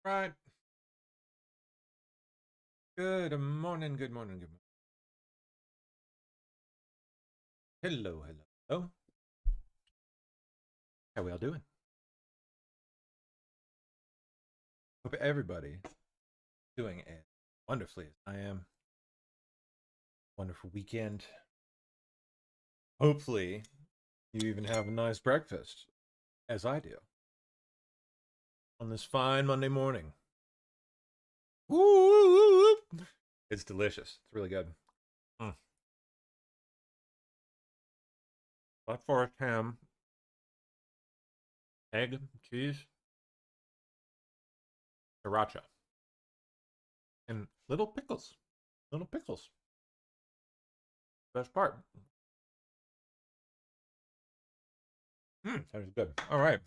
Right. Good morning, good morning, good morning. Hello, hello, hello. How we all doing? Hope everybody doing as wonderfully as I am. Wonderful weekend. Hopefully, you even have a nice breakfast, as I do, on this fine Monday morning. Woo! It's delicious. It's really good. Mm. Black forest ham, egg, cheese, sriracha, and little pickles. Little pickles. Best part. That is good. All right.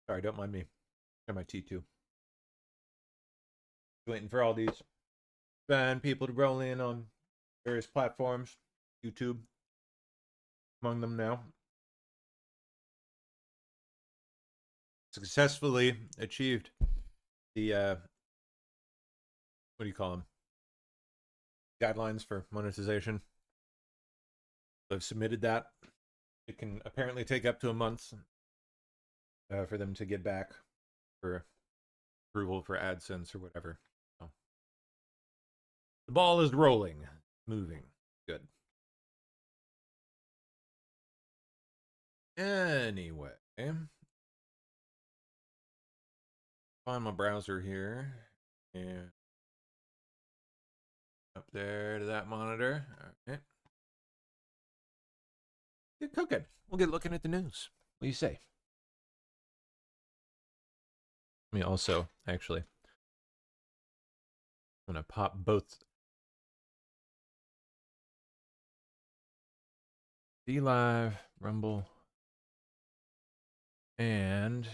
Sorry, don't mind me. Got my tea too. Waiting for all these fan people to roll in on various platforms. YouTube among them now. Successfully achieved the what do you call them? Guidelines for monetization. I've submitted that. It can apparently take up to a month for them to get back for approval for AdSense or whatever. So, the ball is rolling, moving. Good. Anyway, find my browser here and up there to that monitor. All right. Get cooking. We'll get looking at the news. What do you say? Let me also, actually, I'm going to pop both DLive, Rumble, and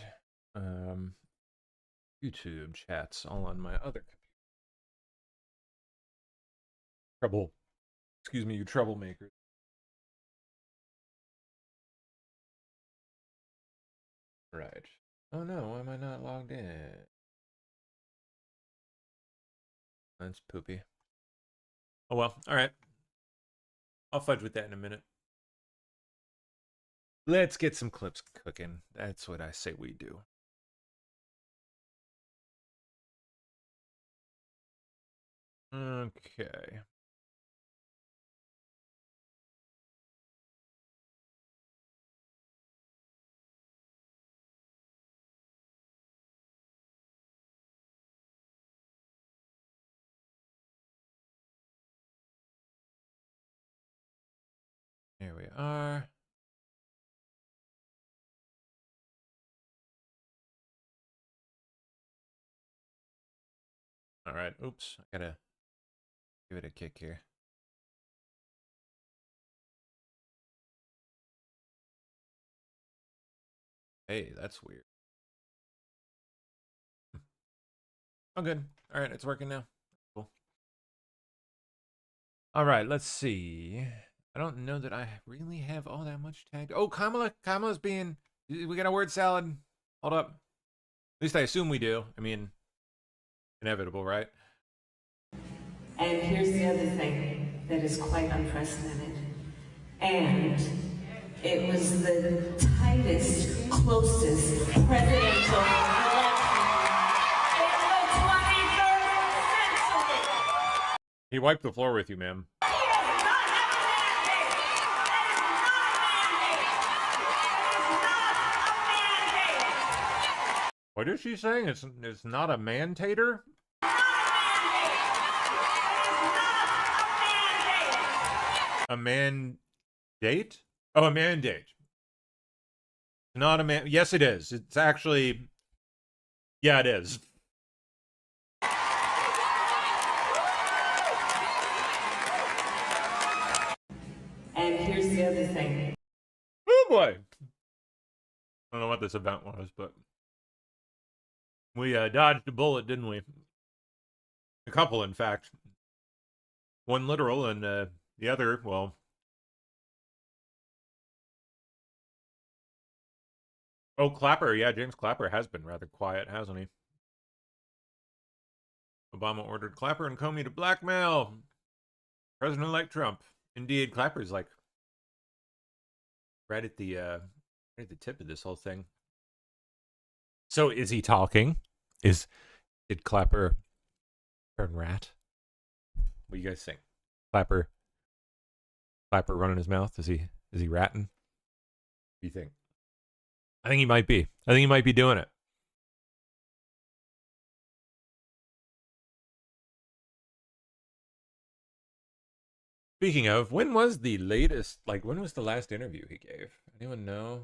YouTube chats all on my other computer. Excuse me, you troublemakers. Right. Oh no, why am I not logged in? That's poopy. Oh well, alright. I'll fudge with that in a minute. Let's get some clips cooking. That's what I say we do. Okay. Here we are. All right. Oops. I gotta give it a kick here. Hey, that's weird. Oh, good. All right. It's working now. Cool. All right. Let's see. I don't know that I really have all that much tagged. Oh, Kamala. Kamala's being. We got a word salad. Hold up. At least I assume we do. I mean, inevitable, right? And here's the other thing that is quite unprecedented. And it was the tightest, closest presidential election in the 23rd century. He wiped the floor with you, ma'am. What is she saying? It's not a man-tater? A mandate? Oh, a mandate. Not a man. Yes, it is. It's actually. Yeah, it is. And here's the other thing. Oh boy. I don't know what this event was, but we dodged a bullet, didn't we? A couple, in fact. One literal, and the other, well, Oh, Clapper. Yeah, James Clapper has been rather quiet, hasn't he? Obama ordered Clapper and Comey to blackmail President-elect Trump. Indeed, Clapper's like right at the tip of this whole thing. So is he talking? Did Clapper turn rat? What do you guys think? Clapper running his mouth? Is he ratting? What do you think? I think he might be. I think he might be doing it. Speaking of, when was the latest, when was the last interview he gave? Anyone know?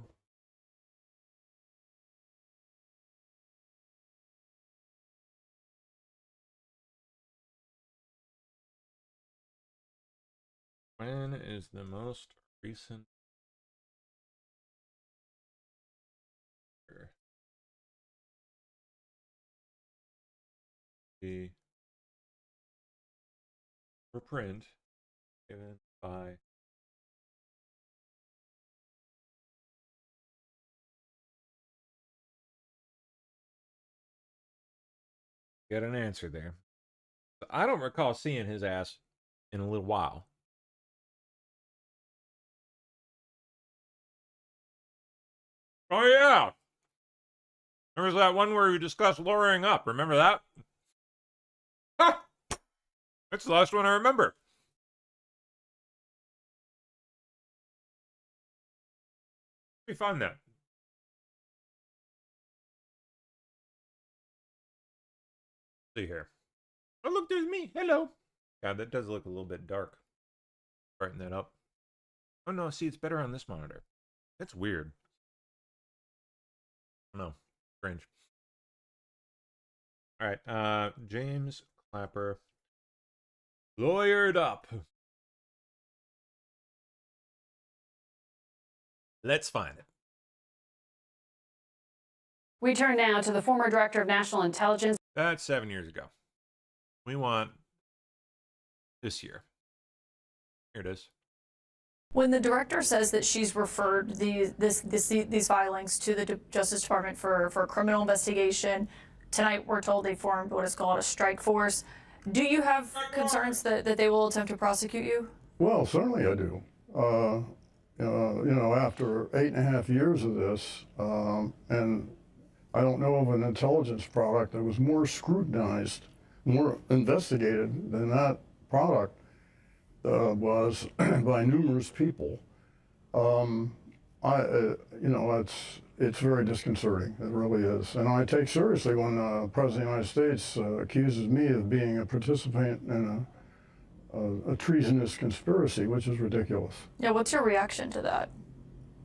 When is the most recent? The for print given by get an answer there. I don't recall seeing his ass in a little while. Oh yeah, there was that one where we discussed lowering up. Remember that? Ha! That's the last one I remember. Be fun then. See here. Oh look, there's me. Hello. God, that does look a little bit dark. Brighten that up. Oh no, see, it's better on this monitor. That's weird. No, strange. All right, James Clapper, lawyered up. Let's find it. We turn now to the former director of national intelligence. That's 7 years ago. We want this year. Here it is. When the director says that she's referred these filings to the Justice Department for a criminal investigation, tonight we're told they formed what is called a strike force. Do you have concerns that they will attempt to prosecute you? Well, certainly I do. After 8.5 years of this, and I don't know of an intelligence product that was more scrutinized, more investigated than that product was by numerous people. It's very disconcerting. It really is. And I take seriously when the President of the United States accuses me of being a participant in a treasonous conspiracy, which is ridiculous. Yeah, what's your reaction to that?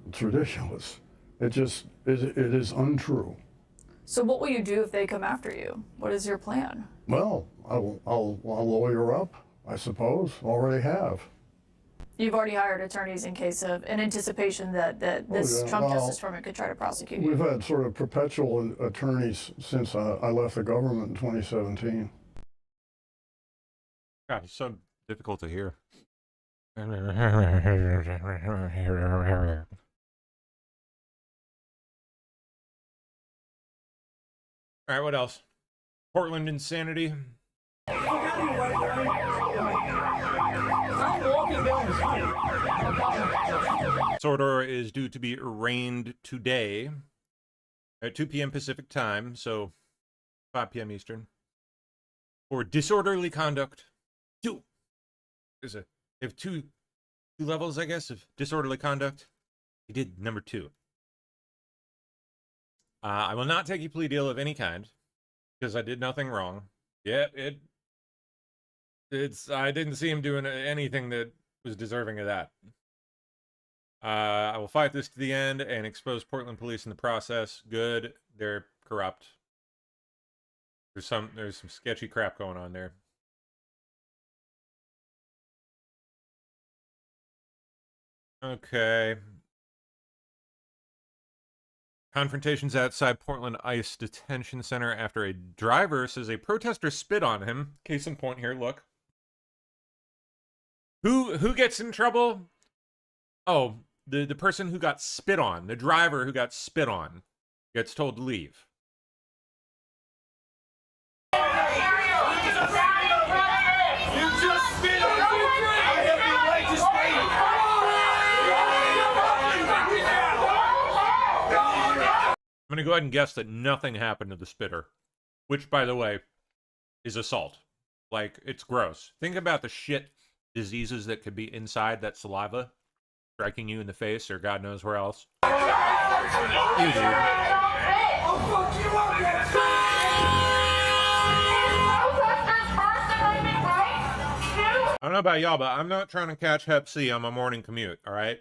It's ridiculous. It is untrue. So what will you do if they come after you? What is your plan? Well, I'll lawyer up, I suppose. Already have. You've already hired attorneys in case of, in anticipation that this Trump Justice Department could try to prosecute you. We've had sort of perpetual attorneys since I left the government in 2017. God, it's so difficult to hear. All right, what else? Portland insanity. Sordor is due to be arraigned today at 2 p.m. Pacific time, so 5 p.m. Eastern, for disorderly conduct. They have two levels, I guess, of disorderly conduct. He did number 2. I will not take a plea deal of any kind because I did nothing wrong. Yeah, I didn't see him doing anything that was deserving of that. I will fight this to the end and expose Portland police in the process. Good. They're corrupt. There's some sketchy crap going on there. Okay. Confrontations outside Portland ICE detention center after a driver says a protester spit on him. Case in point here, look. Who gets in trouble? Oh, the person who got spit on, the driver who got spit on. gets told to leave. I'm going to go ahead and guess that nothing happened to the spitter, which, by the way, is assault. Like, it's gross. Think about the shit diseases that could be inside that saliva, striking you in the face or God knows where else. Ew, dude. I don't know about y'all, but I'm not trying to catch Hep C on my morning commute, all right?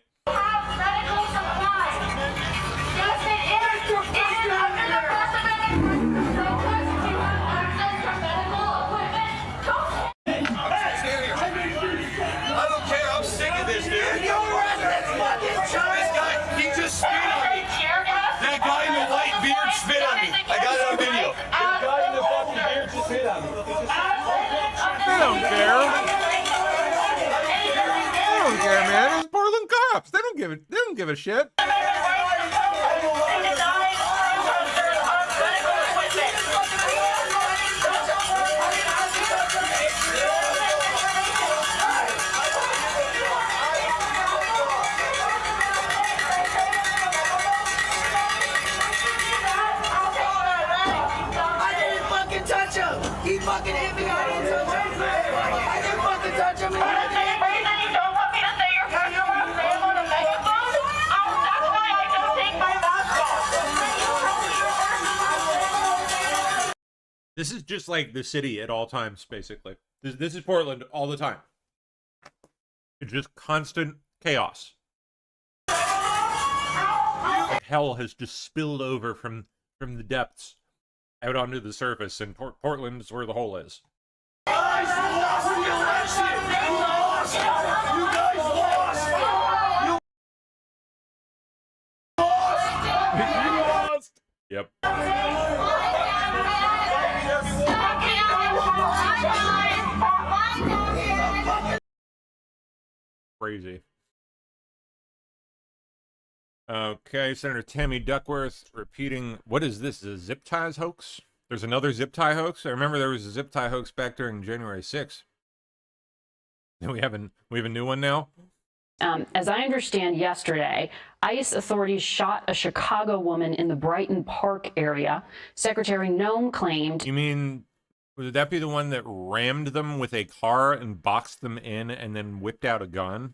They don't care. They don't care, man. It's Portland cops. They don't give a shit. He fucking hit me. I didn't fucking touch him. You don't want me to say your first and last name on a megaphone? That's why I don't take my mask off. This is just like the city at all times, basically. This is Portland all the time. It's just constant chaos. Like hell has just spilled over from the depths out onto the surface, and Portland is where the hole is. You guys lost the election! You lost! You guys lost! You lost! Yep. Crazy. Okay, Senator Tammy Duckworth repeating, what is this, a zip ties hoax? There's another zip tie hoax? I remember there was a zip tie hoax back during January 6th. And we have a new one now? As I understand yesterday, ICE authorities shot a Chicago woman in the Brighton Park area. Secretary Noem claimed... You mean, would that be the one that rammed them with a car and boxed them in and then whipped out a gun?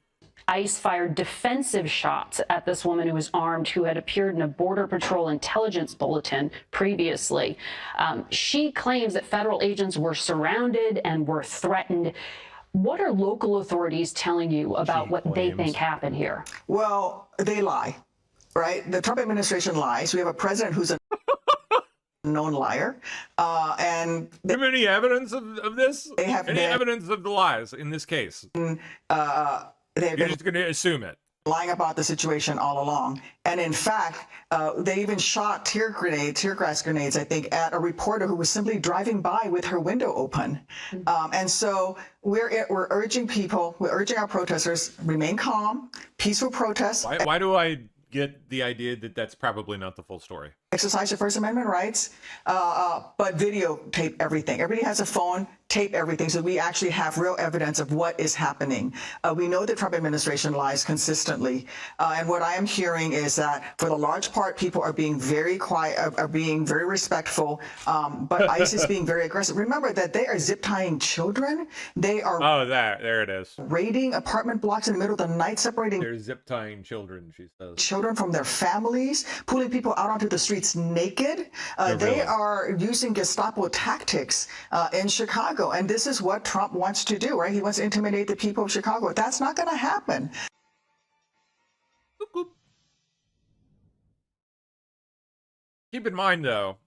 ICE fired defensive shots at this woman who was armed, who had appeared in a Border Patrol intelligence bulletin previously. She claims that federal agents were surrounded and were threatened. What are local authorities telling you about what they think happened here? Well, they lie, right? The Trump administration lies. We have a president who's a known liar. And Do you have any evidence of this? They have any been- evidence of the lies in this case? they've You're been just going to assume it. lying about the situation all along. And in fact, they even shot tear gas grenades, I think, at a reporter who was simply driving by with her window open. And so we're urging people, we're urging our protesters, remain calm, peaceful protests. Why do I get the idea that that's probably not the full story? Exercise your First Amendment rights, but videotape everything. Everybody has a phone, tape everything, so we actually have real evidence of what is happening. We know the Trump administration lies consistently, and what I am hearing is that for the large part, people are being very quiet, are being very respectful, but ICE is being very aggressive. Remember that they are zip tying children. They are there it is. raiding apartment blocks in the middle of the night, separating They're zip tying children, she says. children from their families, pulling people out onto the streets naked. They are using Gestapo tactics in Chicago. And this is what Trump wants to do, right? He wants to intimidate the people of Chicago. That's not going to happen. Keep in mind, though,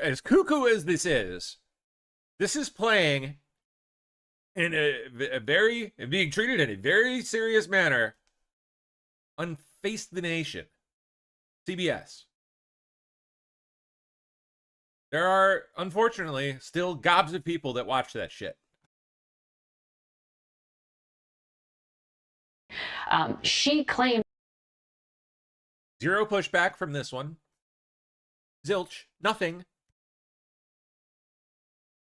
as cuckoo as this is playing in being treated in a very serious manner on Face the Nation, CBS. There are, unfortunately, still gobs of people that watch that shit. She claimed Zero pushback from this one. Zilch. Nothing.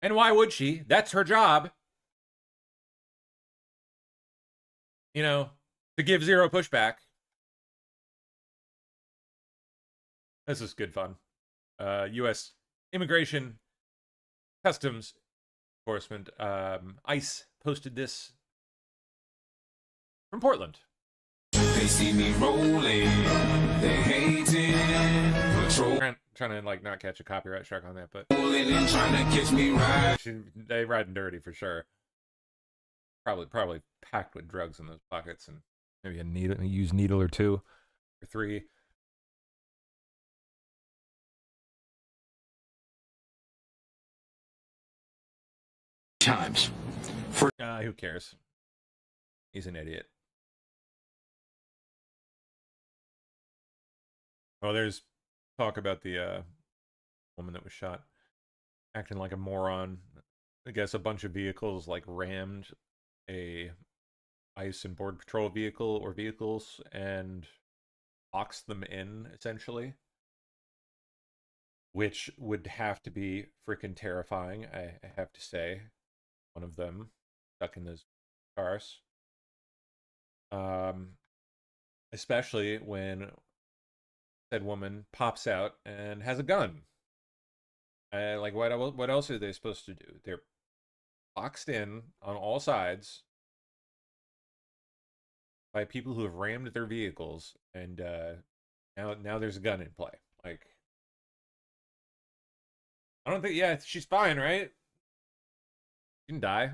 And why would she? That's her job. You know, to give zero pushback. This is good fun. U.S. Immigration Customs Enforcement, ICE, posted this from Portland. They see me rolling, they hating, patrol Trying to like not catch a copyright strike on that, but and trying to catch me right. they riding dirty for sure. Probably packed with drugs in those pockets, and maybe a used needle or two or three. Times. Who cares? He's an idiot. Oh, there's talk about the woman that was shot acting like a moron. I guess a bunch of vehicles like rammed a ICE and Border Patrol vehicle or vehicles and boxed them in, essentially. Which would have to be freaking terrifying, I have to say. One of them stuck in those cars. Especially when said woman pops out and has a gun. Like, what else are they supposed to do? They're boxed in on all sides by people who have rammed their vehicles, and now there's a gun in play. Like, I don't think, yeah, she's fine, right? She can die.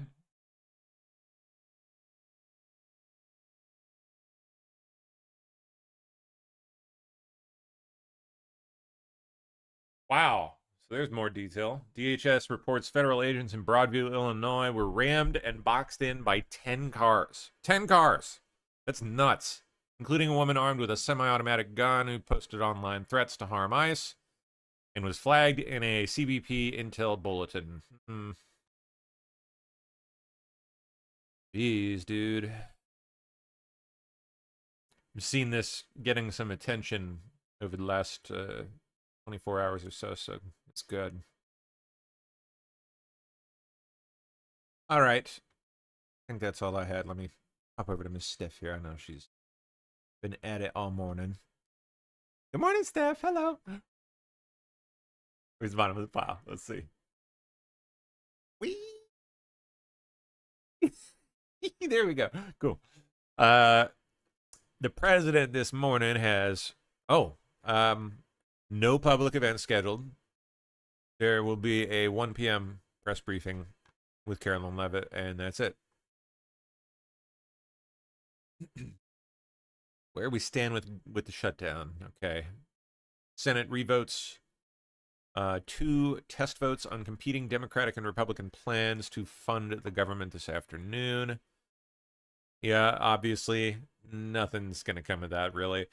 Wow. So there's more detail. DHS reports federal agents in Broadview, Illinois were rammed and boxed in by 10 cars. 10 cars. That's nuts. Including a woman armed with a semi-automatic gun who posted online threats to harm ICE and was flagged in a CBP intel bulletin. Jeez, dude. I've seen this getting some attention over the last 24 hours or so it's good. All right. I think that's all I had. Let me hop over to Miss Steph here. I know she's been at it all morning. Good morning, Steph. Hello. Where's the bottom of the pile? Let's see. Whee! There we go. Cool. The president this morning has no public event scheduled. There will be a 1 p.m. press briefing with Carolyn Levitt, and that's it. Where we stand with the shutdown. Okay. Senate revotes 2 test votes on competing Democratic and Republican plans to fund the government this afternoon. Yeah, obviously, nothing's going to come of that, really.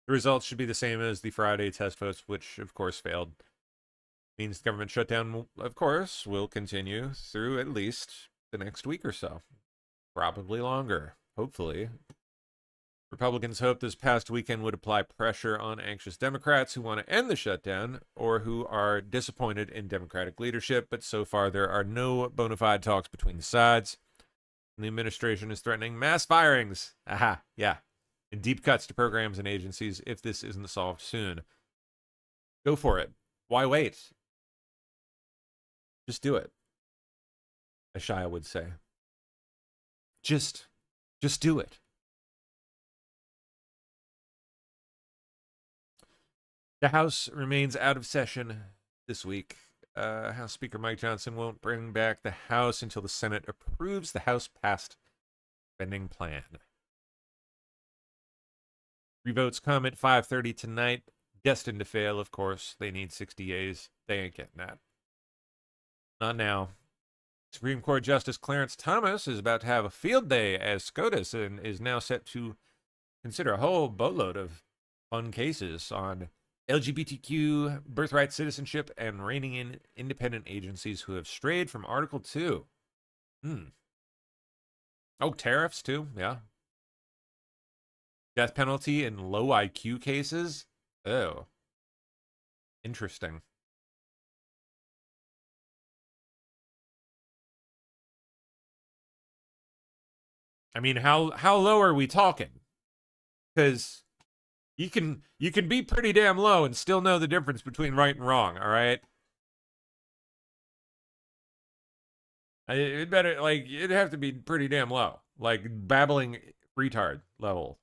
The results should be the same as the Friday test votes, which, of course, failed. Means the government shutdown, of course, will continue through at least the next week or so. Probably longer, hopefully. Republicans hoped this past weekend would apply pressure on anxious Democrats who want to end the shutdown or who are disappointed in Democratic leadership, but so far there are no bona fide talks between the sides. And the administration is threatening mass firings. Aha, yeah. And deep cuts to programs and agencies if this isn't solved soon. Go for it. Why wait? Just do it. As Shia would say. Just do it. The House remains out of session this week. House Speaker Mike Johnson won't bring back the House until the Senate approves the House-passed spending plan. Revotes come at 5:30 tonight. Destined to fail, of course. They need 60 A's. They ain't getting that. Not now. Supreme Court Justice Clarence Thomas is about to have a field day as SCOTUS and is now set to consider a whole boatload of fun cases on LGBTQ, birthright citizenship, and reining in independent agencies who have strayed from Article 2. Oh, tariffs too, yeah. Death penalty in low IQ cases. Oh. Interesting. I mean, how low are we talking? Because you can be pretty damn low and still know the difference between right and wrong. All right. It better, like, it'd have to be pretty damn low, like babbling retard level.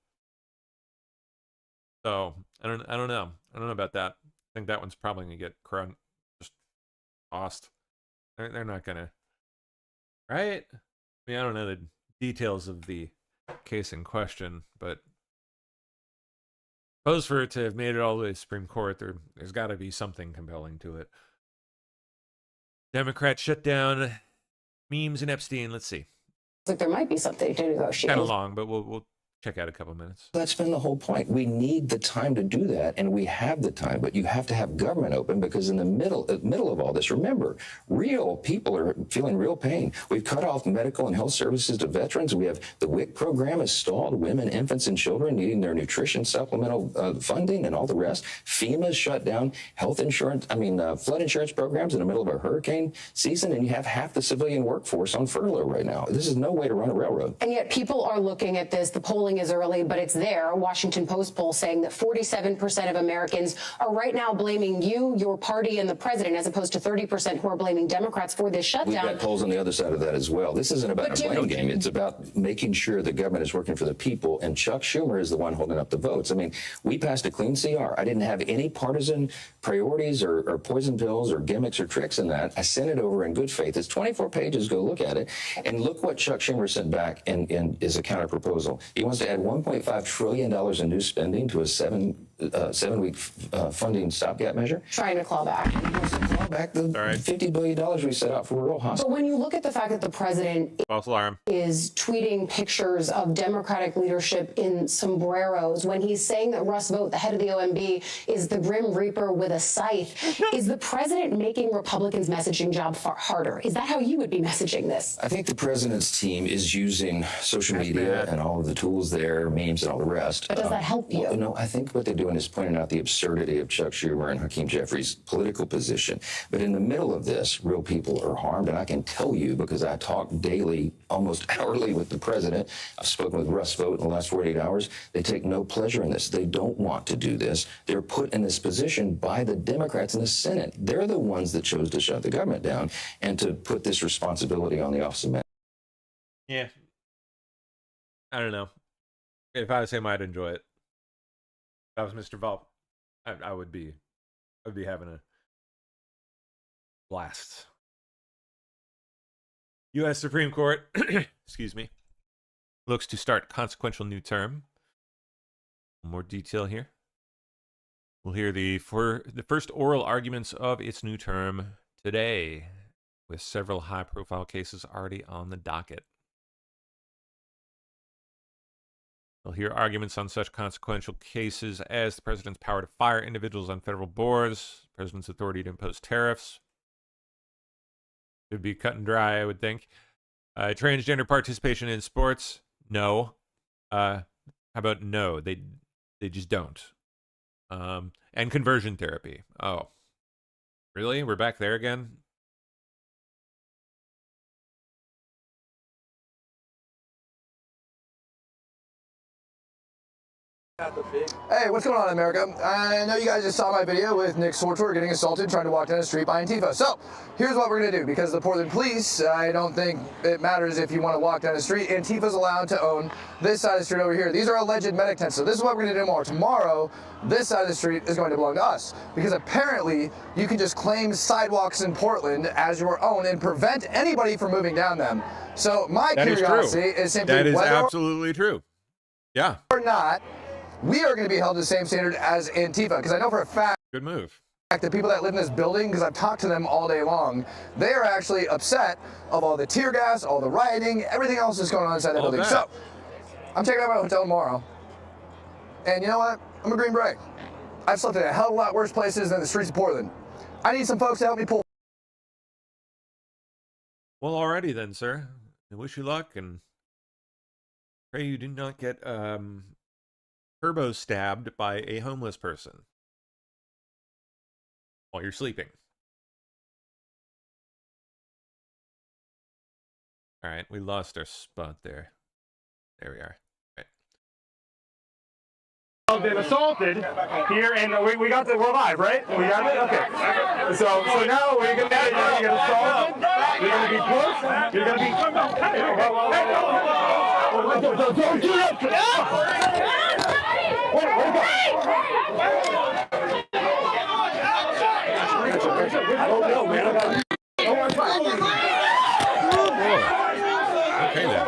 So I don't know. I don't know about that. I think that one's probably gonna get just tossed. They're not gonna, right? I mean, I don't know the details of the case in question, but suppose for it to have made it all the way to the Supreme Court, there's got to be something compelling to it. Democrats shut down memes and Epstein. Let's see. Like there might be something to negotiate. Kind of long, but we'll check out a couple minutes. That's been the whole point. We need the time to do that, and we have the time, but you have to have government open, because in the middle of all this, remember, real people are feeling real pain. We've cut off medical and health services to veterans. We have the WIC program is stalled. Women, infants, and children needing their nutrition supplemental funding and all the rest. FEMA's shut down health insurance, flood insurance programs in the middle of a hurricane season, and you have half the civilian workforce on furlough right now. This is no way to run a railroad. And yet people are looking at this. The polling is early, but it's there. A Washington Post poll saying that 47% of Americans are right now blaming you, your party, and the president, as opposed to 30% who are blaming Democrats for this shutdown. We've got polls on the other side of that as well. This isn't about a blame game. It's about making sure the government is working for the people, and Chuck Schumer is the one holding up the votes. I mean, we passed a clean CR. I didn't have any partisan priorities or poison pills or gimmicks or tricks in that. I sent it over in good faith. It's 24 pages. Go look at it. And look what Chuck Schumer sent back in is a counter proposal. He wants to add $1.5 trillion in new spending to a seven-week funding stopgap measure. Trying to claw back. He wants to claw back the $50 billion we set out for rural hospitals. But when you look at the fact that the president False alarm. is tweeting pictures of Democratic leadership in sombreros, when he's saying that Russ Vought, the head of the OMB, is the Grim Reaper with a scythe, is the president making Republicans' messaging job far harder? Is that how you would be messaging this? I think the president's team is using social media and all of the tools there, memes and all the rest. But does that help you? Well, no, I think what they're doing is pointing out the absurdity of Chuck Schumer and Hakeem Jeffries' political position. But in the middle of this, real people are harmed. And I can tell you, because I talk daily, almost hourly with the president. I've spoken with Russ Vought in the last 48 hours. They take no pleasure in this. They don't want to do this. They're put in this position by the Democrats in the Senate. They're the ones that chose to shut the government down and to put this responsibility on the Office of Management. Yeah. I don't know. If I was him, I'd enjoy it. If I was Mr. Vought, I would be having a blast. U.S. Supreme Court, excuse me, looks to start consequential new term. More detail here. We'll hear the first oral arguments of its new term today, with several high-profile cases already on the docket. We'll hear arguments on such consequential cases as the president's power to fire individuals on federal boards, the president's authority to impose tariffs. Should be cut and dry, I would think. Transgender participation in sports? No. How about no? They just don't. And conversion therapy. Oh, really? We're back there again? Hey, what's going on, America? I know you guys just saw my video with Nick Sortor getting assaulted trying to walk down the street by Antifa. So, here's what we're going to do. Because of the Portland police, I don't think it matters if you want to walk down the street. Antifa's allowed to own this side of the street over here. These are alleged medic tents. So this is what we're going to do tomorrow. Tomorrow, this side of the street is going to belong to us. Because apparently, you can just claim sidewalks in Portland as your own and prevent anybody from moving down them. So my curiosity is simply that is whether absolutely true. Yeah. or not, we are going to be held to the same standard as Antifa, because I know for a fact Good move. the people that live in this building, because I've talked to them all day long, they are actually upset of all the tear gas, all the rioting, everything else that's going on inside the All building. that. So, I'm checking out my hotel tomorrow, and you know what? I'm a Green Beret. I've slept in a hell of a lot worse places than the streets of Portland. I need some folks to help me pull. Well, alrighty then, sir. I wish you luck and pray you do not get turbo stabbed by a homeless person. while you're sleeping. All right, we lost our spot there. There we are. Been assaulted here, and we're live, right? We got it. Okay. So now we're gonna get assaulted. You're gonna be pushed. You're gonna be. Don't do that. No, man. Okay then.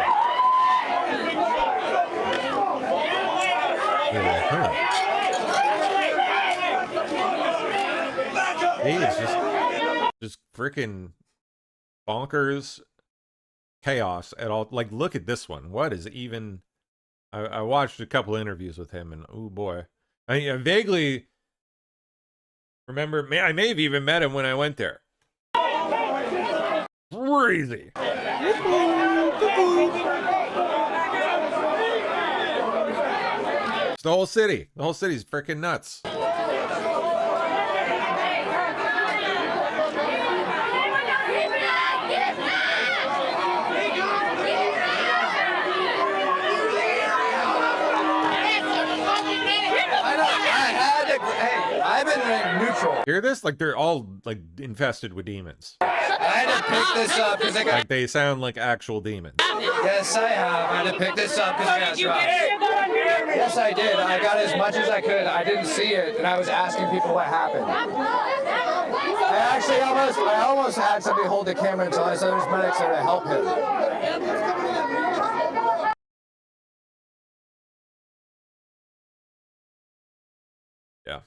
He is just freaking bonkers chaos at all. Like, look at this one. What is even? I watched a couple interviews with him, and oh boy, I vaguely remember. I may have even met him when I went there. Crazy. It's the whole city. The whole city's freaking nuts. I've been neutral. Hear this? Like they're all like infested with demons. I had to pick this up because I got. Like they sound like actual demons. Yes, I have. I had to pick this up because I got dropped. Yes, I did. I got as much as I could. I didn't see it, and I was asking people what happened. I almost had somebody hold the camera until I saw there's medics there to help him. Yeah.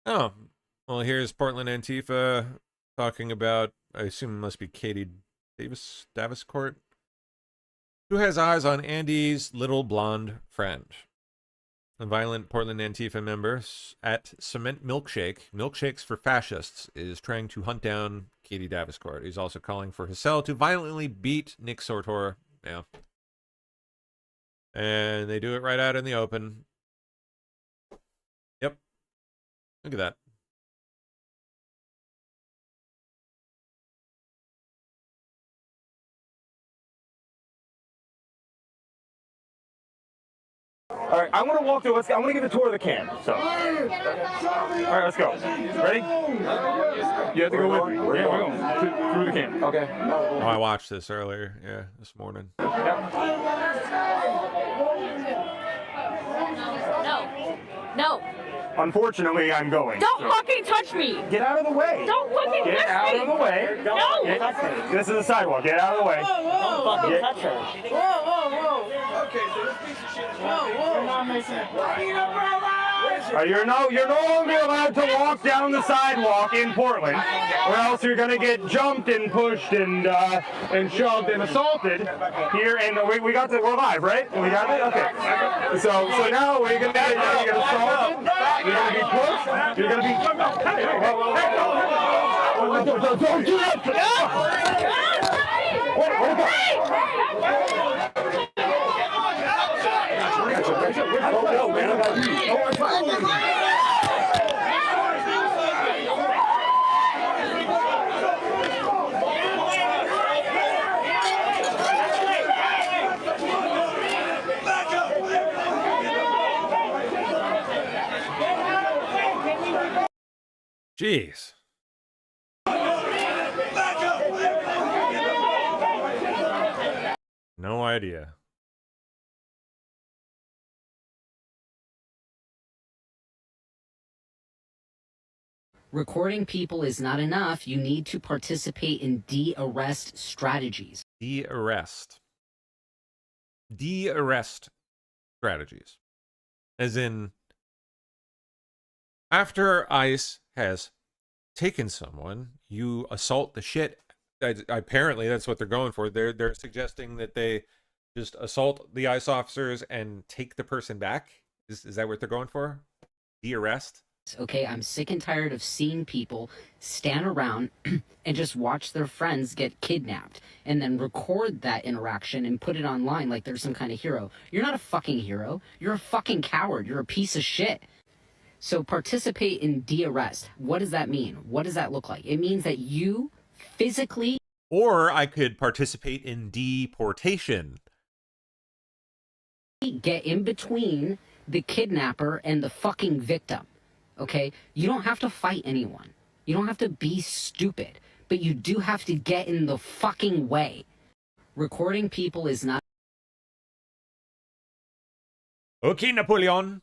Oh, well, here's Portland Antifa talking about, I assume it must be Katie Davenport, who has eyes on Andy's little blonde friend. A violent Portland Antifa member at Cement Milkshakes for Fascists, is trying to hunt down Katie Davenport. He's also calling for his cell to violently beat Nick Sortor. Yeah. And they do it right out in the open. Yep. Look at that. All right, I want to walk through. I want to give a tour of the camp. So, all right, let's go. Ready? You have to go with me. Yeah, we're going through the camp. Okay. Oh, I watched this earlier. Yeah, this morning. No. Unfortunately, I'm going. Don't fucking touch me. Get out of the way. Don't fucking touch me. Get out of the way. No. This is a sidewalk. Get out of the way. Don't fucking touch her. Whoa. Okay, so this piece of shit. You're no longer allowed to walk down the sidewalk in Portland, or else you're gonna get jumped and pushed and shoved and assaulted here. And we're live, right? We got it. Okay. So now we're gonna get assaulted. You're gonna be pushed. You're gonna be. Don't do that. Jeez. No idea. Recording people is not enough. You need to participate in de-arrest strategies. De-arrest strategies. As in, after ICE has taken someone, you assault the shit. Apparently, that's what they're going for. They're suggesting that they just assault the ICE officers and take the person back. Is that what they're going for? De-arrest? Okay, I'm sick and tired of seeing people stand around and just watch their friends get kidnapped and then record that interaction and put it online like they're some kind of hero. You're not a fucking hero. You're a fucking coward. You're a piece of shit. So participate in de-arrest. What does that mean? What does that look like? It means that you physically... Or I could participate in deportation. Get in between the kidnapper and the fucking victim. Okay? You don't have to fight anyone. You don't have to be stupid. But you do have to get in the fucking way. Recording people is not... Okay, Napoleon.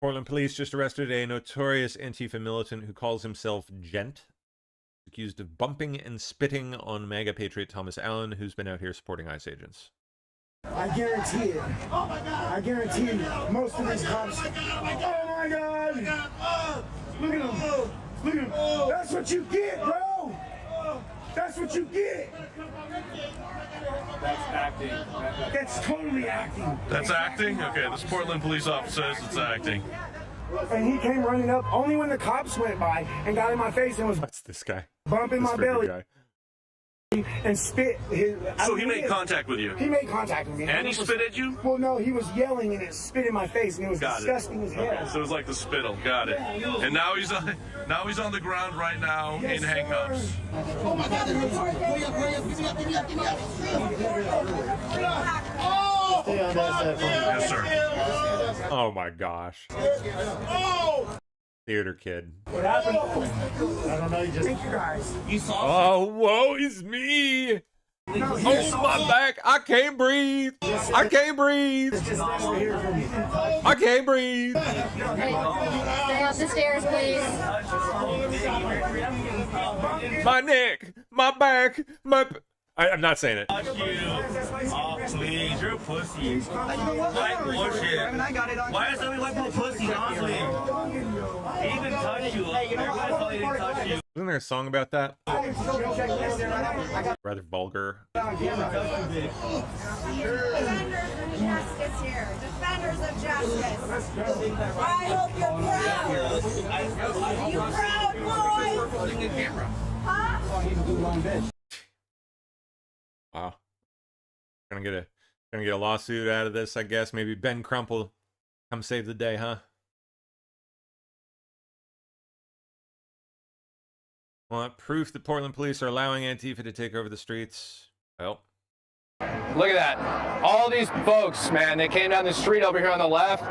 Portland police just arrested a notorious Antifa militant who calls himself Gent, accused of bumping and spitting on MAGA patriot Thomas Allen, who's been out here supporting ICE agents. I guarantee it. Oh my God. I guarantee you, most of these cops. Oh my God! Look at him! Look at him! That's what you get, bro! That's what you get! That's acting. That's totally acting. That's acting? Okay, this Portland police officer says it's acting. And he came running up only when the cops went by and got in my face and was What's this guy? bumping my belly. Guy. And spit his... So he made contact with you? He made contact with me. And he spit at you? Well, no, he was yelling and it spit in my face and it was disgusting as hell. Okay, so it was like the spittle. Got it. And now he's on the ground right now in handcuffs. Oh my God, hurry up, give me up. Oh! Yes, sir. Oh my gosh. Oh! Theater kid. What happened? I don't know, you just... Thank you guys. You saw... Oh, woe is me. No, Oh, my back. I can't breathe. I can't breathe. I can't breathe. Stay off the stairs, please. My neck, my back, I'm not saying it. Fuck you. Oh, please, you're a pussy. White bullshit. Why are so many white people pussies, honestly? He didn't touch you. Everybody thought he didn't touch you. Wasn't there a song about that? Rather vulgar. Defenders of justice. I hope you're proud. Are you proud, boys? Huh? Wow. Gonna get a lawsuit out of this, I guess. Maybe Ben Crump will come save the day, huh? Want proof that Portland police are allowing Antifa to take over the streets? Well. Look at that. All these folks, man, they came down the street over here on the left,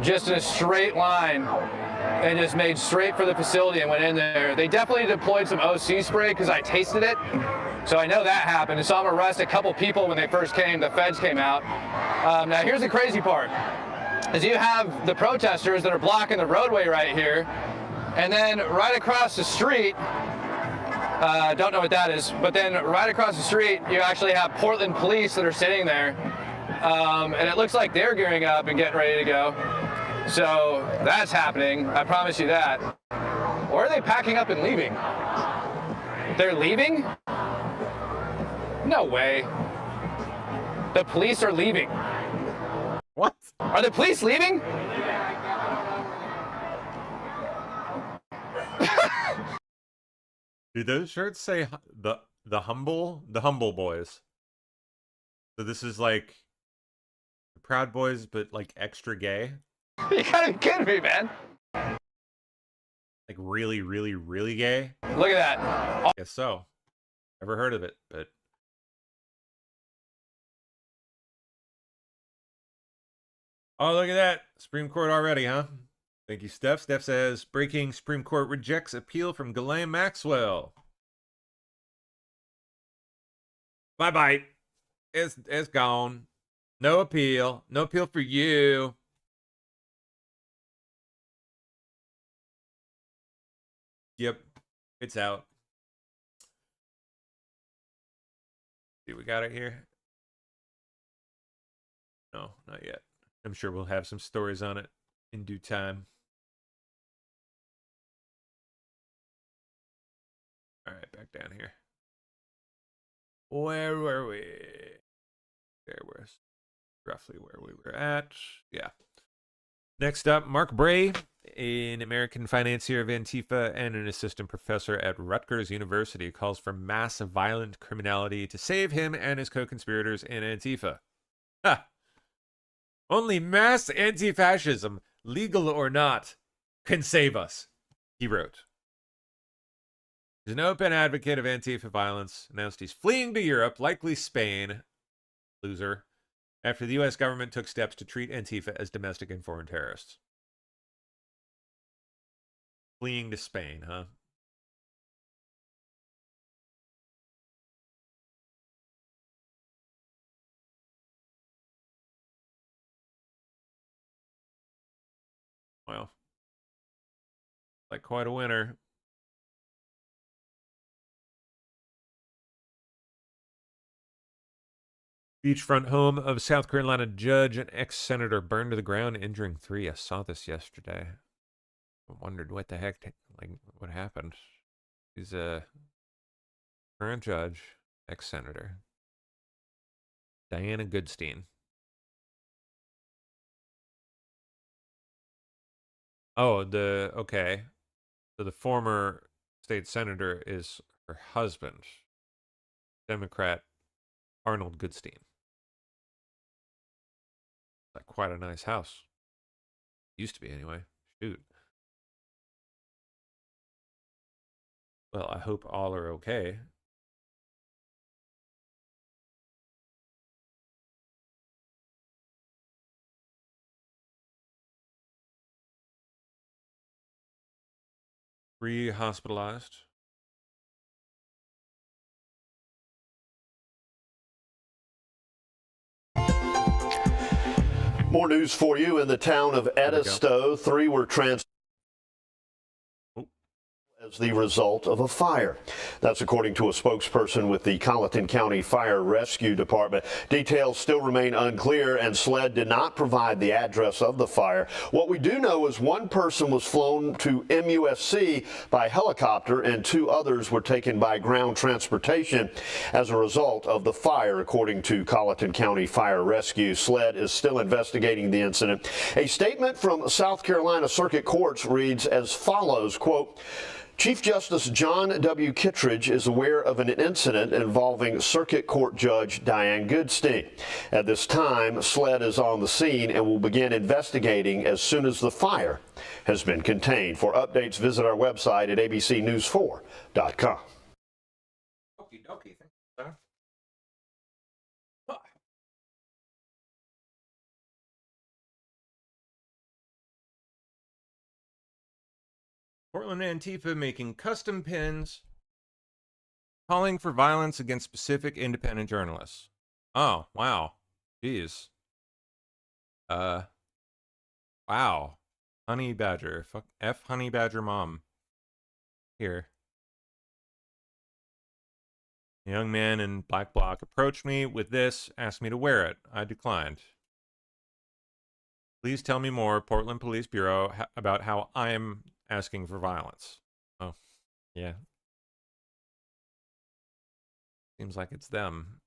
just in a straight line, and just made straight for the facility and went in there. They definitely deployed some OC spray because I tasted it. So I know that happened. I saw them arrest a couple people when they first came. The feds came out. Now here's the crazy part, is you have the protesters that are blocking the roadway right here, and then right across the street, don't know what that is, but then right across the street, you actually have Portland police that are sitting there, and it looks like they're gearing up and getting ready to go. So that's happening, I promise you that. Or are they packing up and leaving? They're leaving? No way. The police are leaving. What? Are the police leaving? Do those shirts say the humble boys? So this is like the Proud Boys, but like extra gay. You gotta be kidding me, man. Like really, really, really gay. Look at that. I guess so. Never heard of it, but. Oh, look at that. Supreme Court already, huh? Thank you, Steph. Steph says, breaking Supreme Court rejects appeal from Ghislaine Maxwell. Bye-bye. It's gone. No appeal. No appeal for you. Yep. It's out. See, we got it here. No, not yet. I'm sure we'll have some stories on it in due time. All right, back down here. Where were we? There was. roughly where we were at. Yeah. Next up, Mark Bray, an American financier of Antifa and an assistant professor at Rutgers University, calls for mass violent criminality to save him and his co-conspirators in Antifa. Ha! Only mass anti-fascism, legal or not, can save us, he wrote. He's an open advocate of Antifa violence, announced he's fleeing to Europe, likely Spain, loser, after the U.S. government took steps to treat Antifa as domestic and foreign terrorists. Fleeing to Spain, huh? Well, like quite a winner. Beachfront home of South Carolina judge and ex-senator burned to the ground, injuring 3. I saw this yesterday. I wondered what the heck, what happened. He's a current judge, ex-senator. Diana Goodstein. Oh, okay. So the former state senator is her husband, Democrat Arnold Goodstein. Like quite a nice house. Used to be anyway. Shoot. Well, I hope all are okay. Hospitalized. More news for you. In the town of Edisto, 3 were transferred as the result of a fire. That's according to a spokesperson with the Colleton County Fire Rescue Department. Details still remain unclear, and SLED did not provide the address of the fire. What we do know is 1 person was flown to MUSC by helicopter and 2 others were taken by ground transportation as a result of the fire, according to Colleton County Fire Rescue. SLED is still investigating the incident. A statement from South Carolina Circuit Courts reads as follows, quote, Chief Justice John W. Kittredge is aware of an incident involving Circuit Court Judge Diane Goodstein. At this time, SLED is on the scene and will begin investigating as soon as the fire has been contained. For updates, visit our website at abcnews4.com. Okie dokie. Thank you, sir. Portland Antifa making custom pins calling for violence against specific independent journalists. Oh, wow. Jeez. Wow. Honey Badger. Fuck F Honey Badger mom. Here. A young man in black bloc approached me with this, asked me to wear it. I declined. Please tell me more, Portland Police Bureau, about how I'm asking for violence. Oh, yeah. Seems like it's them.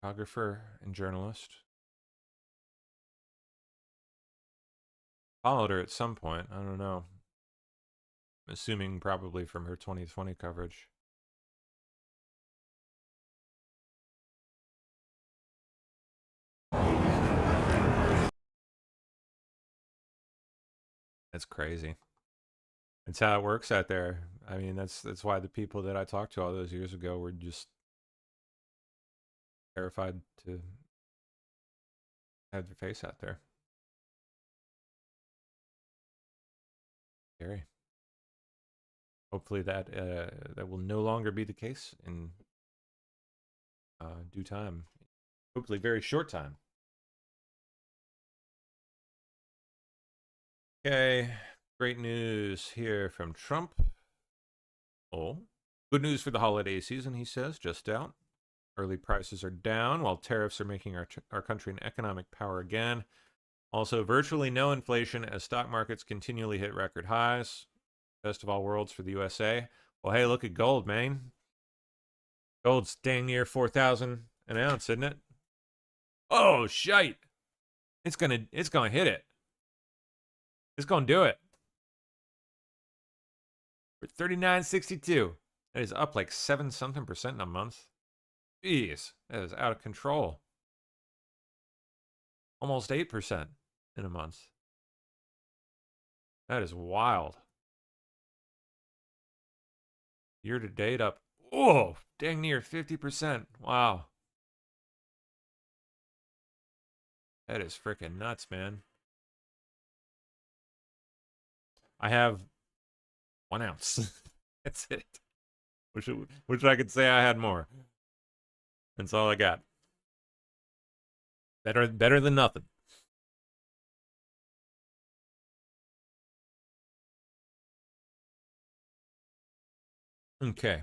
Photographer and journalist. Followed her at some point. I don't know. I'm assuming probably from her 2020 coverage. That's crazy. That's how it works out there. I mean, that's why the people that I talked to all those years ago were just terrified to have their face out there. Scary. Hopefully that that will no longer be the case in due time. Hopefully very short time. Okay, great news here from Trump. Oh, good news for the holiday season, he says, just out. Early prices are down while tariffs are making our country an economic power again. Also, virtually no inflation as stock markets continually hit record highs. Best of all worlds for the USA. Well, hey, look at gold, man. Gold's dang near 4,000 an ounce, isn't it? Oh shite! It's gonna hit it. It's gonna do it. For 39.62. That is up like 7-something% in a month. Jeez, that is out of control. Almost 8% in a month. That is wild. Year to date up, oh, dang near 50%. Wow. That is freaking nuts, man. I have 1 ounce. That's it. Wish I could say I had more. That's all I got. Better than nothing. Okay.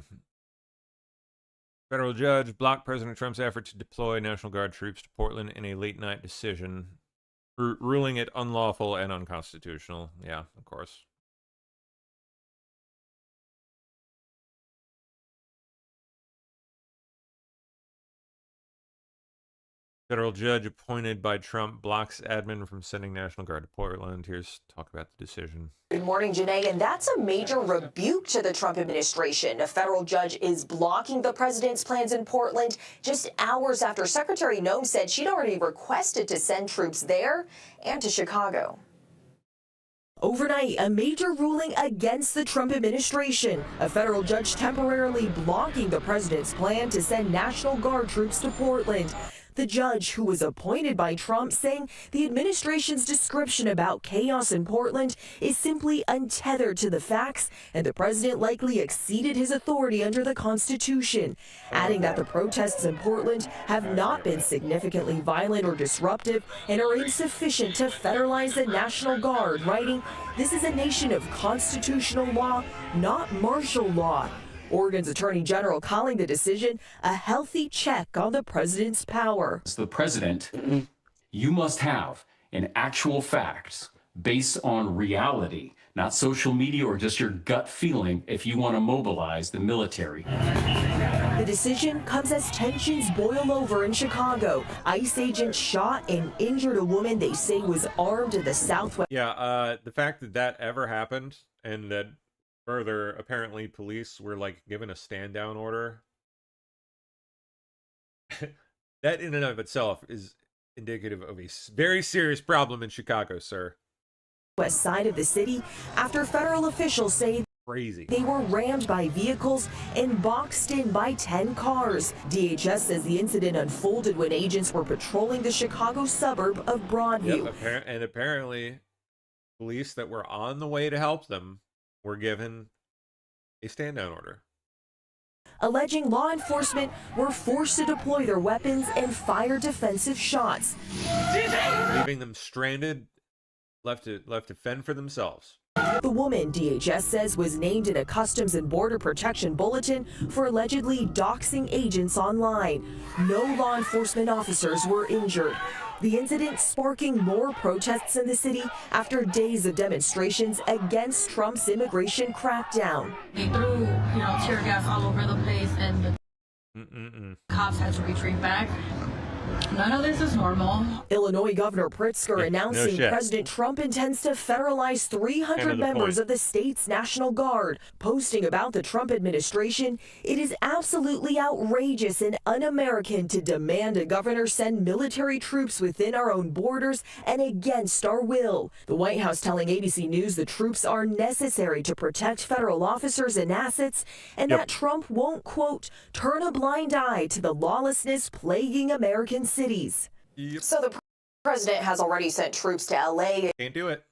Federal judge blocked President Trump's effort to deploy National Guard troops to Portland in a late-night decision, ruling it unlawful and unconstitutional. Yeah, of course. Federal judge appointed by Trump blocks admin from sending National Guard to Portland. Here's talk about the decision. Good morning, Janae. And that's a major rebuke to the Trump administration. A federal judge is blocking the president's plans in Portland just hours after Secretary Noem said she'd already requested to send troops there and to Chicago. Overnight, a major ruling against the Trump administration. A federal judge temporarily blocking the president's plan to send National Guard troops to Portland. The judge, who was appointed by Trump, saying the administration's description about chaos in Portland is simply untethered to the facts, and the president likely exceeded his authority under the Constitution, adding that the protests in Portland have not been significantly violent or disruptive and are insufficient to federalize the National Guard, writing, "This is a nation of constitutional law, not martial law." Oregon's Attorney General calling the decision a healthy check on the president's power. As the president, you must have an actual facts based on reality, not social media or just your gut feeling if you want to mobilize the military. The decision comes as tensions boil over in Chicago. ICE agents shot and injured a woman they say was armed in the Southwest. Yeah, the fact that that ever happened and that further, apparently police were like given a stand down order. That in and of itself is indicative of a very serious problem in Chicago, sir. West side of the city after federal officials say crazy they were rammed by vehicles and boxed in by 10 cars. DHS says the incident unfolded when agents were patrolling the Chicago suburb of Broadview. Yep, and apparently police that were on the way to help them were given a stand-down order. Alleging law enforcement were forced to deploy their weapons and fire defensive shots, leaving them stranded, left to fend for themselves. The woman, DHS says, was named in a Customs and Border Protection bulletin for allegedly doxing agents online. No law enforcement officers were injured. The incident sparking more protests in the city after days of demonstrations against Trump's immigration crackdown. They threw, tear gas all over the place, and the cops had to retreat back. None of this is normal. Illinois Governor Pritzker announcing President Trump intends to federalize 300 members of the state's National Guard. Posting about the Trump administration, it is absolutely outrageous and un-American to demand a governor send military troops within our own borders and against our will. The White House telling ABC News the troops are necessary to protect federal officers and assets, and that Trump won't, quote, turn a blind eye to the lawlessness plaguing American cities. So the president has already sent troops to LA. Can't do it.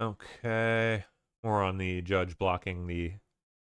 Okay. More on the judge blocking the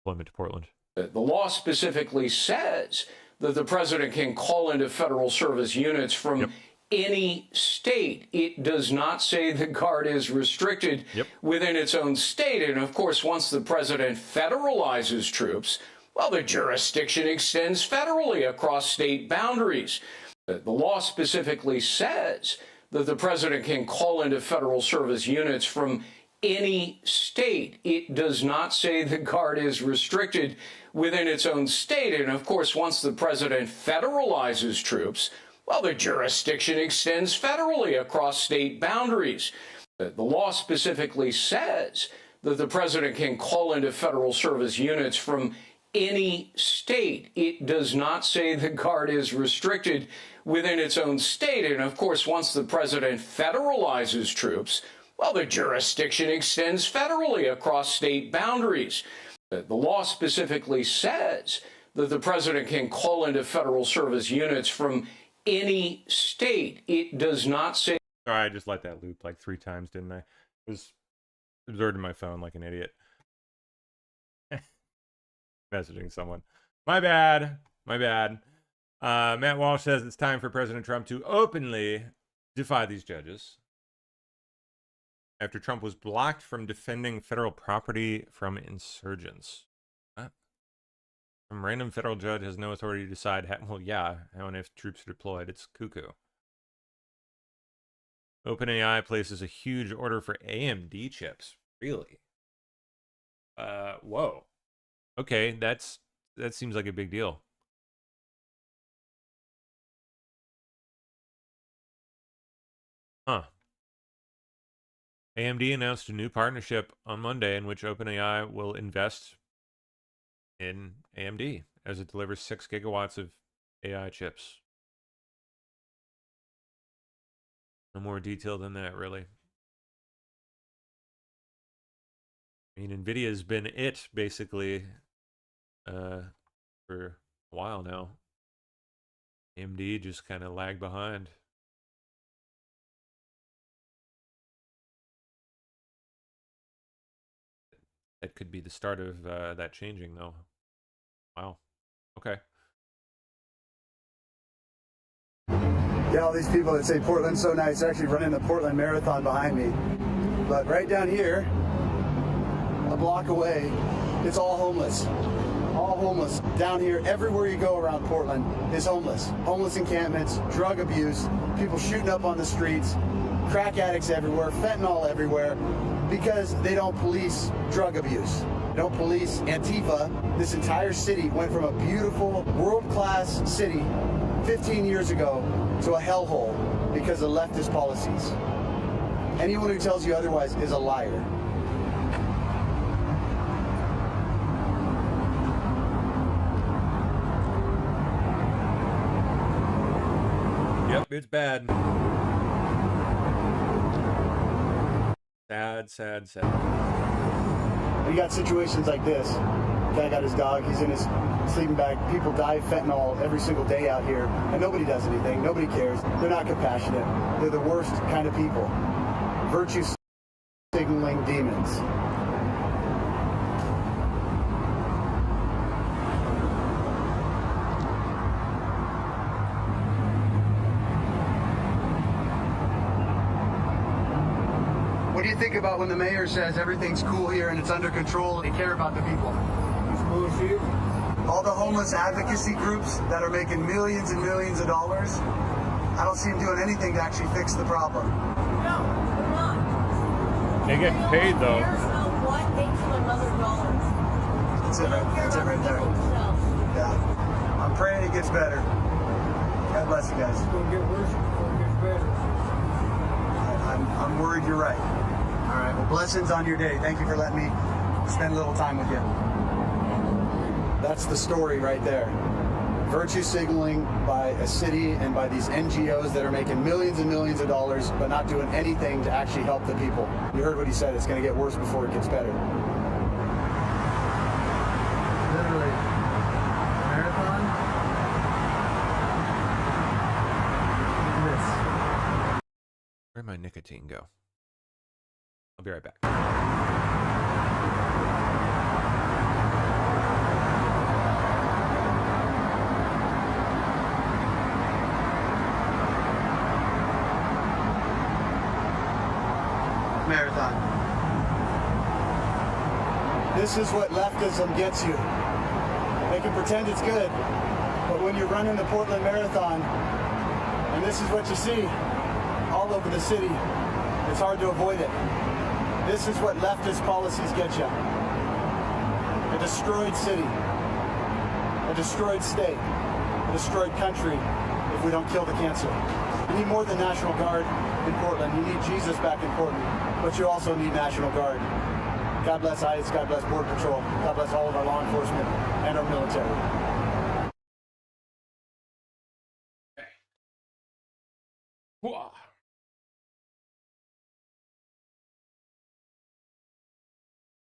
deployment to Portland. The law specifically says that the president can call into federal service units from any state. It does not say the Guard is restricted within its own state. And of course, once the president federalizes troops, well, the jurisdiction extends federally across state boundaries. The law specifically says that the president can call into federal service units from any state. It does not say the guard is restricted within its own state. And of course, once the president federalizes troops, well, the jurisdiction extends federally across state boundaries. The law specifically says that the president can call into federal service units from any state. It does not say the guard is restricted within its own state. And of course, once the president federalizes troops, well, the jurisdiction extends federally across state boundaries. The law specifically says that the president can call into federal service units from any state. It does not say. Sorry, I just let that loop like 3 times, didn't I? I was absorbed in my phone like an idiot. Messaging someone. My bad. My bad. Matt Walsh says it's time for President Trump to openly defy these judges. After Trump was blocked from defending federal property from insurgents. What? Some random federal judge has no authority to decide how, well, yeah, how and if troops are deployed. It's cuckoo. OpenAI places a huge order for AMD chips. Really? Whoa. Okay, that seems like a big deal. Huh. AMD announced a new partnership on Monday in which OpenAI will invest in AMD as it delivers 6 gigawatts of AI chips. No more detail than that, really. I mean, NVIDIA's been it, basically, for a while now. AMD just kind of lagged behind. That could be the start of that changing, though. Wow. Okay. Yeah, all these people that say Portland's so nice are actually running the Portland Marathon behind me. But right down here, a block away, it's all homeless. All homeless. Down here, everywhere you go around Portland is homeless. Homeless encampments, drug abuse, people shooting up on the streets, crack addicts everywhere, fentanyl everywhere, because they don't police drug abuse. They don't police Antifa. This entire city went from a beautiful, world-class city 15 years ago to a hellhole because of leftist policies. Anyone who tells you otherwise is a liar. Yep, it's bad. Sad, sad, sad. You got situations like this. Guy got his dog, he's in his sleeping bag. People die of fentanyl every single day out here, and nobody does anything. Nobody cares. They're not compassionate. They're the worst kind of people. Virtue signaling demons. What do you think about when the mayor says everything's cool here and it's under control and they care about the people? It's bullshit. All the homeless advocacy groups that are making millions and millions of dollars, I don't see them doing anything to actually fix the problem. No, they're not. They get paid though. What makes them $1 That's it right there. Yeah. I'm praying it gets better. God bless you guys. It's going to get worse before it gets better. I'm worried you're right. All right, well, blessings on your day. Thank you for letting me spend a little time with you. That's the story right there. Virtue signaling by a city and by these NGOs that are making millions and millions of dollars but not doing anything to actually help the people. You heard what he said. It's going to get worse before it gets better. Literally. Marathon? Where'd my nicotine go? I'll be right back. Marathon. This is what leftism gets you. They can pretend it's good, but when you're running the Portland Marathon, and this is what you see all over the city, it's hard to avoid it. This is what leftist policies get you. A destroyed city, a destroyed state, a destroyed country if we don't kill the cancer. You need more than National Guard in Portland. You need Jesus back in Portland, but you also need National Guard. God bless ICE, God bless Border Patrol, God bless all of our law enforcement and our military.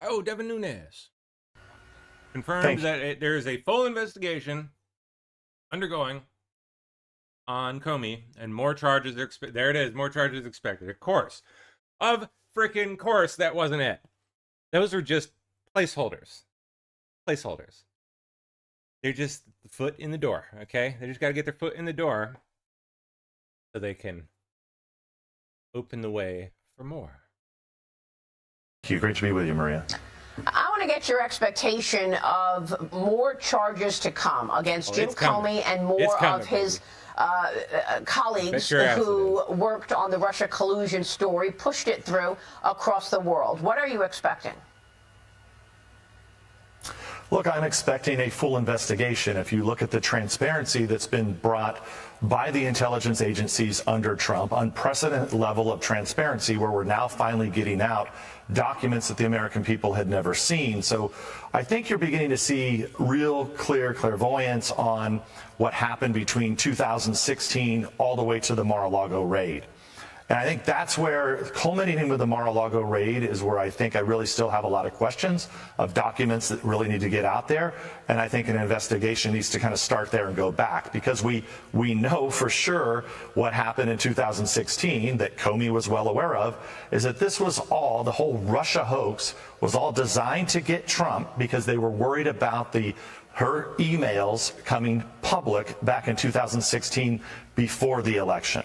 Oh, Devin Nunes confirms that there is a full investigation undergoing on Comey, and more charges are expected. There it is, more charges expected. Of course, that wasn't it. Those are just placeholders. Placeholders. They're just the foot in the door. Okay, they just got to get their foot in the door so they can open the way for more. Thank you. Great to be with you, Maria. I want to get your expectation of more charges to come against Jim Comey and more of his colleagues who worked on the Russia collusion story, pushed it through across the world. What are you expecting? Look, I'm expecting a full investigation. If you look at the transparency that's been brought by the intelligence agencies under Trump, unprecedented level of transparency where we're now finally getting out documents that the American people had never seen. So I think you're beginning to see real clairvoyance on what happened between 2016 all the way to the Mar-a-Lago raid. And I think that's where, culminating with the Mar-a-Lago raid, is where I think I really still have a lot of questions of documents that really need to get out there. And I think an investigation needs to kind of start there and go back, because we know for sure what happened in 2016 that Comey was well aware of, is that this was all, the whole Russia hoax was all designed to get Trump, because they were worried about her emails coming public back in 2016 before the election.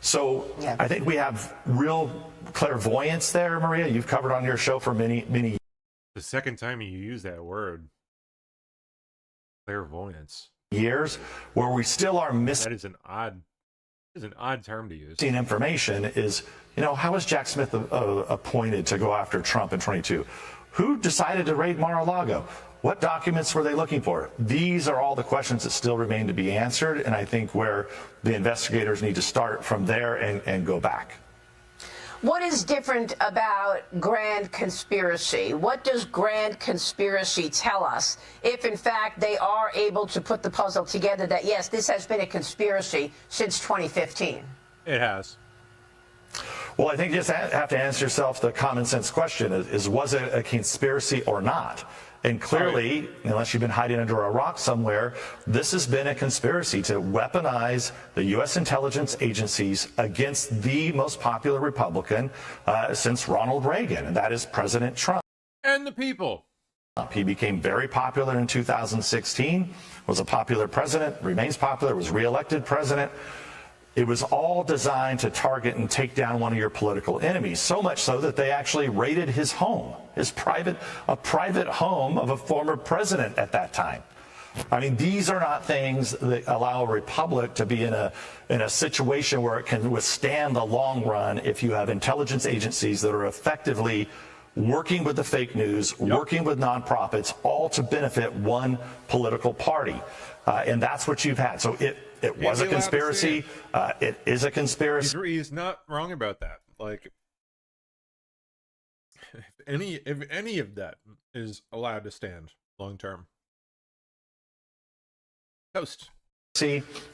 So I think we have real clairvoyance there, Maria. You've covered on your show for many years. The second time you use that word, clairvoyance. Years where we still are missing. That is an odd term to use. Information is, how was Jack Smith appointed to go after Trump in 22? Who decided to raid Mar-a-Lago? What documents were they looking for? These are all the questions that still remain to be answered, and I think where the investigators need to start from there and go back. What is different about Grand Conspiracy? What does Grand Conspiracy tell us if, in fact, they are able to put the puzzle together that, yes, this has been a conspiracy since 2015? It has. Well, I think you just have to answer yourself the common sense question, is was it a conspiracy or not? And clearly, unless you've been hiding under a rock somewhere, this has been a conspiracy to weaponize the U.S. intelligence agencies against the most popular Republican since Ronald Reagan, and that is President Trump. And the people. He became very popular in 2016, was a popular president, remains popular, was reelected president. It was all designed to target and take down one of your political enemies, so much so that they actually raided his home, a private home of a former president at that time. I mean, these are not things that allow a republic to be in a situation where it can withstand the long run if you have intelligence agencies that are effectively working with the fake news, working with nonprofits, all to benefit one political party. And that's what you've had. So it was a conspiracy. It is a conspiracy. He's not wrong about that. Like, if any of that is allowed to stand long term, toast.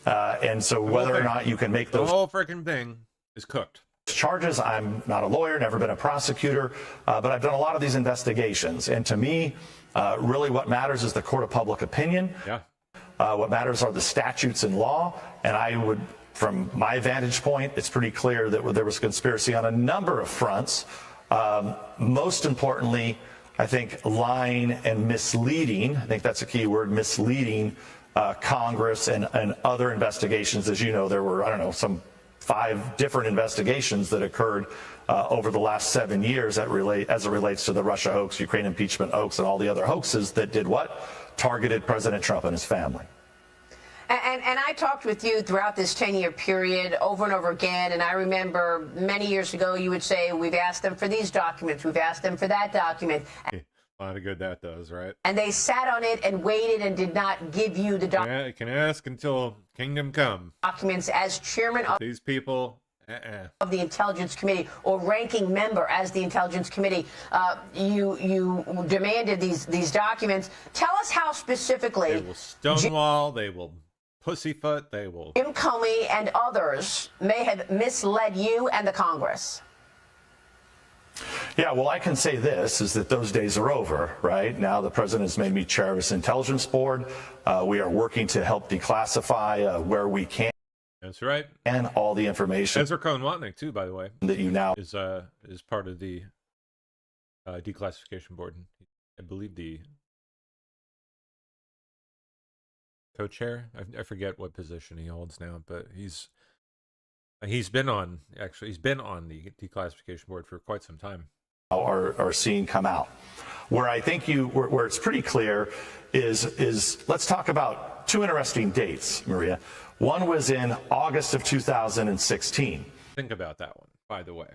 And so whether or not you can make those, the whole freaking thing is cooked. Charges. I'm not a lawyer, never been a prosecutor, but I've done a lot of these investigations. And to me, really what matters is the court of public opinion. Yeah. What matters are the statutes and law. And I would, from my vantage point, it's pretty clear that there was conspiracy on a number of fronts. Most importantly, I think lying and misleading, I think that's a key word, misleading Congress and other investigations. As you know, there were, some 5 different investigations that occurred over the last 7 years as it relates to the Russia hoax, Ukraine impeachment hoax, and all the other hoaxes that did what? Targeted President Trump and his family. And I talked with you throughout this 10-year period over and over again, and I remember many years ago you would say, we've asked them for these documents, we've asked them for that document. A lot of good that does, right? And they sat on it and waited and did not give you the You can ask until kingdom come. documents as chairman of These people... of the Intelligence Committee or ranking member as the Intelligence Committee, you demanded these documents. Tell us how specifically They will stonewall, they will pussyfoot, they will... Jim Comey and others may have misled you and the Congress. Yeah, well, I can say this, is that those days are over, right? Now the president's made me chair of his intelligence board. We are working to help declassify where we can. That's right. And all the information. Ezra Cohen-Watnick, too, by the way. That you now... is part of the declassification board. I believe the co-chair. I forget what position he holds now, but he's been on the declassification board for quite some time. Are seeing come out. Where I think where it's pretty clear is let's talk about two interesting dates, Maria. One was in August of 2016. Think about that one, by the way.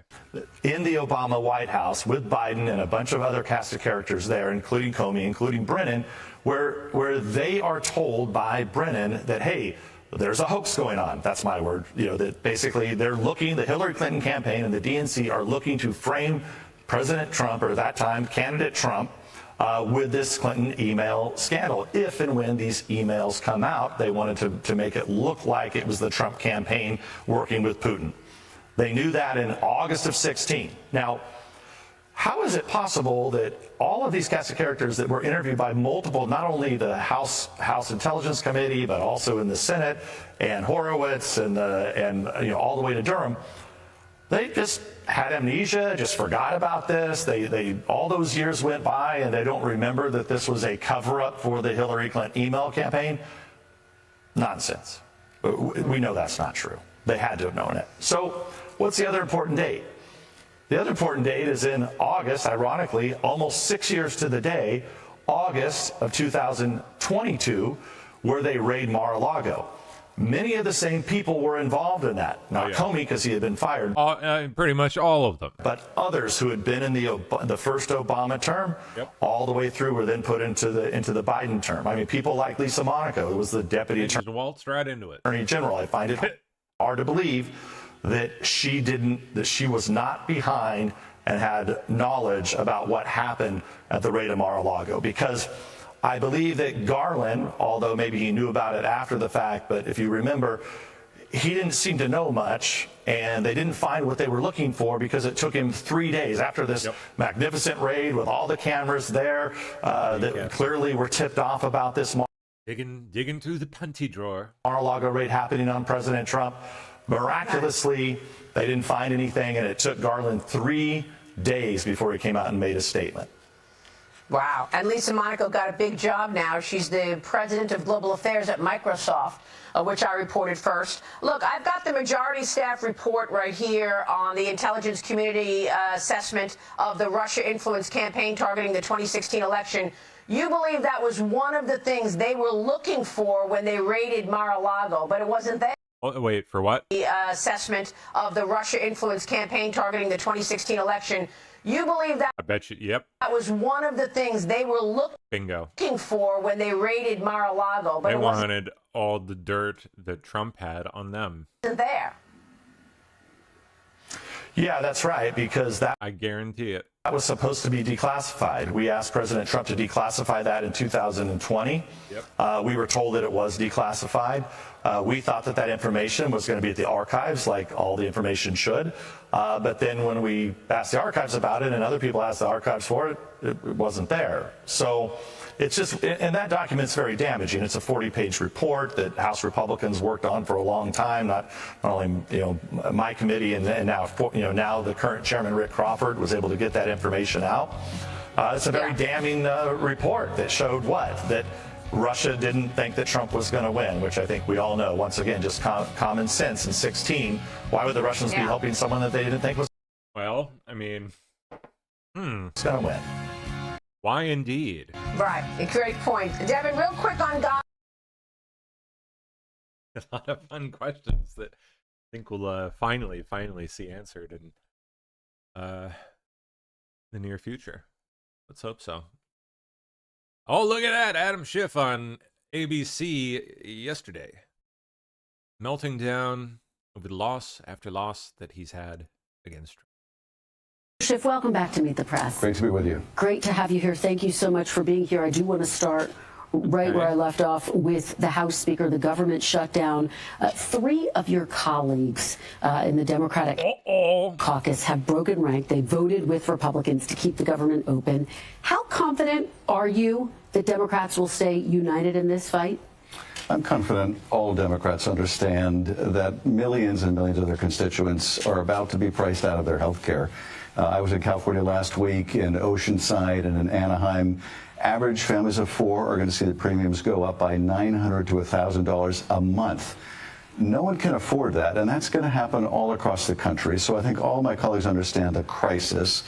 In the Obama White House with Biden and a bunch of other cast of characters there, including Comey, including Brennan, where they are told by Brennan that, hey, there's a hoax going on. That's my word. You know, that basically they're looking, the Hillary Clinton campaign and the DNC are looking to frame President Trump, or at that time, candidate Trump, with this Clinton email scandal. If and when these emails come out, they wanted to make it look like it was the Trump campaign working with Putin. They knew that in August of 16. Now, how is it possible that all of these cast of characters that were interviewed by multiple, not only the House Intelligence Committee, but also in the Senate and Horowitz and all the way to Durham, they just had amnesia, just forgot about this. They all those years went by and they don't remember that this was a cover-up for the Hillary Clinton email campaign? Nonsense. We know that's not true. They had to have known it. So what's the other important date? The other important date is in August, ironically, almost 6 years to the day, August of 2022, where they raid Mar-a-Lago. Many of the same people were involved in that. Not Comey, because he had been fired. Pretty much all of them. But others who had been in the first Obama term, all the way through, were then put into the Biden term. I mean, people like Lisa Monaco, who was the deputy attorney, waltzed right into it. Attorney General. I find it hard to believe that she was not behind and had knowledge about what happened at the raid of Mar-a-Lago, because I believe that Garland, although maybe he knew about it after the fact, but if you remember, he didn't seem to know much, and they didn't find what they were looking for because it took him 3 days after this magnificent raid with all the cameras there that clearly were tipped off about this digging through the panty drawer. Mar-a-Lago raid happening on President Trump. Miraculously, they didn't find anything, and it took Garland 3 days before he came out and made a statement. Wow. And Lisa Monaco got a big job now. She's the president of global affairs at Microsoft, which I reported first. Look, I've got the majority staff report right here on the intelligence community assessment of the Russia influence campaign targeting the 2016 election. You believe that was one of the things they were looking for when they raided Mar-a-Lago, but it wasn't there. Oh, wait, for what? The assessment of the Russia influence campaign targeting the 2016 election. You believe that? I bet you, yep. That was one of the things they were looking for when they raided Mar-a-Lago, but they it wasn't wanted all the dirt that Trump had on them. there. Yeah, that's right, because I guarantee it. That was supposed to be declassified. We asked President Trump to declassify that in 2020. We were told that it was declassified. We thought that information was going to be at the archives, like all the information should. But then when we asked the archives about it and other people asked the archives for it, it wasn't there. So it's just, and that document's very damaging. It's a 40-page report that House Republicans worked on for a long time. Not only my committee and now now the current chairman Rick Crawford was able to get that information out. It's a very damning report that showed that Russia didn't think that Trump was going to win, which I think we all know. Once again, just common sense in 2016. Why would the Russians be helping someone that they didn't think was? Well, I mean, going to win. Why indeed? Right. A great point. Devin, real quick on God. a lot of fun questions that I think we'll finally see answered in the near future. Let's hope so. Oh, look at that. Adam Schiff on ABC yesterday. Melting down over the loss after loss that he's had against Trump. Schiff, welcome back to Meet the Press. Great to be with you. Great to have you here. Thank you so much for being here. I do want to start right where I left off with the House Speaker, the government shutdown. 3 of your colleagues in the Democratic caucus have broken rank. They voted with Republicans to keep the government open. How confident are you that Democrats will stay united in this fight? I'm confident all Democrats understand that millions and millions of their constituents are about to be priced out of their health care. I was in California last week in Oceanside and in Anaheim. Average families of 4 are going to see the premiums go up by $900 to $1,000 a month. No one can afford that, and that's going to happen all across the country. So I think all my colleagues understand the crisis.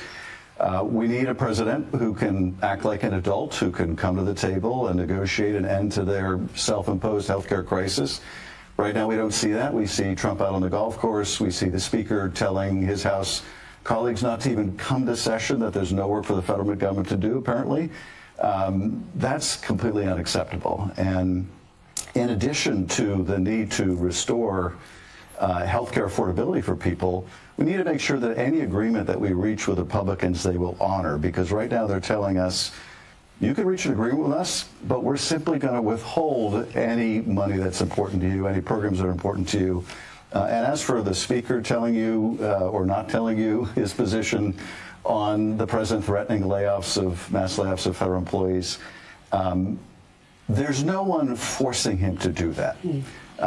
We need a president who can act like an adult, who can come to the table and negotiate an end to their self-imposed healthcare crisis. Right now we don't see that. We see Trump out on the golf course. We see the Speaker telling his House colleagues not to even come to session, that there's no work for the federal government to do, apparently. That's completely unacceptable. And in addition to the need to restore healthcare affordability for people, we need to make sure that any agreement that we reach with Republicans, they will honor, because right now they're telling us, you can reach an agreement with us, but we're simply going to withhold any money that's important to you, any programs that are important to you. And as for the Speaker telling you or not telling you his position on the president threatening mass layoffs of federal employees, there's no one forcing him to do that.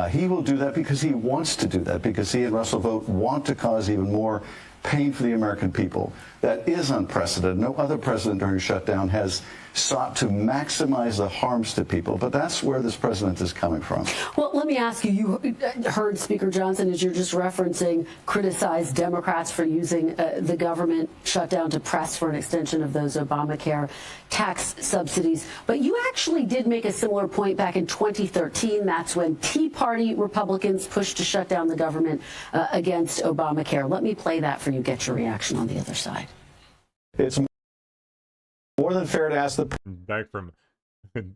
He will do that because he wants to do that, because he and Russell Vought want to cause even more pain for the American people. That is unprecedented. No other president during a shutdown has sought to maximize the harms to people, but that's where this president is coming from. Well, let me ask you, you heard Speaker Johnson, as you're just referencing, criticize Democrats for using the government shutdown to press for an extension of those Obamacare tax subsidies. But you actually did make a similar point back in 2013. That's when Tea Party Republicans pushed to shut down the government against Obamacare. Let me play that for you, get your reaction on the other side. It's more than fair to ask the back from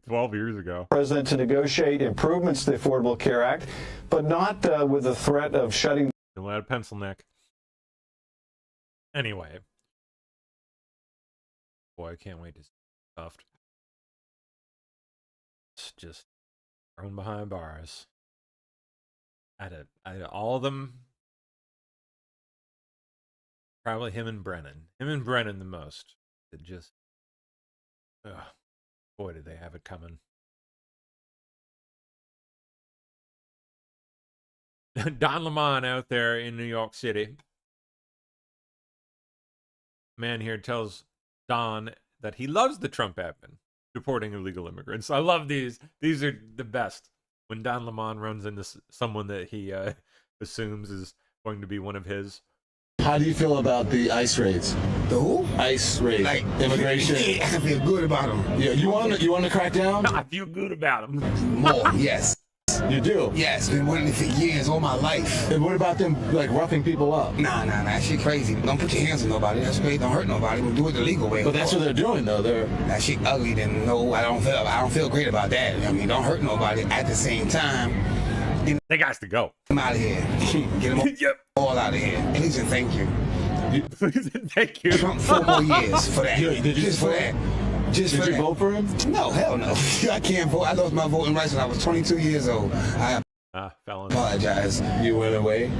12 years ago president to negotiate improvements to the Affordable Care Act, but not with the threat of shutting. A pencil neck. Anyway, boy, I can't wait to see stuff. It's just thrown behind bars. Out of all of them, probably him and Brennan. Him and Brennan the most. It just, boy, did they have it coming. Don Lemon out there in New York City. Man here tells Don that he loves the Trump admin deporting illegal immigrants. I love these. These are the best. When Don Lemon runs into someone that he assumes is going to be one of his. How do you feel about the ICE raids? The who? ICE raids. Like immigration. I feel good about them. Yeah, you want to crack down? I feel good about them. More, yes. You do? Yes, been wanting it for years, all my life. And what about them, like, roughing people up? Nah, that shit crazy. Don't put your hands on nobody. That's crazy. Don't hurt nobody. We'll do it the legal way. But that's what they're doing, though. That shit ugly. Then no, I don't feel great about that. I mean, don't hurt nobody. At the same time, they got to go. Get them out of here. Get them all out of here. Please and thank you. Thank you. Trump 4 more years for that. Just for that. Did you vote for him? No, hell no. I can't vote. I lost my voting rights when I was 22 years old. I apologize. You went away?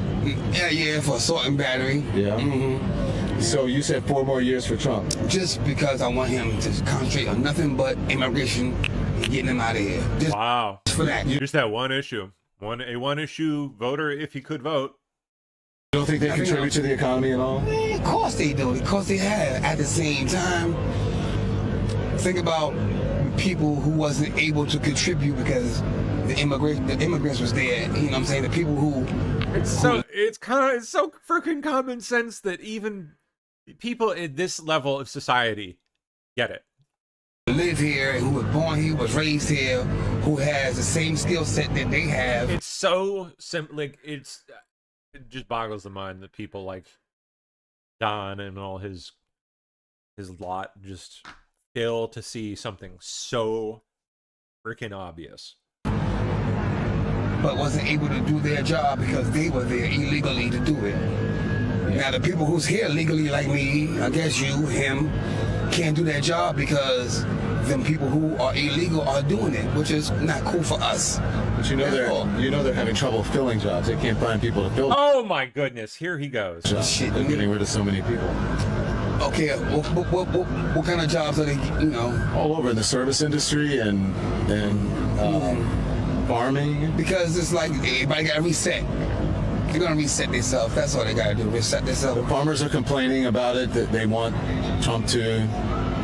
Yeah, for assault and battery. Yeah. Mm-hmm. So you said 4 more years for Trump? Just because I want him to concentrate on nothing but immigration and getting him out of here. Wow. Just for that. Just that one issue. A one-issue voter, if he could vote. You don't think they contribute to the economy at all? Of course they do. Of course they have. At the same time, think about people who wasn't able to contribute because the immigrants was there. You know what I'm saying? The people who it's so freaking common sense that even people at this level of society get it. Live here, who was born here, was raised here, who has the same skill set that they have. It's so simple. Like, it just boggles the mind that people like Don and all his lot just fail to see something so freaking obvious. But wasn't able to do their job because they were there illegally to do it. Now the people who's here legally, like me, I guess you, him, can't do their job because them people who are illegal are doing it, which is not cool for us. But you know they're having trouble filling jobs. They can't find people to fill. Oh my goodness! Here he goes. Shit, they're getting rid of so many people. Okay, what kind of jobs are they? You know, all over in the service industry and farming. Because it's like everybody got to reset. They're gonna reset themselves. That's all they gotta do. Reset themselves. The farmers are complaining about it, that they want Trump to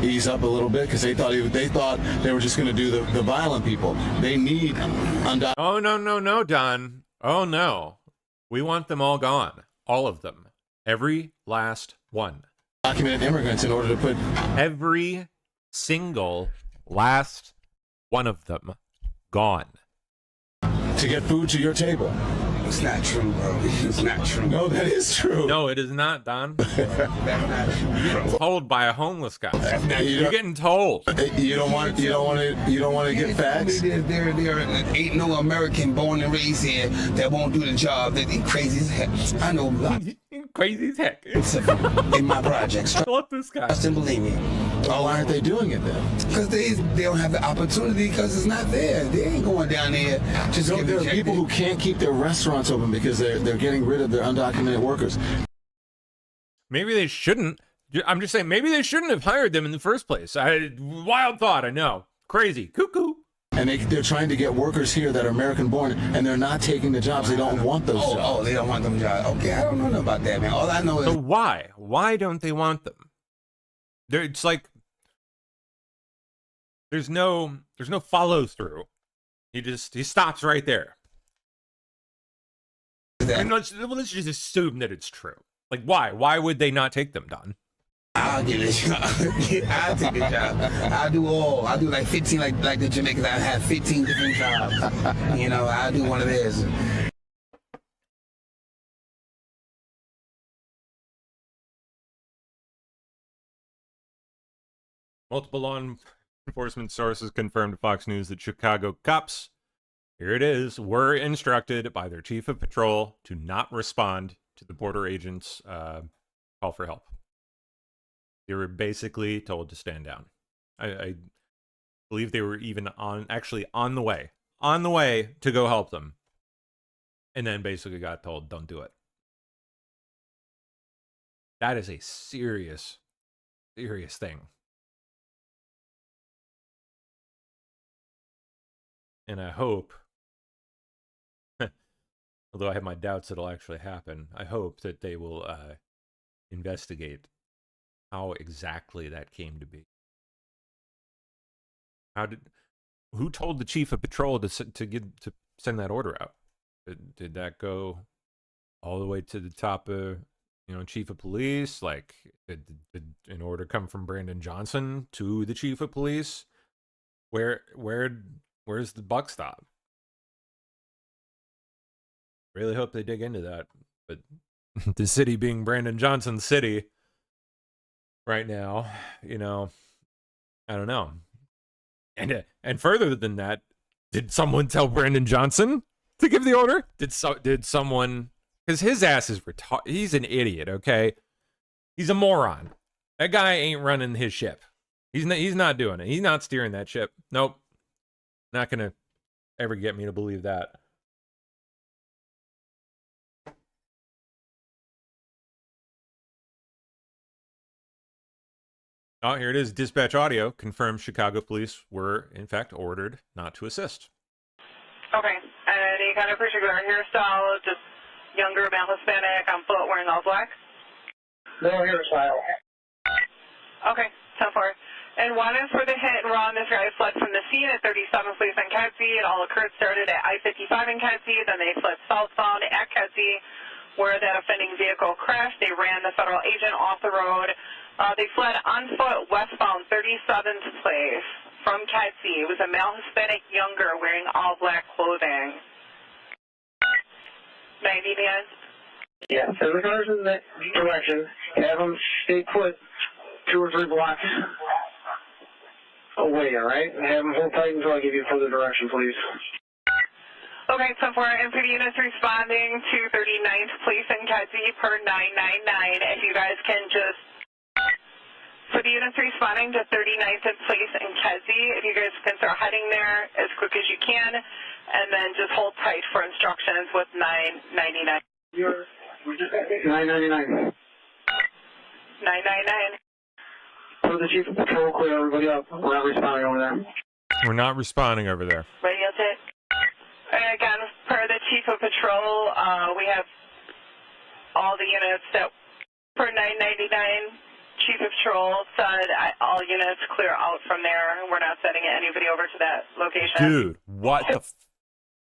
ease up a little bit because they thought they were just going to do the violent people. They need Oh no, Don. Oh no, we want them all gone, all of them, every last one. Documented immigrants in order to put every single last one of them gone to get food to your table. It's not true, bro. It's not true. No, that is true. No, it is not, Don. That's not true. You're getting told by a homeless guy. You're getting told. You don't want to get facts. There ain't no American born and raised here that won't do the job. That crazy as heck. I know a lot. Crazy as heck. In my projects. I love this guy. Trust and believe me. Oh, why aren't they doing it then? Because they don't have the opportunity because it's not there. They ain't going down there. There are people who can't keep their restaurants open because they're getting rid of their undocumented workers. Maybe they shouldn't. I'm just saying, maybe they shouldn't have hired them in the first place. Wild thought, I know. Crazy. Cuckoo. And they're trying to get workers here that are American-born, and they're not taking the jobs. They don't want those jobs. Oh, they don't want them jobs. Okay, I don't know nothing about that, man. All I know is... So why? Why don't they want them? It's like... There's no follow-through. He stops right there. And let's just assume that it's true. Like, why? Why would they not take them, Don? I'll get a job. I'll take a job. I'll do all. I'll do like 15, like the Jamaicans. I have 15 different jobs. You know, I'll do one of theirs. Multiple law enforcement sources confirmed to Fox News that Chicago cops, here it is, were instructed by their chief of patrol to not respond to the border agents' call for help. They were basically told to stand down. I believe they were even actually on the way to go help them. And then basically got told, don't do it. That is a serious, serious thing. And I hope, although I have my doubts it'll actually happen, I hope that they will investigate how exactly that came to be. Who told the chief of patrol to send that order out? Did that go all the way to the top of, chief of police? Like, did an order come from Brandon Johnson to the chief of police? Where's the buck stop? Really hope they dig into that. But the city being Brandon Johnson's city right now, I don't know. And further than that, did someone tell Brandon Johnson to give the order? Did someone? Because his ass is he's an idiot. Okay, he's a moron. That guy ain't running his ship. He's not doing it. He's not steering that ship. Nope. Not gonna ever get me to believe that. Oh, here it is. Dispatch audio confirms Chicago police were, in fact, ordered not to assist. Okay. Any kind of particular hairstyle, just younger, male, Hispanic, on foot, wearing all black? No hairstyle. Okay, 10-4. And one is for the hit and run. This guy fled from the scene at 37th Place and Kedzie. It all started at I-55 in Kedzie. Then they fled southbound at Kedzie, where that offending vehicle crashed. They ran the federal agent off the road. They fled on foot westbound 37th Place from Kedzie. It was a male Hispanic younger wearing all black clothing. 90 man. Yeah, send the cars in that direction. Have them stay put 2 or 3 blocks away, all right? And have them hold tight until I give you further direction, please. Okay, so for infantry units responding to 39th Place in Kedzie per 999, if you guys can just, for the units responding to 39th Place in Kedzie, if you guys can start heading there as quick as you can, and then just hold tight for instructions with 999. 999. 999. For the chief of patrol, clear everybody up. We're not responding over there. We're not responding over there. Radio check. Again, per the chief of patrol, we have all the units that, per 999, chief of patrol said all units clear out from there. We're not sending anybody over to that location. Dude, what the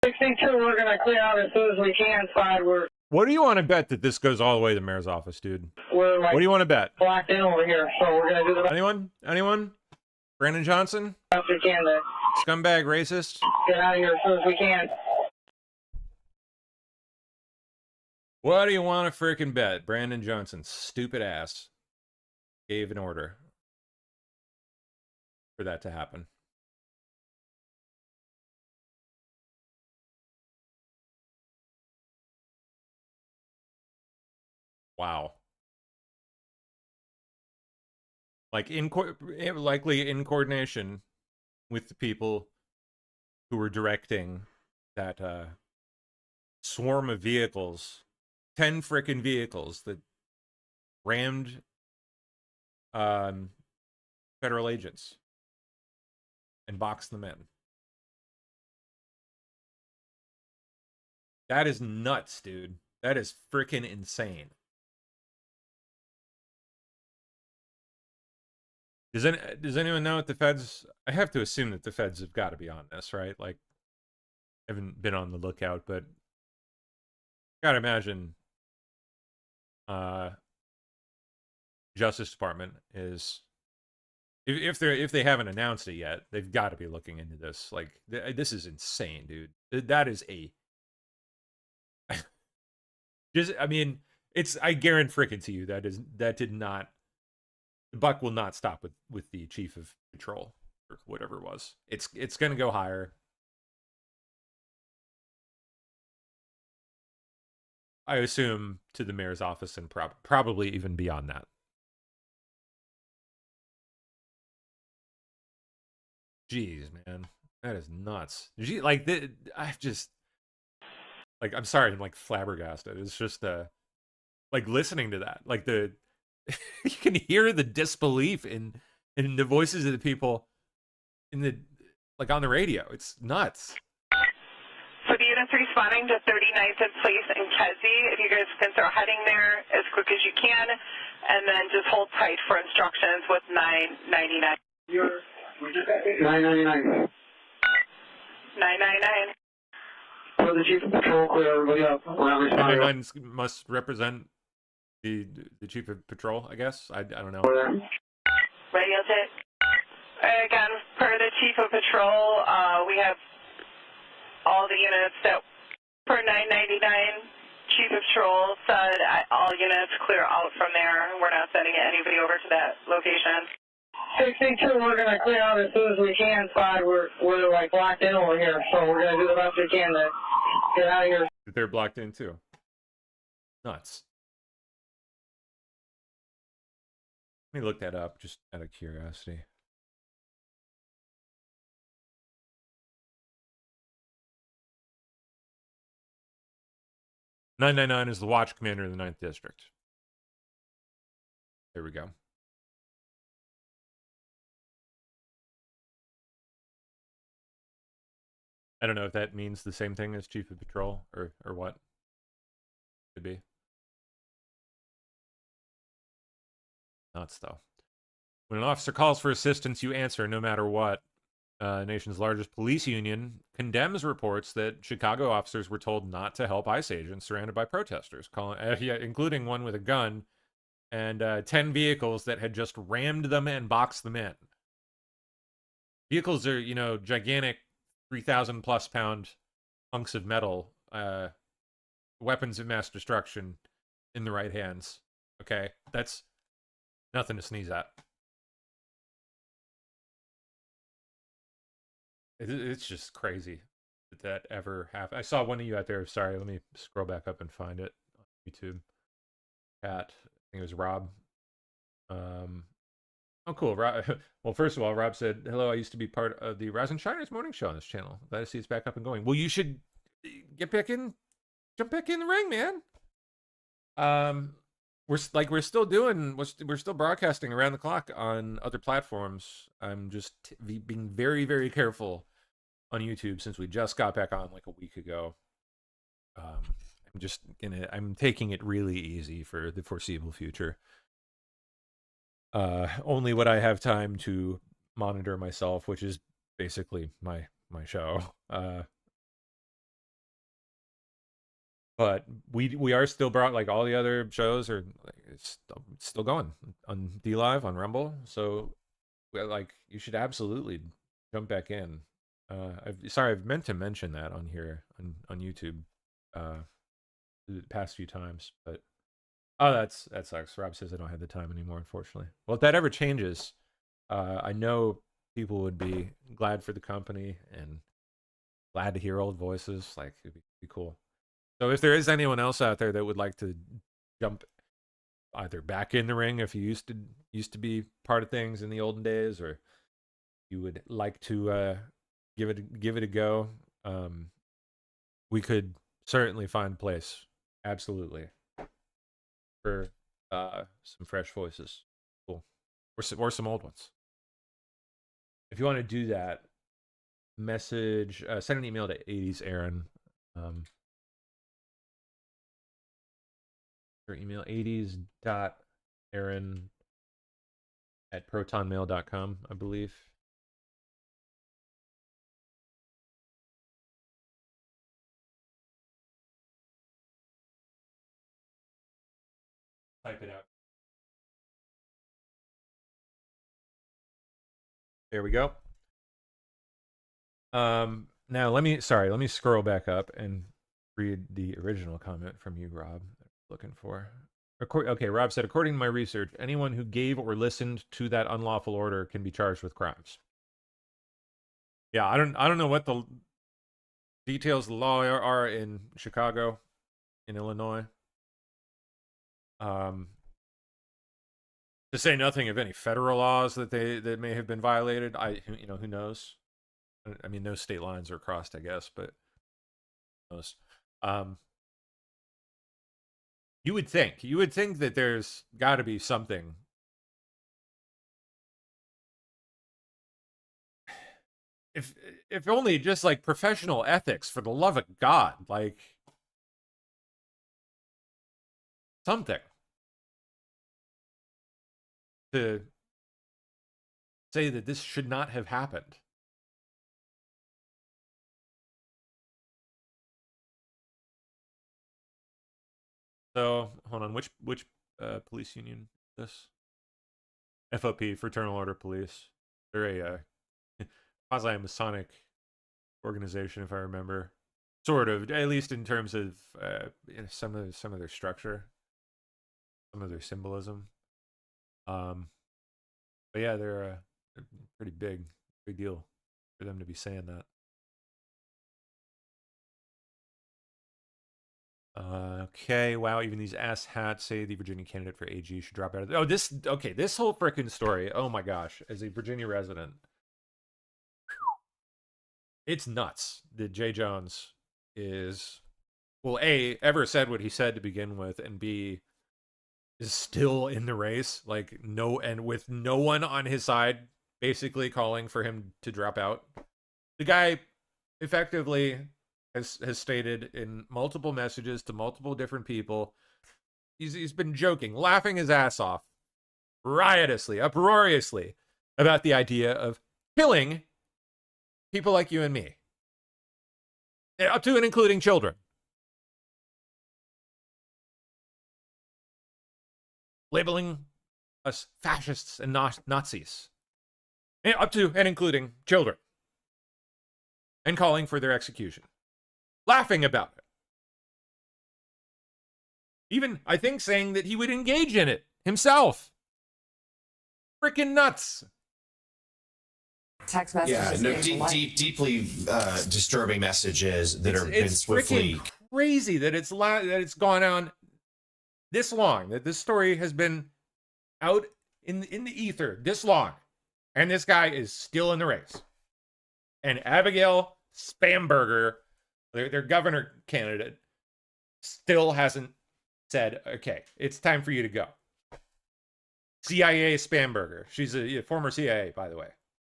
62, we're going to clear out as soon as we can. 5, What do you want to bet that this goes all the way to the mayor's office, dude? we're like What do you want to bet? blocked in over here, so we're going to do the best Anyone? Anyone? Brandon Johnson? we can to Scumbag racist? get out of here as soon as we can. What do you want to freaking bet? Brandon Johnson, stupid ass, gave an order for that to happen. Wow. Like likely in coordination with the people who were directing that swarm of vehicles, 10 frickin' vehicles that rammed federal agents and boxed them in. That is nuts, dude. That is frickin' insane. Does anyone know what the feds? I have to assume that the feds have got to be on this, right? Like, I haven't been on the lookout, but gotta imagine Justice Department is, if they haven't announced it yet, they've got to be looking into this. Like, this is insane, dude. That is a just, I mean, it's, I guarantee frickin' to you that did not, the buck will not stop with the chief of patrol or whatever it was. It's going to go higher. I assume to the mayor's office and probably even beyond that. Jeez, man, that is nuts. Like, I've just, like, I'm sorry, I'm like flabbergasted. It's just like listening to that, like you can hear the disbelief in the voices of the people in the, like, on the radio. It's nuts. For the units responding to 39th Place in Kedzie, if you guys can start heading there as quick as you can, and then just hold tight for instructions with 999. 999. 999. For the chief of patrol, clear everybody up. We're not responding. 999 must represent the chief of patrol, I guess. I don't know. Radio check. Again, per the chief of patrol, we have all the units that, per 999, chief of patrol said all units clear out from there. We're not sending anybody over to that location. 62, we're going to clear out as soon as we can. 5, we're like blocked in over here, so we're going to do the best we can to get out of here. They're blocked in too. Nuts. Let me look that up just out of curiosity. .999 is the watch commander of the 9th District. There we go. I don't know if that means the same thing as chief of patrol or what. Could be. Nuts, though. When an officer calls for assistance, you answer no matter what. Nation's largest police union condemns reports that Chicago officers were told not to help ICE agents surrounded by protesters, including one with a gun and 10 vehicles that had just rammed them and boxed them in. Vehicles are, you know, gigantic 3,000 plus pound hunks of metal, weapons of mass destruction in the right hands. Okay, that's nothing to sneeze at. It's just crazy that ever happened. I saw one of you out there. Sorry, let me scroll back up and find it on YouTube. At, I think it was Rob. Oh, cool. Rob, well, first of all, Rob said, hello, I used to be part of the Rise and Shiners morning show on this channel. Glad to see it's back up and going. Well, you should get back in, jump back in the ring, man. We're still broadcasting around the clock on other platforms. I'm just being very, very careful on YouTube since we just got back on like a week ago. I'm taking it really easy for the foreseeable future. Only what I have time to monitor myself, which is basically my show. But we are still brought, like all the other shows are, it's still going on DLive, on Rumble. So like you should absolutely jump back in. I've meant to mention that on here on YouTube the past few times, but that sucks. Rob says I don't have the time anymore, unfortunately. Well, if that ever changes, I know people would be glad for the company and glad to hear old voices. Like, it'd be cool. So if there is anyone else out there that would like to jump either back in the ring, if you used to be part of things in the olden days, or you would like to give it a go, we could certainly find a place. Absolutely. For some fresh voices. Cool. Or some old ones. If you want to do that, send an email to 80s Aaron. Or email 80s.aaron@protonmail.com, I believe. Type it out. There we go. Now let me scroll back up and read the original comment from you, Rob. Looking for. Okay, Rob said, according to my research, anyone who gave or listened to that unlawful order can be charged with crimes. Yeah, I don't know what the details of the law are in Chicago, in Illinois. To say nothing of any federal laws that may have been violated. Who knows? I mean, no state lines are crossed, I guess, but who knows? You would think that there's got to be something. If only just like professional ethics, for the love of God, like something to say that this should not have happened. So hold on, which police union is this? FOP, Fraternal Order Police. They're a quasi-Masonic organization, if I remember. Sort of, at least in terms of some of their structure, some of their symbolism. But yeah, they're a pretty big deal for them to be saying that. Okay, wow, even these ass hats say the Virginia candidate for AG should drop out of this whole freaking story, oh my gosh, as a Virginia resident, it's nuts that Jay Jones is, well, A, ever said what he said to begin with, and B, is still in the race, like, with no one on his side basically calling for him to drop out. The guy effectively has stated in multiple messages to multiple different people, he's been joking, laughing his ass off, riotously, uproariously, about the idea of killing people like you and me, up to and including children. labeling us fascists and Nazis, and up to and including children, and calling for their execution, laughing about it. Even, I think, saying that he would engage in it himself. Freaking nuts. Text messages. Yeah, no, deeply disturbing messages that have been swiftly. Freaking crazy that it's gone on this long, that this story has been out in the ether this long, and this guy is still in the race. And Abigail Spanberger, their governor candidate, still hasn't said, okay, it's time for you to go. CIA Spanberger. She's a former CIA, by the way.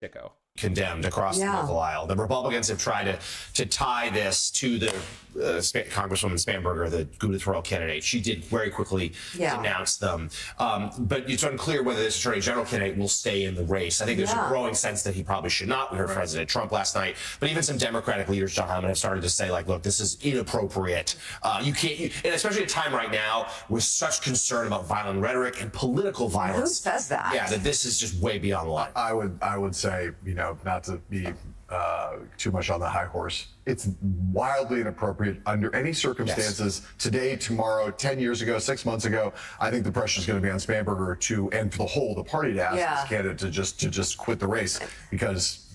Dicko. Condemned across the political aisle. The Republicans have tried to tie this to the Congresswoman Spanberger, the gubernatorial candidate. She did very quickly denounce them. But it's unclear whether this Attorney General candidate will stay in the race. I think there's a growing sense that he probably should not. We heard President Trump last night, but even some Democratic leaders, John Hyman, have started to say, like, look, this is inappropriate. You can't, and especially at a time right now with such concern about violent rhetoric and political violence. Who says that? Yeah, that this is just way beyond the line. I would say, not to be too much on the high horse, it's wildly inappropriate under any circumstances. Today, tomorrow, 10 years ago, 6 months ago. I think the pressure is going to be on Spanberger and for the whole of the party to ask this candidate to just quit the race, because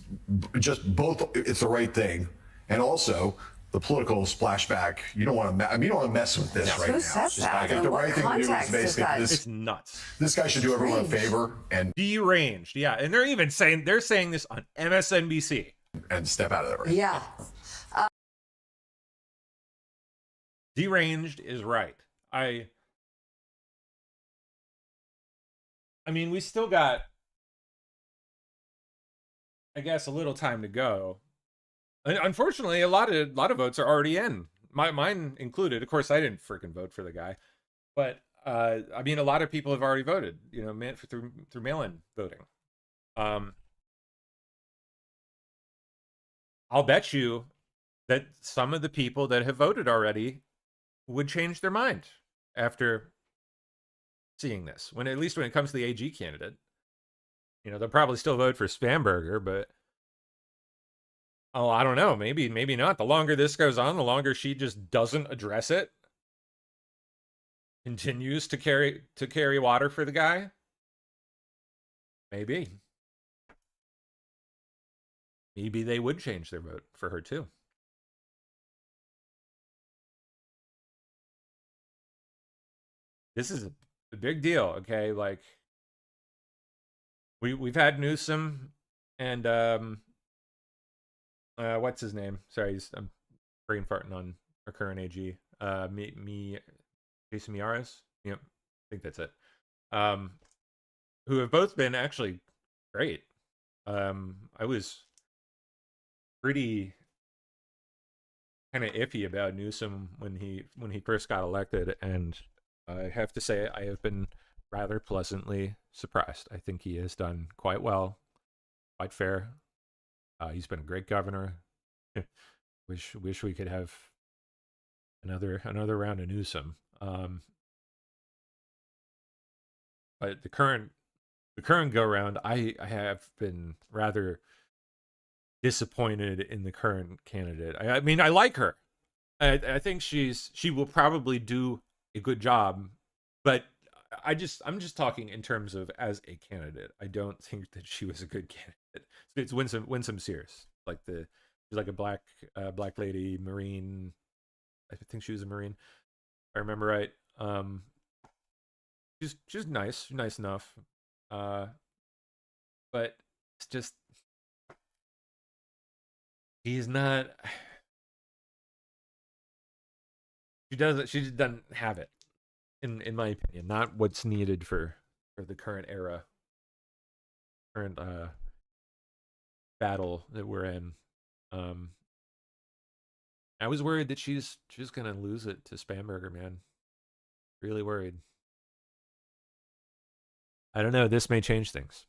just both, it's the right thing, and also the political splashback. You don't want to mess with this right now. Who says that? The right thing to do is basically it's nuts. This guy should do everyone a favor and deranged. Yeah, and they're saying this on MSNBC and step out of the race. Yeah. Deranged is right. I mean, we still got, I guess, a little time to go. Unfortunately, a lot of votes are already in. Mine included. Of course, I didn't freaking vote for the guy, but I mean, a lot of people have already voted. Through mail-in voting. I'll bet you that some of the people that have voted already would change their mind after seeing this. At least when it comes to the AG candidate, they'll probably still vote for Spanberger, but. Oh, I don't know. Maybe not. The longer this goes on, the longer she just doesn't address it, continues to carry water for the guy. Maybe they would change their vote for her too. This is a big deal, okay? Like we've had Newsom and what's his name? Sorry, I'm brain farting on our current AG. Jason Miyares. Yep, I think that's it. Who have both been actually great. I was pretty kind of iffy about Newsom when he first got elected, and I have to say I have been rather pleasantly surprised. I think he has done quite well, quite fair. He's been a great governor. Wish we could have another round of Newsom. But the current go round, I have been rather disappointed in the current candidate. I mean, I like her. I think she will probably do a good job, but I'm just talking in terms of as a candidate. I don't think that she was a good candidate. It's Winsome Sears, she's like a black lady Marine. I think she was a Marine, if I remember right. She's nice enough, but it's just he's not. She just doesn't have it, in my opinion. Not what's needed for the current era, current battle that we're in. I was worried that she's gonna lose it to Spanberger, man. Really worried. I don't know. This may change things.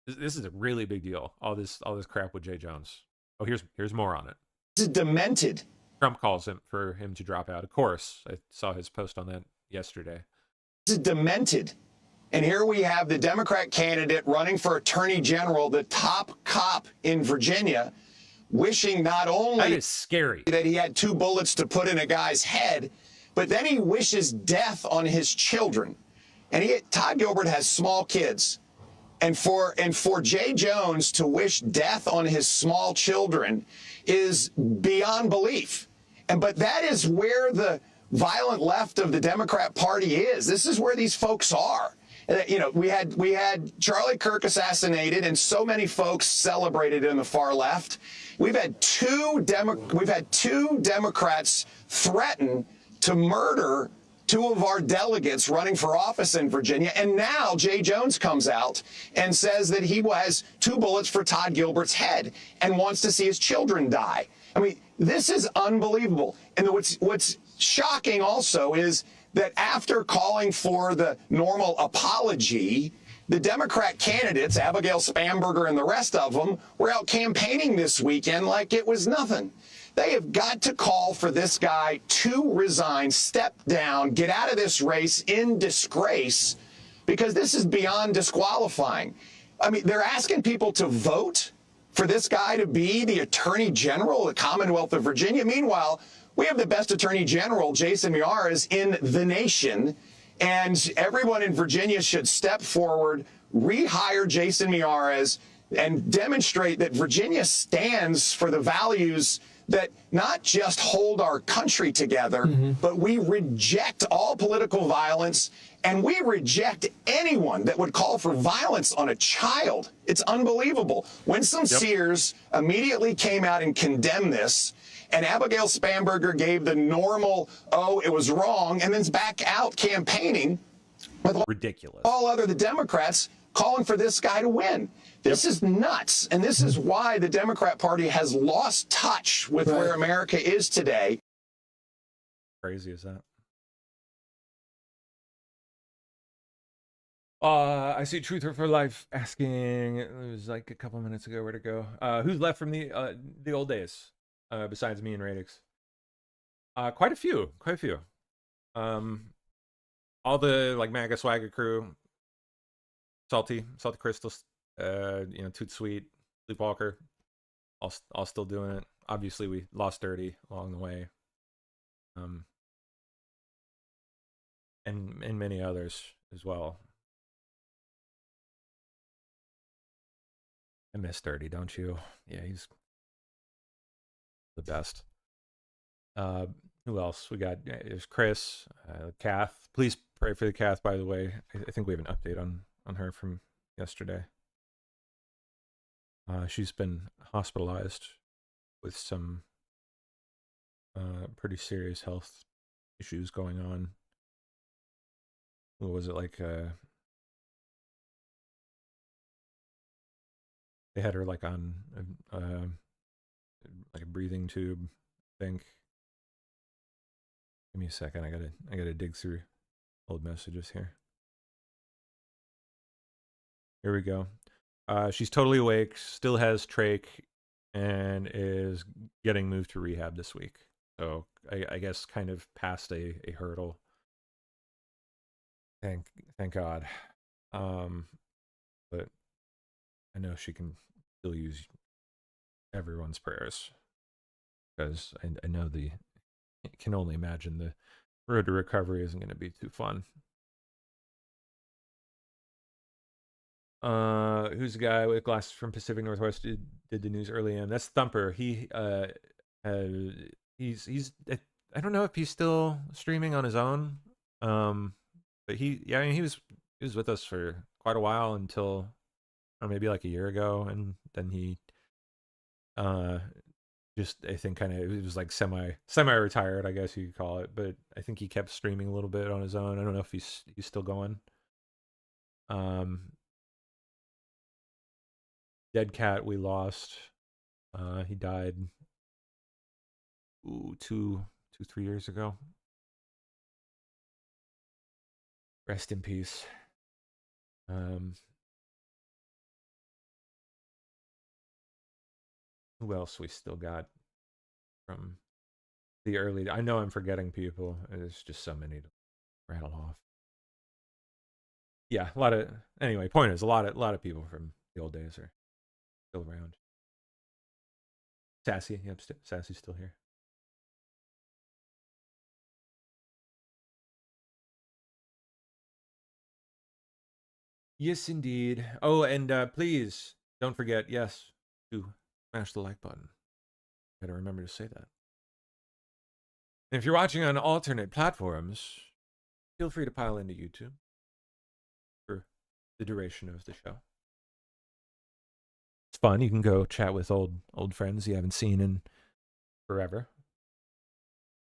This is a really big deal. All this crap with Jay Jones. Oh, here's more on it. This is demented. Trump calls for him to drop out. Of course, I saw his post on that yesterday. is demented. And here we have the Democrat candidate running for Attorney General, the top cop in Virginia, wishing not only that is scary that he had 2 bullets to put in a guy's head, but then he wishes death on his children. And Todd Gilbert has small kids. And for Jay Jones to wish death on his small children is beyond belief. But that is where the violent left of the Democrat Party is. This is where these folks are. You know, we had Charlie Kirk assassinated, and so many folks celebrated in the far left. We've had two Democrats threaten to murder 2 of our delegates running for office in Virginia, and now Jay Jones comes out and says that he has 2 bullets for Todd Gilbert's head and wants to see his children die. I mean, this is unbelievable. And what's shocking also is that after calling for the normal apology, the Democrat candidates, Abigail Spanberger and the rest of them, were out campaigning this weekend like it was nothing. They have got to call for this guy to resign, step down, get out of this race in disgrace, because this is beyond disqualifying. I mean, they're asking people to vote for this guy to be the Attorney General of the Commonwealth of Virginia. Meanwhile, we have the best Attorney General, Jason Miyares, in the nation, and everyone in Virginia should step forward, rehire Jason Miyares, and demonstrate that Virginia stands for the values that not just hold our country together, but we reject all political violence, and we reject anyone that would call for violence on a child. It's unbelievable. Winsome Sears immediately came out and condemned this, and Abigail Spanberger gave the normal, oh, it was wrong, and then's back out campaigning with ridiculous all other the Democrats calling for this guy to win. This is nuts, and this is why the Democrat Party has lost touch with where America is today. Crazy is that? I see Truther for Life asking, it was like a couple minutes ago, where to go. Who's left from the old days, besides me and Radix? Quite a few. All the like MAGA Swagger crew, Salty Crystals, Toot Sweet, Sleepwalker, all still doing it. Obviously, we lost Dirty along the way, and many others as well. I miss Dirty, don't you? Yeah, he's the best. Who else? We got, there's Chris, Kath. Please pray for the Kath, by the way. I think we have an update on her from yesterday. She's been hospitalized with some pretty serious health issues going on. What was it, like they had her like on like a breathing tube, I think. Give me a second. I gotta dig through old messages here. Here we go. She's totally awake, still has trach, and is getting moved to rehab this week. So I guess kind of past a hurdle. Thank God. But I know she can still use everyone's prayers, because I know I can only imagine the road to recovery isn't going to be too fun. Who's the guy with glasses from Pacific Northwest did the news early in? That's Thumper. He's I don't know if he's still streaming on his own. But he was with us for quite a while until maybe like a year ago, and then he just, I think, kind of, it was like semi-retired, I guess you could call it, but I think he kept streaming a little bit on his own. I don't know if he's still going. Dead Cat we lost. He died 3 years ago. Rest in peace. Who else we still got from the early? I know I'm forgetting people. There's just so many to rattle off. yeah, a lot of, anyway, point is a lot of people from the old days are still around. Sassy, yep, Sassy's still here. Yes, indeed. Oh, and please don't forget, yes, to smash the like button. Gotta remember to say that. And if you're watching on alternate platforms, feel free to pile into YouTube for the duration of the show. It's fun. You can go chat with old friends you haven't seen in forever.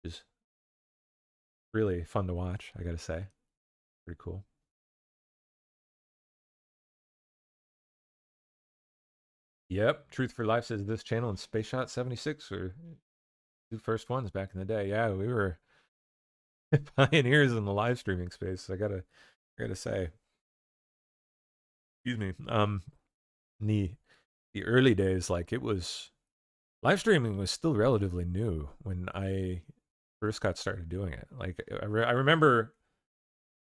Which is really fun to watch, I gotta say. Pretty cool. Yep, Truth for Life says this channel and Space Shot 76 were the first ones back in the day. Yeah, we were pioneers in the live streaming space. I gotta say. Excuse me. In the early days, like it was, live streaming was still relatively new when I first got started doing it. Like I remember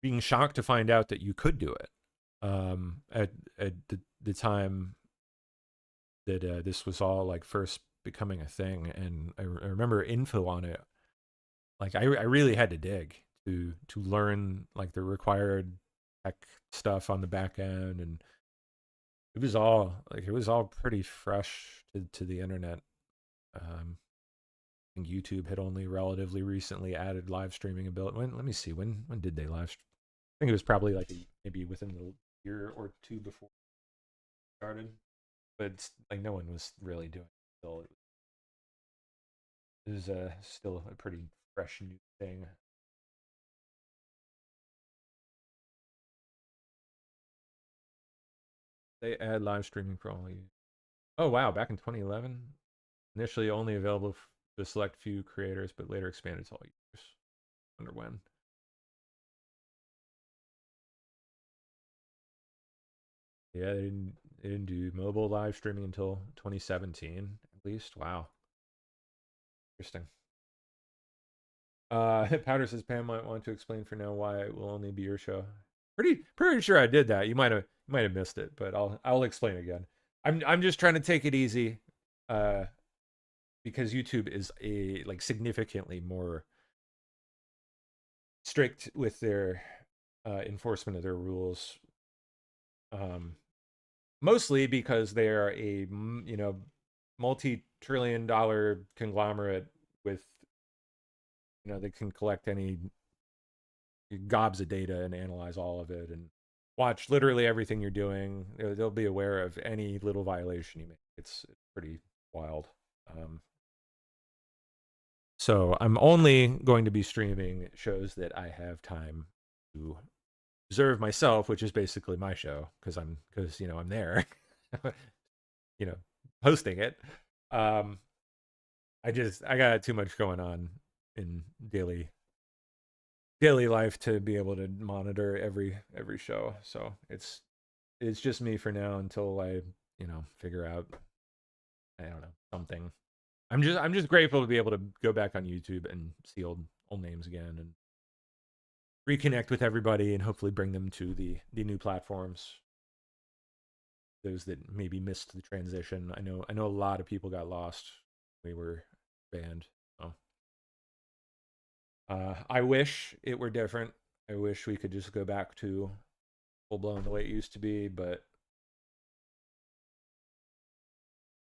being shocked to find out that you could do it. At the time that this was all like first becoming a thing, and I remember info on it. Like I really had to dig to learn like the required tech stuff on the back end, and it was all pretty fresh to the internet. I think YouTube had only relatively recently added live streaming ability. Let me see, when did they live stream? I think it was probably like maybe within the year or two before it started. But it's, like, no one was really doing it still. It was still a pretty fresh new thing. They add live streaming for all you. Oh wow, back in 2011, initially only available to a select few creators, but later expanded to all users. Wonder when. Yeah, they didn't do mobile live streaming until 2017, at least. Wow. Interesting. Powder says Pam might want to explain for now why it will only be your show. Pretty sure I did that. You might have missed it, but I'll explain again. I'm just trying to take it easy, because YouTube is like significantly more strict with their enforcement of their rules. Mostly because they are a multi-trillion-dollar conglomerate with, they can collect any gobs of data and analyze all of it and watch literally everything you're doing. They'll be aware of any little violation you make. It's pretty wild. So I'm only going to be streaming shows that I have time to observe myself, which is basically my show, because I'm there, hosting it. I got too much going on in daily life to be able to monitor every show. So it's just me for now until I figure out, I don't know, something. I'm just grateful to be able to go back on YouTube and see old names again and reconnect with everybody and hopefully bring them to the new platforms. Those that maybe missed the transition. I know a lot of people got lost. We were banned. So I wish it were different. I wish we could just go back to full blown the way it used to be, but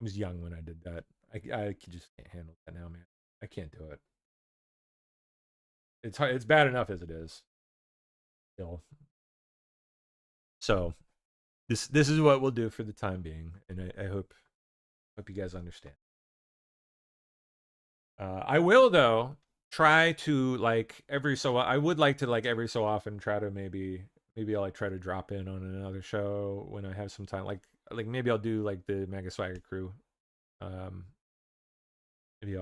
I was young when I did that. I just can't handle that now, man. I can't do it. It's hard, it's bad enough as it is. Still. So this is what we'll do for the time being, and I hope you guys understand. I will though try to I would like to every so often try to maybe I'll try to drop in on another show when I have some time. Like maybe I'll do the Mega Swagger crew. Maybe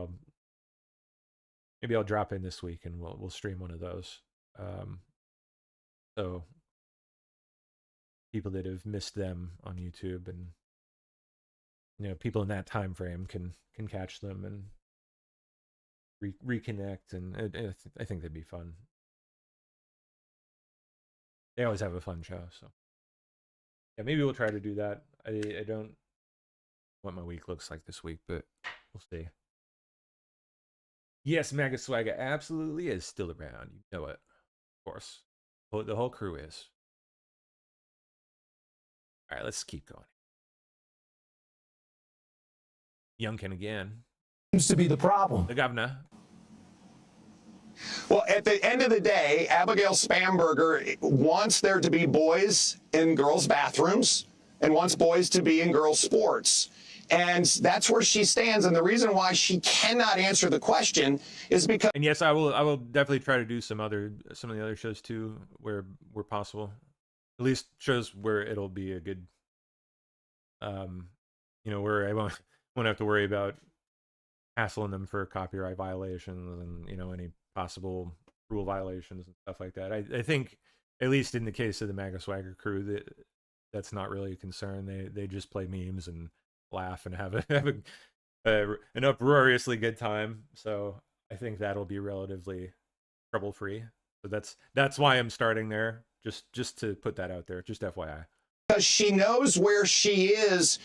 I'll drop in this week and we'll stream one of those. So people that have missed them on YouTube and people in that time frame can catch them and reconnect, and I think that'd be fun. they always have a fun show. So yeah, maybe we'll try to do that. I don't know what my week looks like this week, but we'll see. Yes, MAGA Swagger absolutely is still around. You know it, of course. The whole crew is. All right, let's keep going. Youngkin again. Seems to be the problem. The governor. Well, at the end of the day, Abigail Spanberger wants there to be boys in girls' bathrooms and wants boys to be in girls' sports. And that's where she stands. And the reason why she cannot answer the question is because. And yes, I will definitely try to do some of the other shows too, where possible. At least shows where it'll be a good, where I won't have to worry about hassling them for copyright violations and any possible rule violations and stuff like that. I think, at least in the case of the MAGA Swagger crew, that's not really a concern. They just play memes and laugh and have an uproariously good time. So I think that'll be relatively trouble-free. So that's why I'm starting there, just to put that out there, just FYI. Because she knows where she is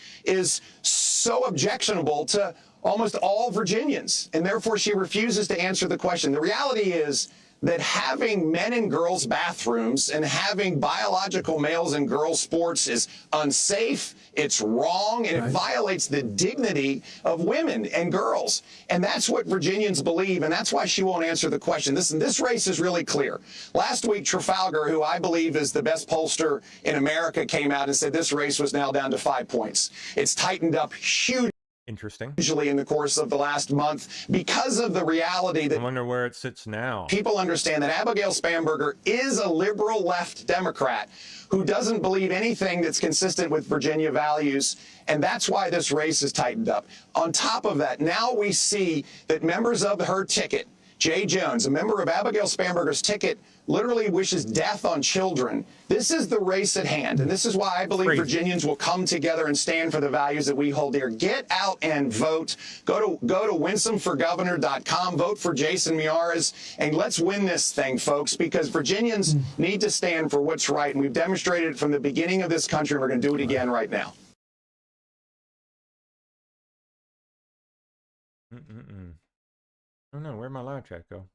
so objectionable to almost all Virginians, and therefore she refuses to answer the question. The reality is that having men in girls' bathrooms and having biological males in girls' sports is unsafe, it's wrong, and it violates the dignity of women and girls. And that's what Virginians believe, and that's why she won't answer the question. This race is really clear. Last week, Trafalgar, who I believe is the best pollster in America, came out and said this race was now down to 5 points. It's tightened up hugely. Interesting. Usually in the course of the last month, because of the reality that I wonder where it sits now. People understand that Abigail Spanberger is a liberal left Democrat who doesn't believe anything that's consistent with Virginia values, and that's why this race is tightened up. On top of that, now we see that members of her ticket, Jay Jones, a member of Abigail Spanberger's ticket, literally wishes death on children. This is the race at hand, and this is why I believe Virginians will come together and stand for the values that we hold dear. Get out and vote. Go to winsomeforgovernor.com, vote for Jason Miyares, and let's win this thing, folks, because Virginians need to stand for what's right, and we've demonstrated it from the beginning of this country, and we're going to do it again right now. Oh no, where'd my live chat go?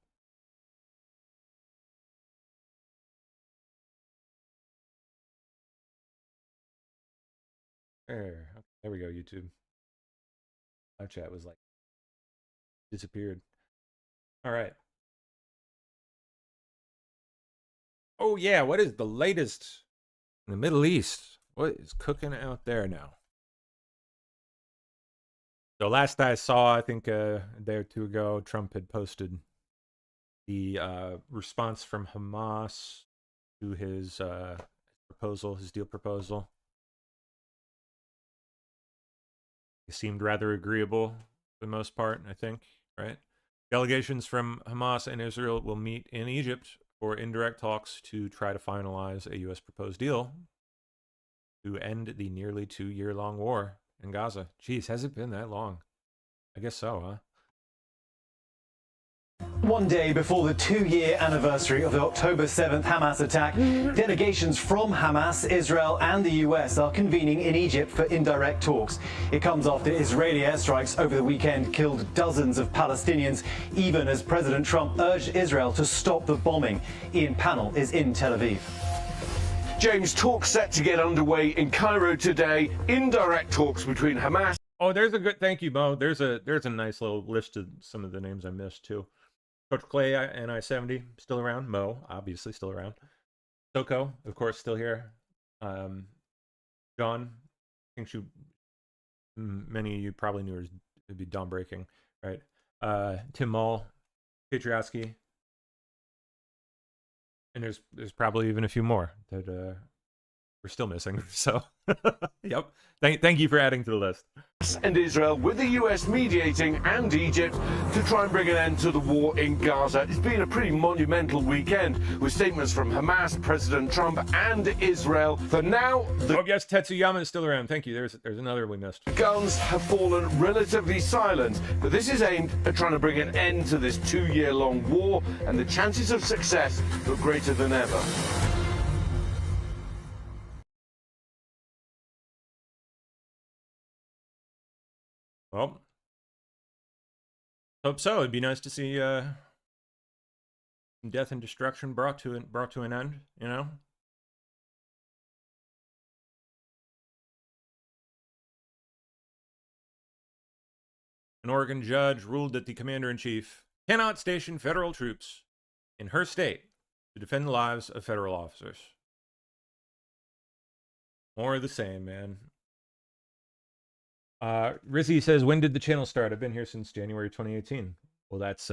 There. Okay, there we go, YouTube. Live chat was like disappeared. All right. Oh yeah, what is the latest in the Middle East? What is cooking out there now? So last I saw, I think a day or two ago, Trump had posted the response from Hamas to his proposal, his deal proposal. It seemed rather agreeable for the most part, I think, right? Delegations from Hamas and Israel will meet in Egypt for indirect talks to try to finalize a U.S. proposed deal to end the nearly 2-year-long war in Gaza. Jeez, has it been that long? I guess so, huh? One day before the 2-year anniversary of the October 7th Hamas attack, delegations from Hamas, Israel and the US are convening in Egypt for indirect talks. It comes after Israeli airstrikes over the weekend killed dozens of Palestinians, even as President Trump urged Israel to stop the bombing. Ian Pannell is in Tel Aviv. James, talks set to get underway in Cairo today. Indirect talks between Hamas. Oh, there's a good, thank you, Mo. There's a nice little list of some of the names I missed too. Coach Clay and I-70 still around. Mo, obviously still around. Soko, of course, still here. John, I think many of you probably knew her would be Dawn Breaking, right? Tim Mull, Patriotski. And there's probably even a few more that we're still missing. So, yep. Thank you for adding to the list. And Israel, with the US mediating, and Egypt to try and bring an end to the war in Gaza. It's been a pretty monumental weekend with statements from Hamas, President Trump, and Israel. For now, oh yes, Tetsuyama is still around. Thank you. There's another we missed. Guns have fallen relatively silent, but this is aimed at trying to bring an end to this 2-year-long war, and the chances of success look greater than ever. Well, hope so. It'd be nice to see death and destruction brought to an end, you know? An Oregon judge ruled that the commander-in-chief cannot station federal troops in her state to defend the lives of federal officers. More of the same, man. Rizzy says, when did the channel start? I've been here since January 2018. Well, that's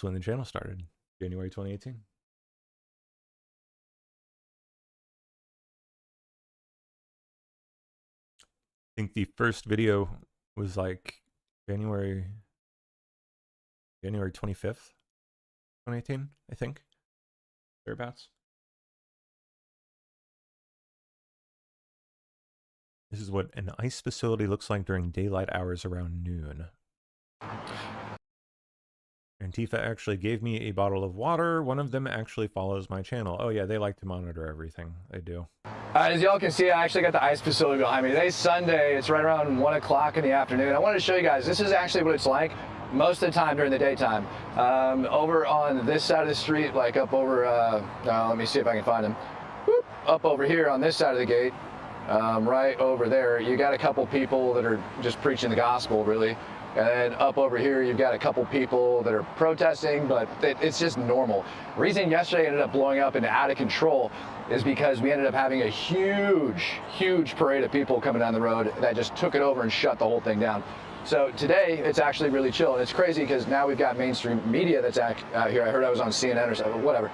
when the channel started, January 2018. I think the first video was like January 25th, 2018, I think. Thereabouts. This is what an ice facility looks like during daylight hours around noon. Antifa actually gave me a bottle of water. One of them actually follows my channel. Oh yeah, they like to monitor everything. They do. As y'all can see, I actually got the ice facility behind me. Today's Sunday. It's right around 1 o'clock in the afternoon. I wanted to show you guys, this is actually what it's like most of the time during the daytime. Over on this side of the street, like up over, let me see if I can find him. Whoop, up over here on this side of the gate, right over there, you got a couple people that are just preaching the gospel, really. And then up over here, you've got a couple people that are protesting, but it's just normal. The reason yesterday ended up blowing up and out of control is because we ended up having a huge parade of people coming down the road that just took it over and shut the whole thing down. So today, it's actually really chill. And it's crazy because now we've got mainstream media that's out here. I heard I was on CNN or something, whatever.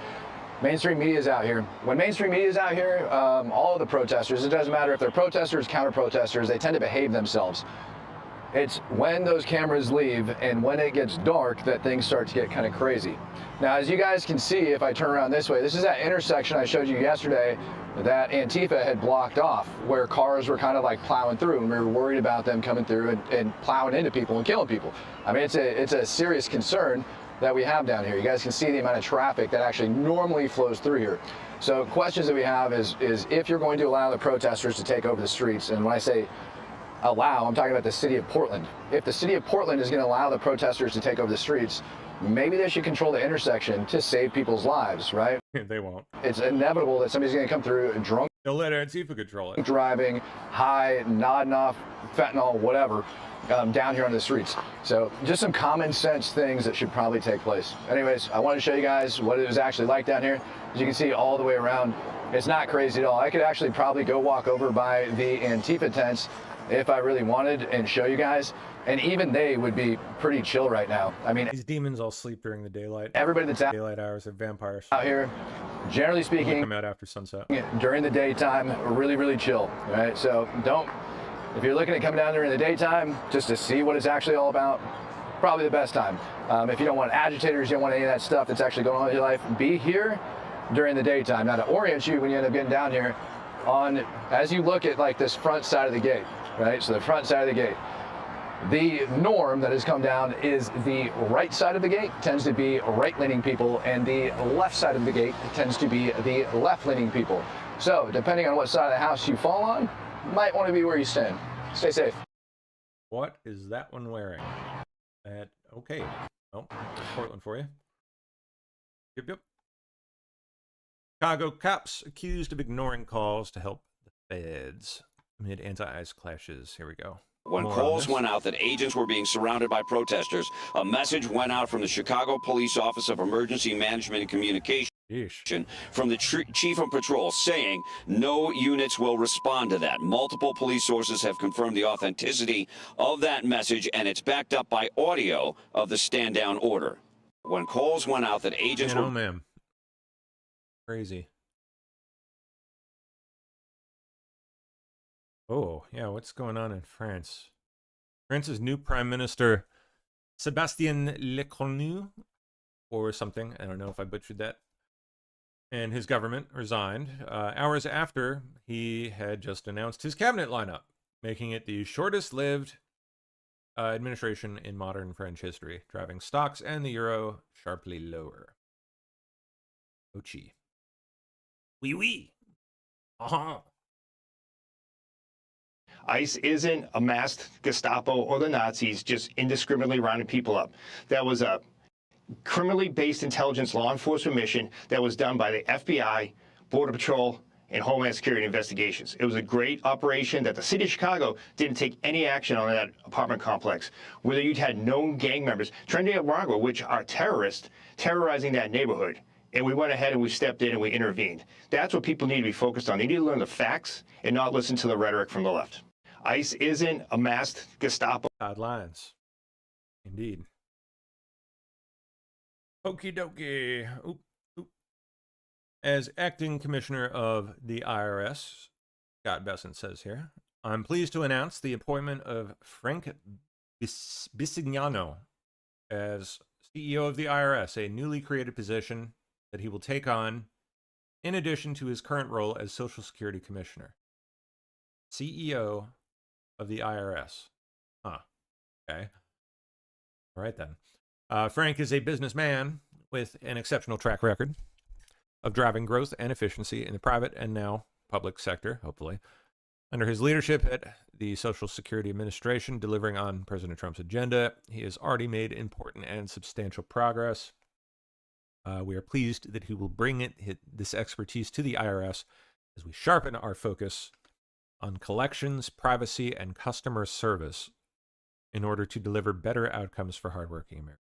Mainstream media is out here. When mainstream media is out here, all of the protesters, it doesn't matter if they're protesters, counter-protesters, they tend to behave themselves. It's when those cameras leave and when it gets dark that things start to get kind of crazy. Now, as you guys can see, if I turn around this way, this is that intersection I showed you yesterday that Antifa had blocked off, where cars were kind of like plowing through, and we were worried about them coming through and plowing into people and killing people. I mean, it's a serious concern that we have down here. You guys can see the amount of traffic that actually normally flows through here. So questions that we have is if you're going to allow the protesters to take over the streets, and when I say allow, I'm talking about the city of Portland. If the city of Portland is going to allow the protesters to take over the streets, maybe they should control the intersection to save people's lives, right? They won't. It's inevitable that somebody's going to come through drunk. They'll let Antifa control it. Driving, high, nodding off, fentanyl, whatever, down here on the streets. So just some common sense things that should probably take place. Anyways, I wanted to show you guys what it was actually like down here. As you can see all the way around, it's not crazy at all. I could actually probably go walk over by the Antifa tents if I really wanted and show you guys, and even they would be pretty chill right now. I mean, these demons all sleep during the daylight. Everybody that's out daylight hours are vampires out here, generally speaking, come out after sunset. During the daytime, really chill, right? So if you're looking at coming down during the daytime just to see what it's actually all about, probably the best time. If you don't want agitators, you don't want any of that stuff that's actually going on in your life, be here during the daytime. Now, to orient you when you end up getting down here, as you look at like this front side of the gate, right? So the front side of the gate. The norm that has come down is the right side of the gate tends to be right-leaning people, and the left side of the gate tends to be the left-leaning people. So depending on what side of the house you fall on, you might want to be where you stand. Stay safe. What is that one wearing? Okay. Oh, Portland for you. Yep. Chicago cops accused of ignoring calls to help the feds amid anti-ICE clashes. Here we go. When calls went out that agents were being surrounded by protesters, a message went out from the Chicago Police Office of Emergency Management and Communication from the Chief of Patrol saying no units will respond to that. Multiple police sources have confirmed the authenticity of that message, and it's backed up by audio of the stand-down order. When calls went out that agents were... Oh, man. Crazy. Oh, yeah, what's going on in France? France's new Prime Minister, Sébastien Lecornu, or something, I don't know if I butchered that, and his government resigned hours after he had just announced his cabinet lineup, making it the shortest-lived administration in modern French history, driving stocks and the euro sharply lower. Ochi. Oui. Uh-huh. ICE isn't a masked Gestapo or the Nazis just indiscriminately rounding people up. That was a criminally based intelligence law enforcement mission that was done by the FBI, Border Patrol, and Homeland Security investigations. It was a great operation that the city of Chicago didn't take any action on that apartment complex, where you'd had known gang members, Trinidad and Tobago, which are terrorists, terrorizing that neighborhood. And we went ahead and we stepped in and we intervened. That's what people need to be focused on. They need to learn the facts and not listen to the rhetoric from the left. ICE isn't a masked Gestapo. Odd lines. Indeed. Okie dokie. Oop. As acting commissioner of the IRS, Scott Bessent says here, I'm pleased to announce the appointment of Frank Bisignano as CEO of the IRS, a newly created position that he will take on in addition to his current role as Social Security Commissioner. CEO of the IRS. Huh. Okay. All right then. Frank is a businessman with an exceptional track record of driving growth and efficiency in the private and now public sector, hopefully. Under his leadership at the Social Security Administration, delivering on President Trump's agenda, he has already made important and substantial progress. We are pleased that he will bring this expertise to the IRS as we sharpen our focus on collections, privacy, and customer service in order to deliver better outcomes for hardworking Americans.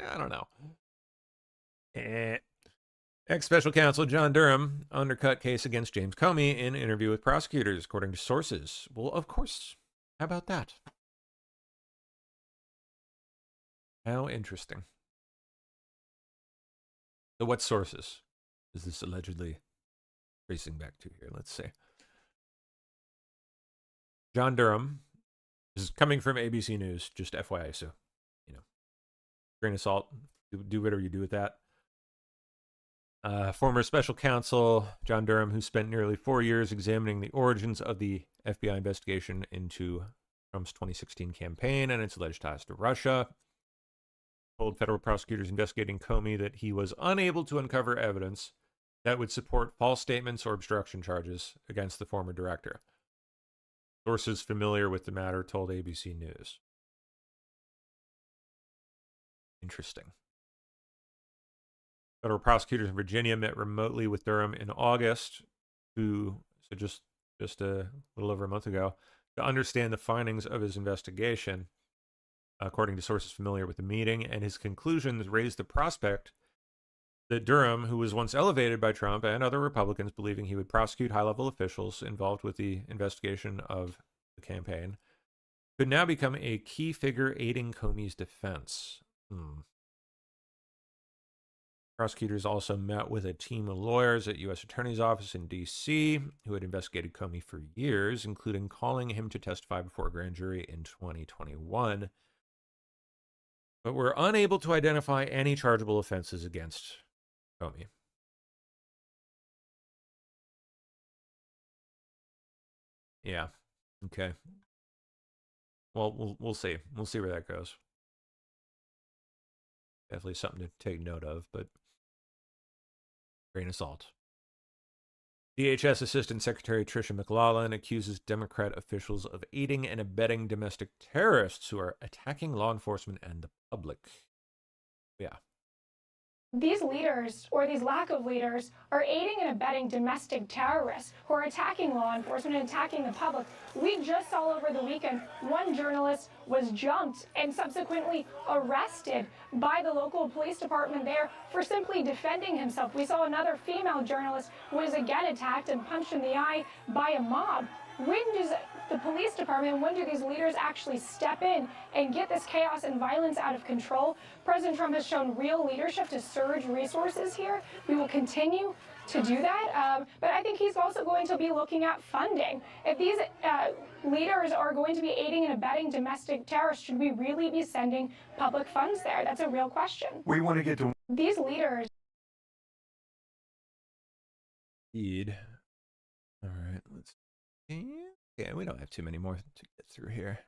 I don't know. Ex-special counsel John Durham undercut case against James Comey in interview with prosecutors, according to sources. Well, of course. How about that? How interesting. So what sources is this allegedly tracing back to here? Let's see. John Durham. This is coming from ABC News, just FYI, so, grain of salt. Do whatever you do with that. Former special counsel John Durham, who spent nearly 4 years examining the origins of the FBI investigation into Trump's 2016 campaign and its alleged ties to Russia, told federal prosecutors investigating Comey that he was unable to uncover evidence that would support false statements or obstruction charges against the former director. Sources familiar with the matter told ABC News. Interesting. Federal prosecutors in Virginia met remotely with Durham in August, just a little over a month ago, to understand the findings of his investigation, according to sources familiar with the meeting, and his conclusions raised the prospect that Durham, who was once elevated by Trump and other Republicans believing he would prosecute high-level officials involved with the investigation of the campaign, could now become a key figure aiding Comey's defense. Prosecutors also met with a team of lawyers at U.S. Attorney's Office in D.C. who had investigated Comey for years, including calling him to testify before a grand jury in 2021, but were unable to identify any chargeable offenses against Comey. Yeah. Okay. Well, we'll see. We'll see where that goes. Definitely something to take note of, but grain of salt. DHS Assistant Secretary Tricia McLaughlan accuses Democrat officials of aiding and abetting domestic terrorists who are attacking law enforcement and the public. Yeah. These leaders, or these lack of leaders, are aiding and abetting domestic terrorists who are attacking law enforcement and attacking the public. We just saw over the weekend one journalist was jumped and subsequently arrested by the local police department there for simply defending himself. We saw another female journalist who was again attacked and punched in the eye by a mob. When does the police department, when do these leaders actually step in and get this chaos and violence out of control? President Trump has shown real leadership to surge resources here. We will continue to do that, but I think he's also going to be looking at funding. If these leaders are going to be aiding and abetting domestic terrorists, should we really be sending public funds there? That's a real question. We want to get to these leaders. Indeed. All right, let's see. Yeah, we don't have too many more to get through here.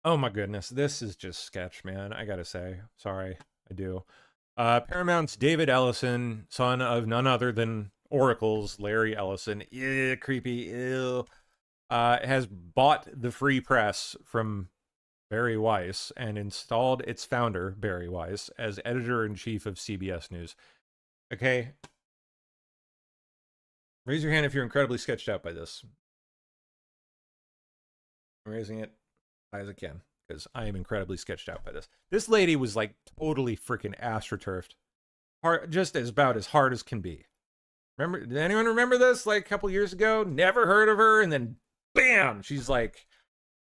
Oh my goodness, this is just sketch, man. I gotta say, sorry, I do. Paramount's David Ellison, son of none other than Oracle's Larry Ellison, creepy, ew, has bought the Free Press from Barry Weiss and installed its founder, Barry Weiss, as editor-in-chief of CBS News. Okay. Raise your hand if you're incredibly sketched out by this. I'm raising it as I can, because I am incredibly sketched out by this. This lady was like totally freaking astroturfed. Just about as hard as can be. Remember, did anyone remember this like a couple years ago? Never heard of her, and then bam, she's like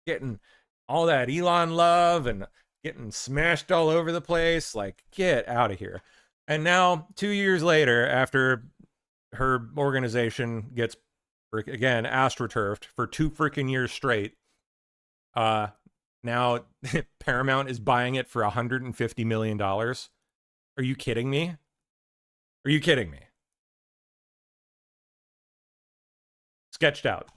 getting all that Elon love and getting smashed all over the place. Like, get out of here. And now, 2 years later, after her organization gets, again, astroturfed for 2 freaking years straight, now Paramount is buying it for $150 million. Are you kidding me? Are you kidding me? Sketched out.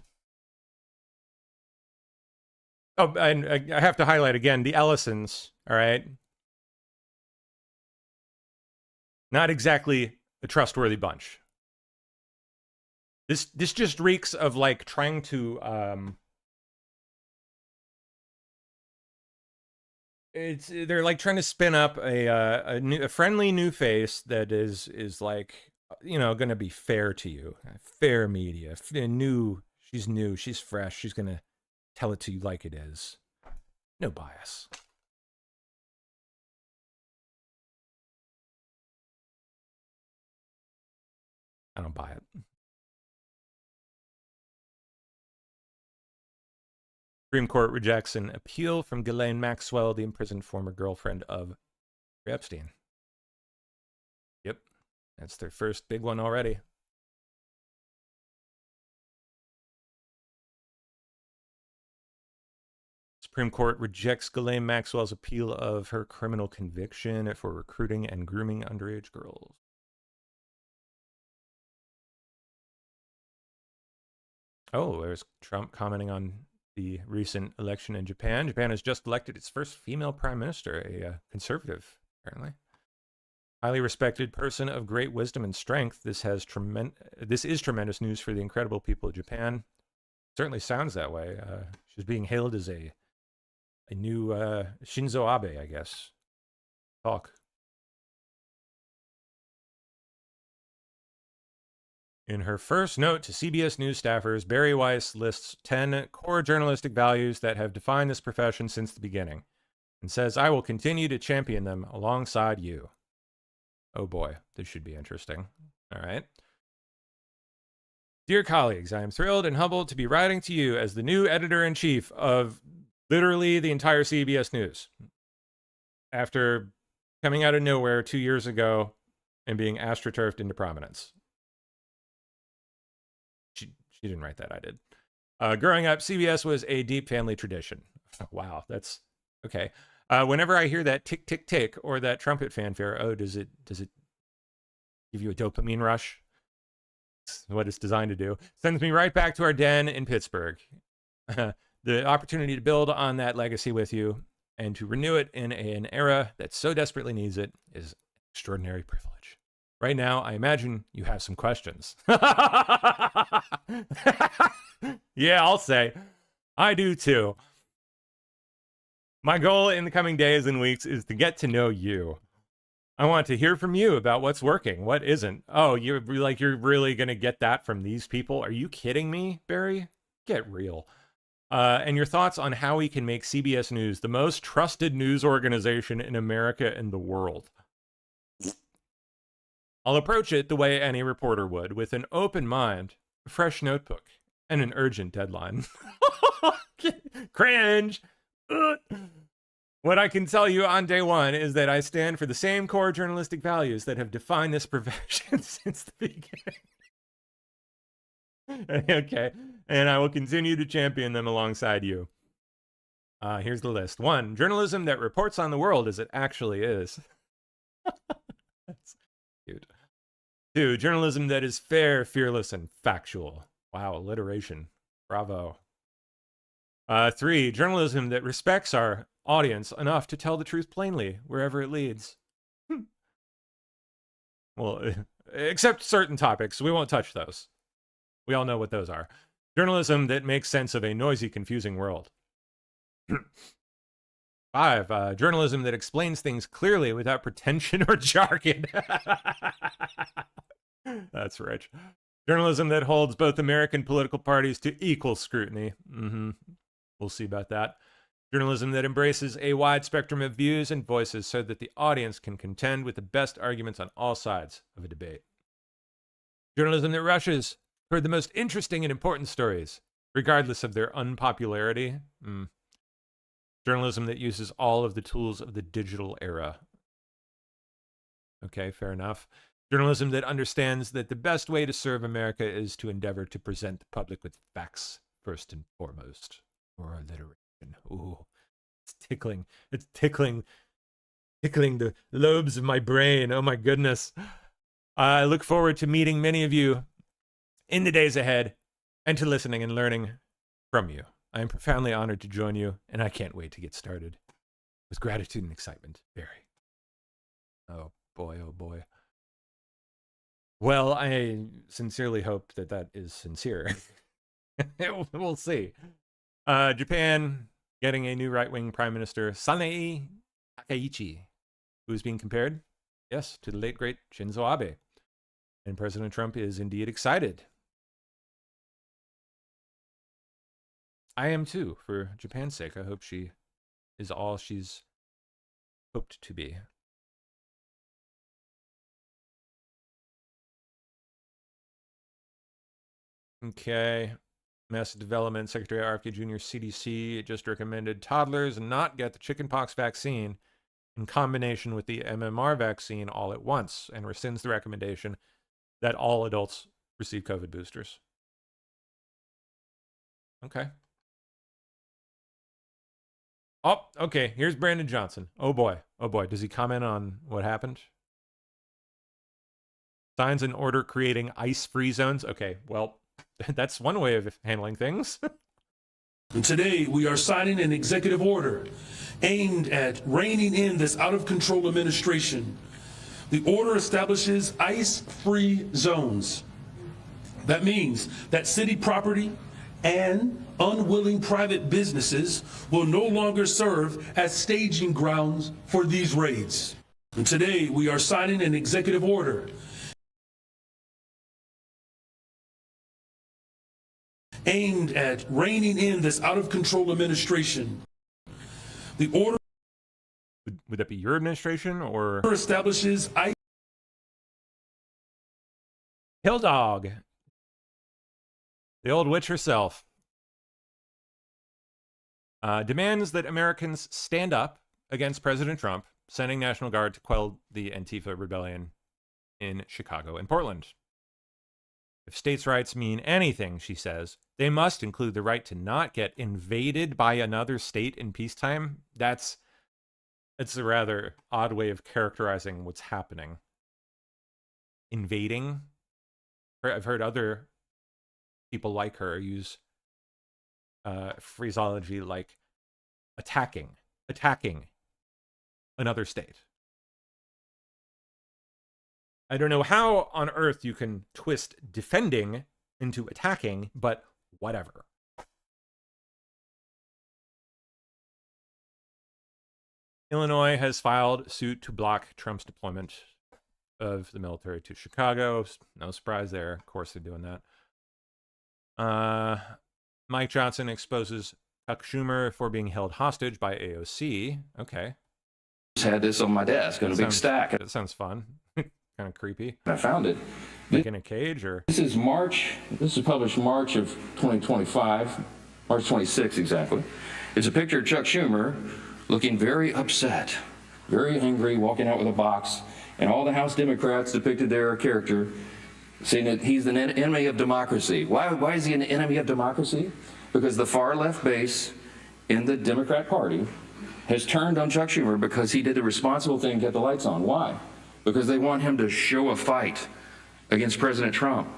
Oh, and I have to highlight again, the Ellisons, all right? Not exactly a trustworthy bunch. This just reeks of like trying to they're like trying to spin up a friendly new face that is like, you know, going to be fair to you. Fair media. New, she's fresh. She's going to tell it to you like it is. No bias. I don't buy it. Supreme Court rejects an appeal from Ghislaine Maxwell, the imprisoned former girlfriend of Epstein. Yep, that's their first big one already. Supreme Court rejects Ghislaine Maxwell's appeal of her criminal conviction for recruiting and grooming underage girls. Oh, there's Trump commenting on the recent election in Japan. Japan has just elected its first female prime minister, a conservative, apparently. Highly respected person of great wisdom and strength. This is tremendous news for the incredible people of Japan. Certainly sounds that way. She's being hailed as a new Shinzo Abe, I guess. Talk. In her first note to CBS News staffers, Barry Weiss lists 10 core journalistic values that have defined this profession since the beginning, and says, I will continue to champion them alongside you. Oh boy, this should be interesting. All right. Dear colleagues, I am thrilled and humbled to be writing to you as the new editor-in-chief of literally the entire CBS News. After coming out of nowhere 2 years ago and being astroturfed into prominence. She didn't write that, I did. Growing up, CBS was a deep family tradition. Wow, that's okay. Whenever I hear that tick, tick, tick, or that trumpet fanfare, oh, does it give you a dopamine rush? That's what it's designed to do. Sends me right back to our den in Pittsburgh. The opportunity to build on that legacy with you and to renew it in an era that so desperately needs it is an extraordinary privilege. Right now, I imagine you have some questions. Yeah, I'll say. I do too. My goal in the coming days and weeks is to get to know you. I want to hear from you about what's working, what isn't. Oh, you're really going to get that from these people? Are you kidding me, Barry? Get real. And your thoughts on how we can make CBS News the most trusted news organization in America and the world. I'll approach it the way any reporter would, with an open mind, a fresh notebook, and an urgent deadline. Cringe! What I can tell you on day one is that I stand for the same core journalistic values that have defined this profession since the beginning. Okay, and I will continue to champion them alongside you. Here's the list. 1, journalism that reports on the world as it actually is. That's cute. 2, journalism that is fair, fearless, and factual. Wow, alliteration. Bravo. 3, journalism that respects our audience enough to tell the truth plainly, wherever it leads. Well, except certain topics. We won't touch those. We all know what those are. Journalism that makes sense of a noisy, confusing world. 5, journalism that explains things clearly without pretension or jargon. That's rich. Journalism that holds both American political parties to equal scrutiny. We'll see about that. Journalism that embraces a wide spectrum of views and voices so that the audience can contend with the best arguments on all sides of a debate. Journalism that rushes toward the most interesting and important stories, regardless of their unpopularity. Journalism that uses all of the tools of the digital era. Okay, fair enough. Journalism that understands that the best way to serve America is to endeavor to present the public with facts first and foremost. Or alliteration. Ooh, it's tickling. It's tickling the lobes of my brain. Oh my goodness. I look forward to meeting many of you in the days ahead and to listening and learning from you. I am profoundly honored to join you, and I can't wait to get started. With gratitude and excitement. Very. Oh boy, oh boy. Well, I sincerely hope that that is sincere. We'll see. Japan getting a new right-wing prime minister, Sanei Takaichi, who is being compared, yes, to the late, great Shinzo Abe. And President Trump is indeed excited. I am too, for Japan's sake. I hope she is all she's hoped to be. Okay. Massive Development Secretary RFK Jr. CDC just recommended toddlers not get the chickenpox vaccine in combination with the MMR vaccine all at once, and rescinds the recommendation that all adults receive COVID boosters. Okay. Oh, okay. Here's Brandon Johnson. Oh boy. Oh boy. Does he comment on what happened? Signs and order creating ice-free zones. Okay, well, that's one way of handling things. And today we are signing an executive order aimed at reining in this out-of-control administration. The order establishes ice-free zones. That means that city property and unwilling private businesses will no longer serve as staging grounds for these raids. And today we are signing an executive order aimed at reining in this out-of-control administration. The order would that be your administration or establishes Hill Dog, the old witch herself, demands that Americans stand up against President Trump, sending National Guard to quell the Antifa rebellion in Chicago and Portland. If states' rights mean anything, she says, they must include the right to not get invaded by another state in peacetime. It's a rather odd way of characterizing what's happening. Invading? I've heard other people like her use phraseology like attacking another state. I don't know how on earth you can twist defending into attacking, but whatever. Illinois has filed suit to block Trump's deployment of the military to Chicago. No surprise there. Of course they're doing that. Mike Johnson exposes Chuck Schumer for being held hostage by AOC. Okay. Just had this on my desk in a big stack. That sounds fun. Kind of creepy. I found it. Like in a cage, or? This is March. This is published March of 2025. March 26 exactly. It's a picture of Chuck Schumer looking very upset, very angry, walking out with a box, and all the House Democrats depicted their character, saying that he's an enemy of democracy. Why is he an enemy of democracy? Because the far left base in the Democrat Party has turned on Chuck Schumer because he did the responsible thing and kept the lights on. Why? Because they want him to show a fight against President Trump.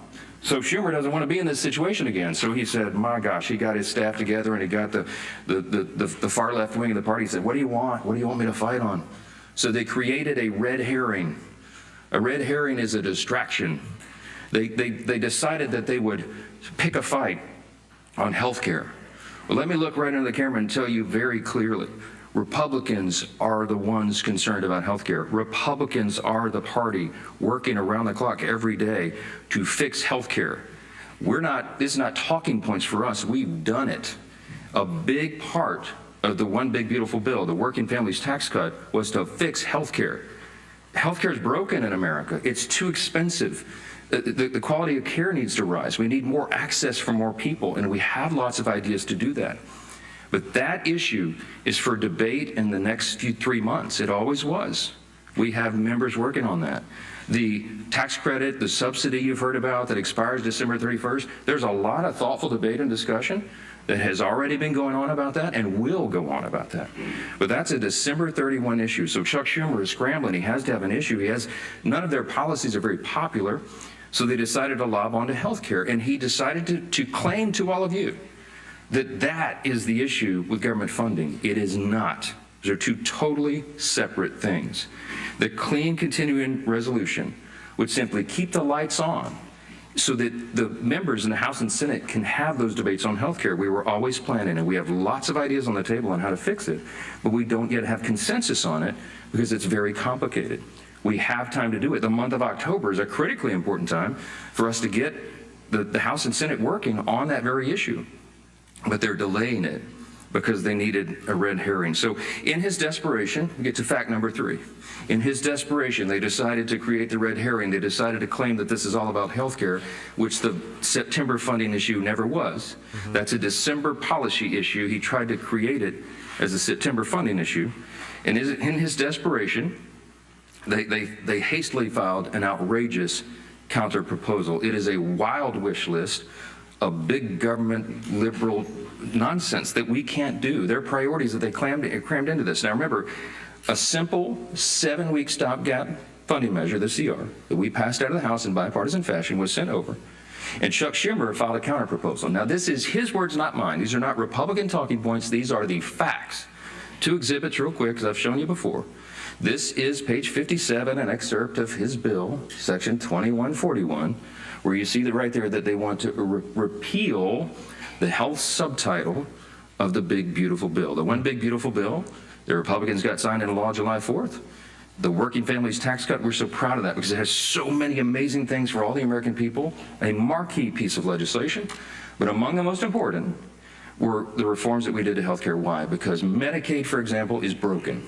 So Schumer doesn't want to be in this situation again. So he said, my gosh, he got his staff together and he got the far left wing of the party. He said, what do you want? What do you want me to fight on? So they created a red herring. A red herring is a distraction. They decided that they would pick a fight on health care. Well, let me look right into the camera and tell you very clearly. Republicans are the ones concerned about health care. Republicans are the party working around the clock every day to fix health care. This is not talking points for us. We've done it. A big part of the One Big Beautiful Bill, the Working Families Tax Cut, was to fix health care. Health care is broken in America. It's too expensive. The quality of care needs to rise. We need more access for more people, and we have lots of ideas to do that. But that issue is for debate in the next 3 months. It always was. We have members working on that. The tax credit, the subsidy you've heard about that expires December 31st, there's a lot of thoughtful debate and discussion that has already been going on about that and will go on about that. But that's a December 31 issue. So Chuck Schumer is scrambling. He has to have an issue. None of their policies are very popular. So they decided to lob onto health care. And he decided to claim to all of you that is the issue with government funding. It is not. Those are two totally separate things. The clean continuing resolution would simply keep the lights on so that the members in the House and Senate can have those debates on health care. We were always planning, and we have lots of ideas on the table on how to fix it, but we don't yet have consensus on it because it's very complicated. We have time to do it. The month of October is a critically important time for us to get the House and Senate working on that very issue. But they're delaying it because they needed a red herring. So in his desperation, we get to fact number 3. In his desperation, they decided to create the red herring. They decided to claim that this is all about health care, which the September funding issue never was. That's a December policy issue. He tried to create it as a September funding issue. And in his desperation, they hastily filed an outrageous counter proposal. It is a wild wish list of big government liberal nonsense that we can't do. Their priorities that they crammed into this. Now remember, a simple 7-week stopgap funding measure, the CR, that we passed out of the House in bipartisan fashion was sent over. And Chuck Schumer filed a counter proposal. Now this is his words, not mine. These are not Republican talking points. These are the facts. 2 exhibits real quick, because I've shown you before. This is page 57, an excerpt of his bill, section 2141, where you see that right there that they want to repeal the health subtitle of the Big Beautiful Bill. The One Big Beautiful Bill, the Republicans got signed into law July 4th. The Working Families Tax Cut, we're so proud of that because it has so many amazing things for all the American people, a marquee piece of legislation. But among the most important were the reforms that we did to health care. Why? Because Medicaid, for example, is broken.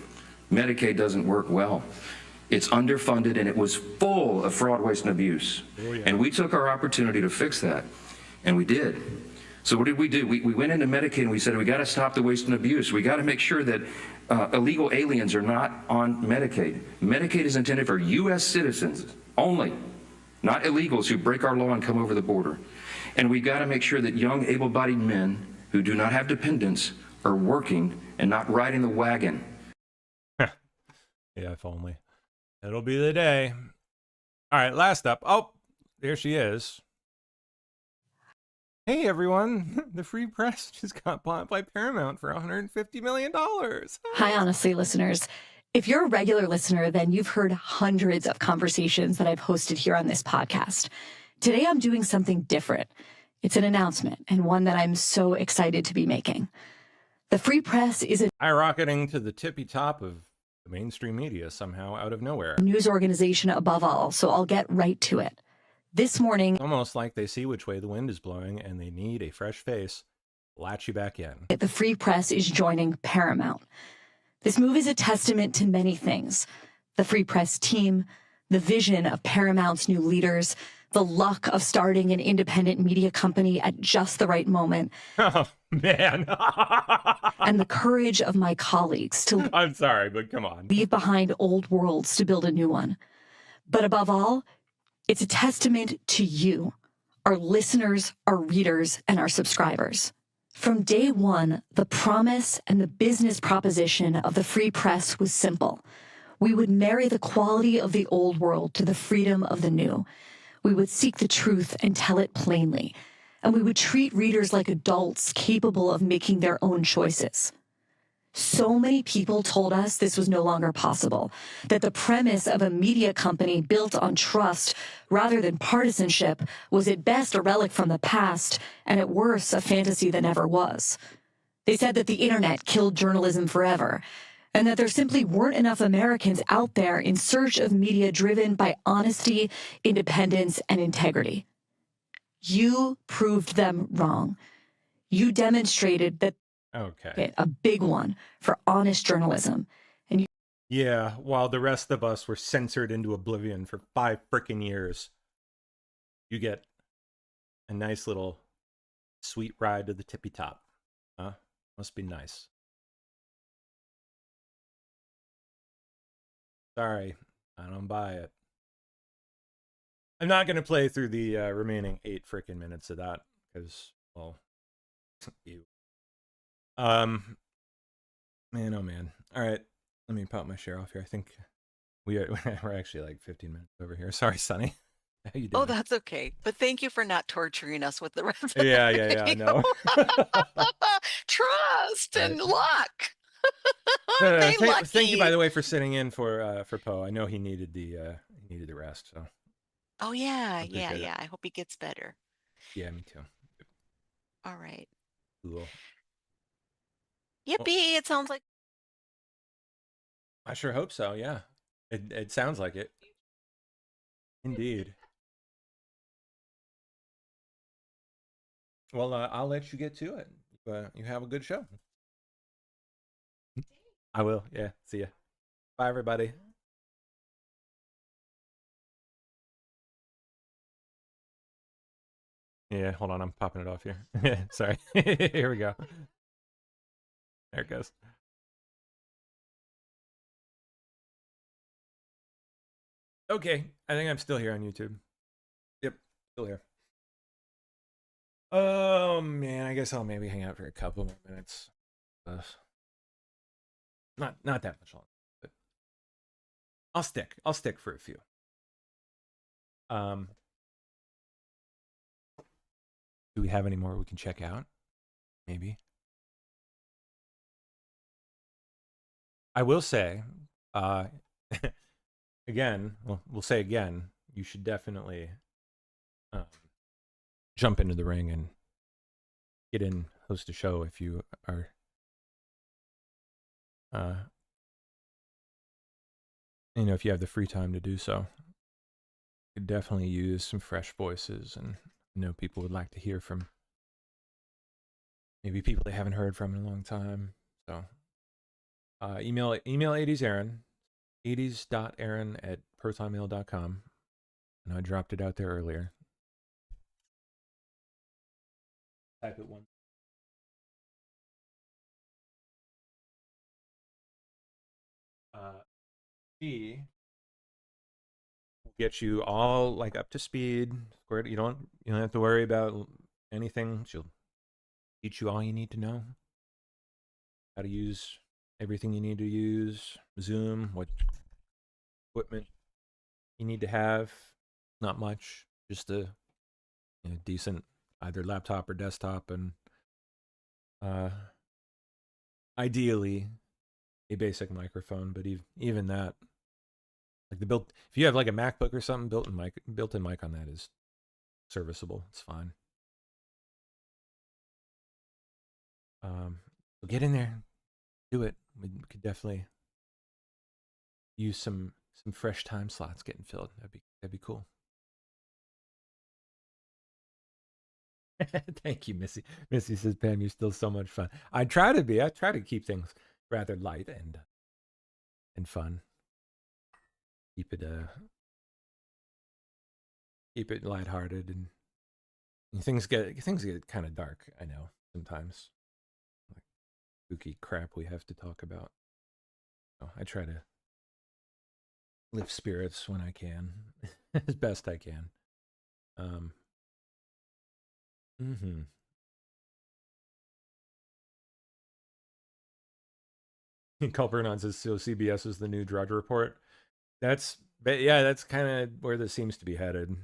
Medicaid doesn't work well. It's underfunded, and it was full of fraud, waste, and abuse. Oh, yeah. And we took our opportunity to fix that, and we did. So what did we do? We went into Medicaid, and we said, we got to stop the waste and abuse. We got to make sure that illegal aliens are not on Medicaid. Medicaid is intended for U.S. citizens only, not illegals who break our law and come over the border. And we got to make sure that young, able-bodied men who do not have dependents are working and not riding the wagon. Yeah, if only. It'll be the day. All right, last up. Oh, there she is. Hey, everyone. The Free Press just got bought by Paramount for $150 million. Hi, Honestly listeners. If you're a regular listener, then you've heard hundreds of conversations that I've hosted here on this podcast. Today, I'm doing something different. It's an announcement, and one that I'm so excited to be making. The Free Press is a skyrocketing to the tippy top of the mainstream media somehow out of nowhere. News organization above all, so I'll get right to it. This morning, almost like they see which way the wind is blowing and they need a fresh face, latch you back in. The Free Press is joining Paramount. This move is a testament to many things. The Free Press team, the vision of Paramount's new leaders, the luck of starting an independent media company at just the right moment. Oh, man. And the courage of my colleagues to I'm sorry, but come on. Leave behind old worlds to build a new one. But above all, it's a testament to you, our listeners, our readers, and our subscribers. From day one, the promise and the business proposition of the Free Press was simple. We would marry the quality of the old world to the freedom of the new. We would seek the truth and tell it plainly. And we would treat readers like adults capable of making their own choices. So many people told us this was no longer possible, that the premise of a media company built on trust rather than partisanship was at best a relic from the past, and at worst a fantasy that never was. They said that the internet killed journalism forever, and that there simply weren't enough Americans out there in search of media driven by honesty, independence, and integrity. You proved them wrong. You demonstrated that a big one for honest journalism. And you Yeah, while the rest of us were censored into oblivion for 5 frickin' years, you get a nice little sweet ride to the tippy top. Huh? Must be nice. Sorry, I don't buy it. I'm not going to play through the remaining 8 frickin' minutes of that, because, well, you. Man, oh man. All right, let me pop my share off here. I think we're actually like 15 minutes over here. Sorry, Sonny. How you doing? Oh, that's okay. But thank you for not torturing us with the rest of Yeah, I know. Trust and luck. Thank you, by the way, for sitting in for Poe. I know he needed the rest. So. Oh yeah. I hope he gets better. Yeah, me too. All right. Cool. Yippee! It sounds like. I sure hope so. Yeah, it sounds like it. Indeed. Well, I'll let you get to it. You have a good show. I will. Yeah. See ya. Bye, everybody. Yeah. Hold on. I'm popping it off here. Sorry. Here we go. There it goes. Okay. I think I'm still here on YouTube. Yep. Still here. Oh, man. I guess I'll maybe hang out for a couple more minutes. Not that much longer, but I'll stick for a few. Do we have any more we can check out? Maybe. I will say, again, we'll say again, you should definitely jump into the ring and get in, host a show if you are if you have the free time to do so. You could definitely use some fresh voices, and people would like to hear from maybe people they haven't heard from in a long time. So email 80s Aaron, 80s.aaron@protonmail.com. I dropped it out there earlier. Type it one. She will get you all like up to speed. You don't have to worry about anything. She'll teach you all you need to know. How to use everything you need to use. Zoom, what equipment you need to have. Not much, just a decent either laptop or desktop, and ideally a basic microphone. But even that, like if you have like a MacBook or something, built-in mic on that is serviceable. It's fine. So get in there, do it. We could definitely use some fresh time slots getting filled. That'd be cool. Thank you, Missy. Missy says, Pam, you're still so much fun. I try to keep things rather light and fun. Keep it lighthearted, and things get kind of dark. I know sometimes, like spooky crap we have to talk about. So I try to lift spirits when I can, as best I can. Culvernon says, so CBS is the new Drudge Report. That's kind of where this seems to be headed.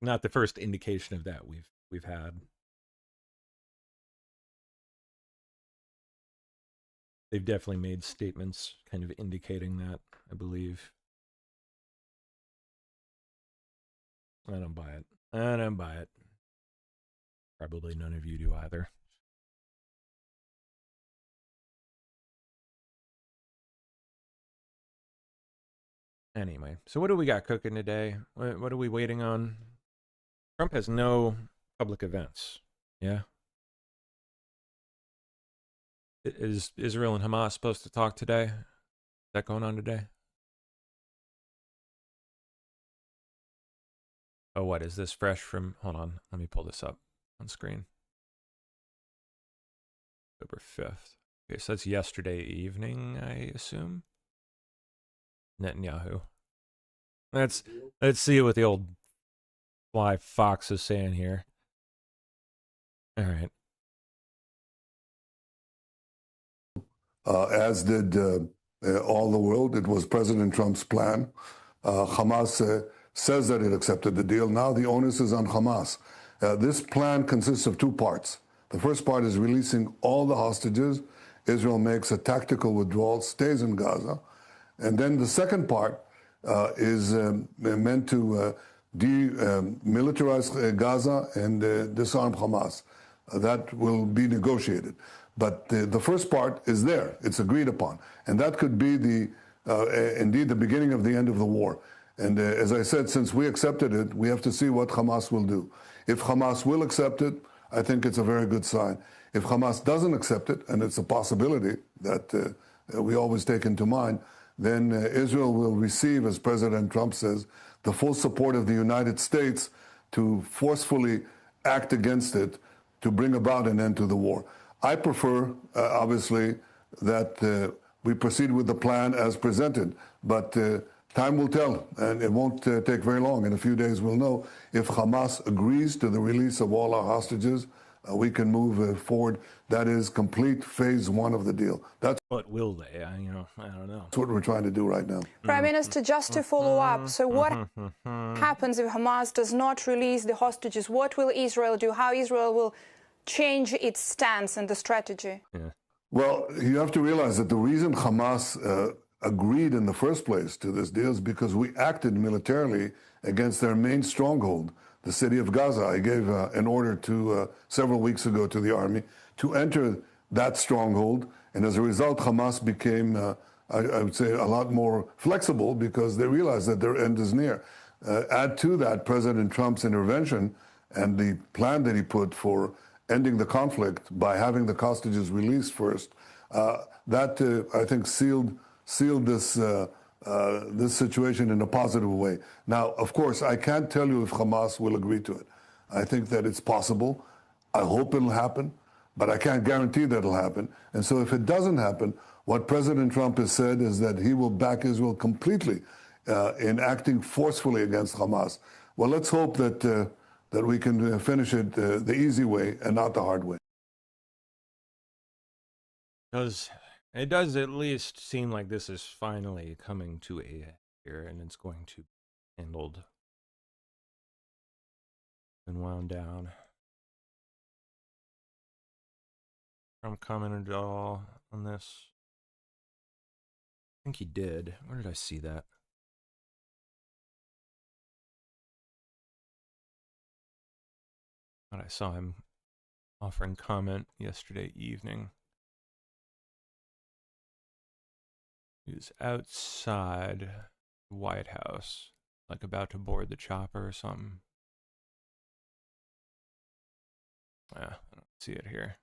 not the first indication of that we've had. They've definitely made statements kind of indicating that, I believe. I don't buy it. I don't buy it. Probably none of you do either. Anyway, so what do we got cooking today? What are we waiting on? Trump has no public events. Yeah. Is Israel and Hamas supposed to talk today? Is that going on today? Oh, what is this fresh from? Hold on, let me pull this up on screen. October 5th. Okay, so that's yesterday evening, I assume. Netanyahu. Let's see what the old fly fox is saying here. All right. As did all the world. It was President Trump's plan. Hamas says that it accepted the deal. Now the onus is on Hamas. This plan consists of two parts. The first part is releasing all the hostages. Israel makes a tactical withdrawal, stays in Gaza. And then the second part is meant to demilitarize Gaza and disarm Hamas. That will be negotiated. But the first part is there. It's agreed upon. And that could be indeed the beginning of the end of the war. And as I said, since we accepted it, we have to see what Hamas will do. If Hamas will accept it, I think it's a very good sign. If Hamas doesn't accept it, and it's a possibility that we always take into mind, then Israel will receive, as President Trump says, the full support of the United States to forcefully act against it to bring about an end to the war. I prefer, obviously, that we proceed with the plan as presented, but time will tell, and it won't take very long. In a few days, we'll know if Hamas agrees to the release of all our hostages. We can move forward. That is complete phase one of the deal. But will they? I don't know. That's what we're trying to do right now. Prime Minister, just to follow up, so what happens if Hamas does not release the hostages? What will Israel do? How Israel will change its stance and the strategy? Yeah. Well, you have to realize that the reason Hamas agreed in the first place to this deal is because we acted militarily against their main stronghold, the city of Gaza. I gave an order several weeks ago to the army to enter that stronghold, and as a result, Hamas became, I would say, a lot more flexible because they realized that their end is near. Add to that President Trump's intervention and the plan that he put for ending the conflict by having the hostages released first. That, I think, sealed this situation in a positive way. Now, of course, I can't tell you if Hamas will agree to it. I think that it's possible. I hope it'll happen, but I can't guarantee that it'll happen. And so if it doesn't happen, what President Trump has said is that he will back Israel completely in acting forcefully against Hamas. Well, let's hope that we can finish it the easy way and not the hard way. Because it does at least seem like this is finally coming to a head here, and it's going to be handled and wound down. Trump commented at all on this? I think he did. Where did I see that? I saw him offering comment yesterday evening. He was outside the White House, like about to board the chopper or something. I don't see it here.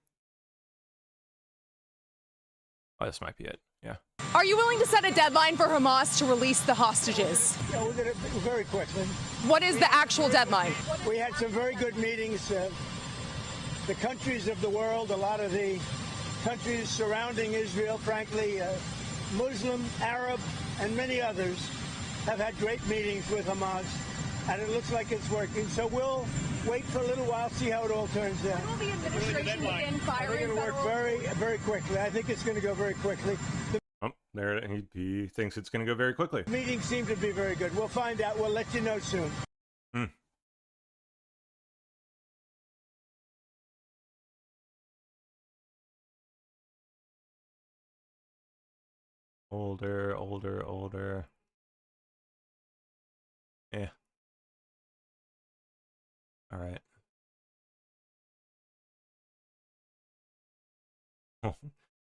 Oh, this might be it. Yeah. Are you willing to set a deadline for Hamas to release the hostages? Yeah, we're going to very quickly. What is the actual deadline? We had some very good meetings. The countries of the world, a lot of the countries surrounding Israel, frankly, Muslim, Arab, and many others have had great meetings with Hamas, and it looks like it's working. So we'll wait for a little while, see how it all turns out. Will the administration begin firing? We're going to work very, very quickly. I think it's going to go very quickly. Oh, there he thinks it's going to go very quickly. The meetings seem to be very good. We'll find out. We'll let you know soon. Older. Yeah. All right.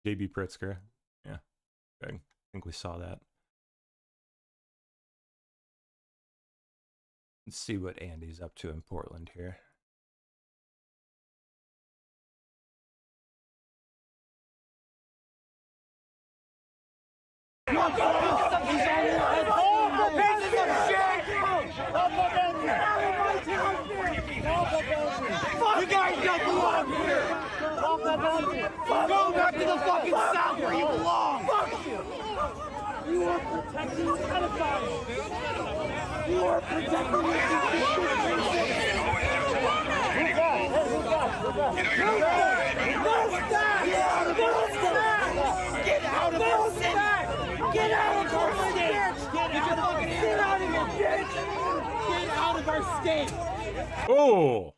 JB Pritzker. Yeah. I think we saw that. Let's see what Andy's up to in Portland here. You guys don't belong here! Go back to the fucking South where you belong! Fuck you! You are protecting pedophiles! You are protecting Get out of our city! Get out of our state! Get out of here, bitch! Get out of our state! Oh!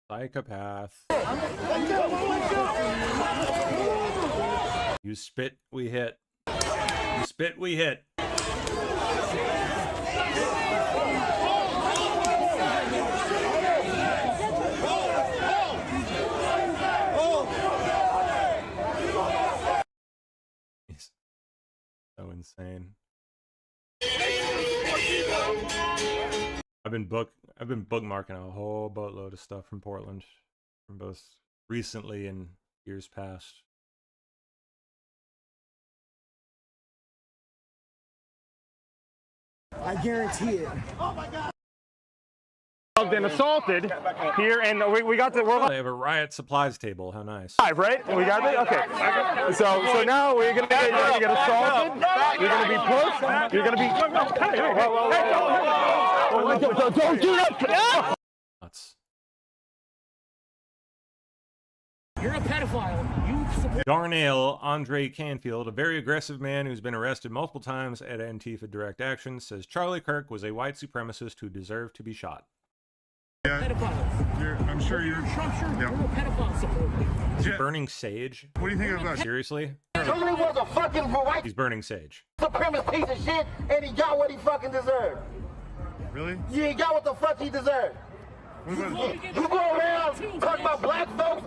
Psychopath. You spit, we hit. You spit, we hit. He's so insane. I've been bookmarking a whole boatload of stuff from Portland, from both recently and years past. I guarantee it. Oh my God. Been assaulted here, and we got the. They have a riot supplies table. How nice. Live, right? We got it. Okay. So now we're gonna get assaulted. You're gonna be pushed. You're gonna be. Don't do that. Nuts. You're a pedophile. You support. Darnell Andre Canfield, a very aggressive man who's been arrested multiple times at Antifa Direct Action, says Charlie Kirk was a white supremacist who deserved to be shot. Pedophiles. I'm sure you're. You're a pedophile supporter. Is he burning sage? What do you think of that? Seriously? Somebody was a fucking white He's burning sage. supremacist piece of shit, and he got what he fucking deserved. Really? Yeah, he got what the fuck he deserved. You go around talking about black folks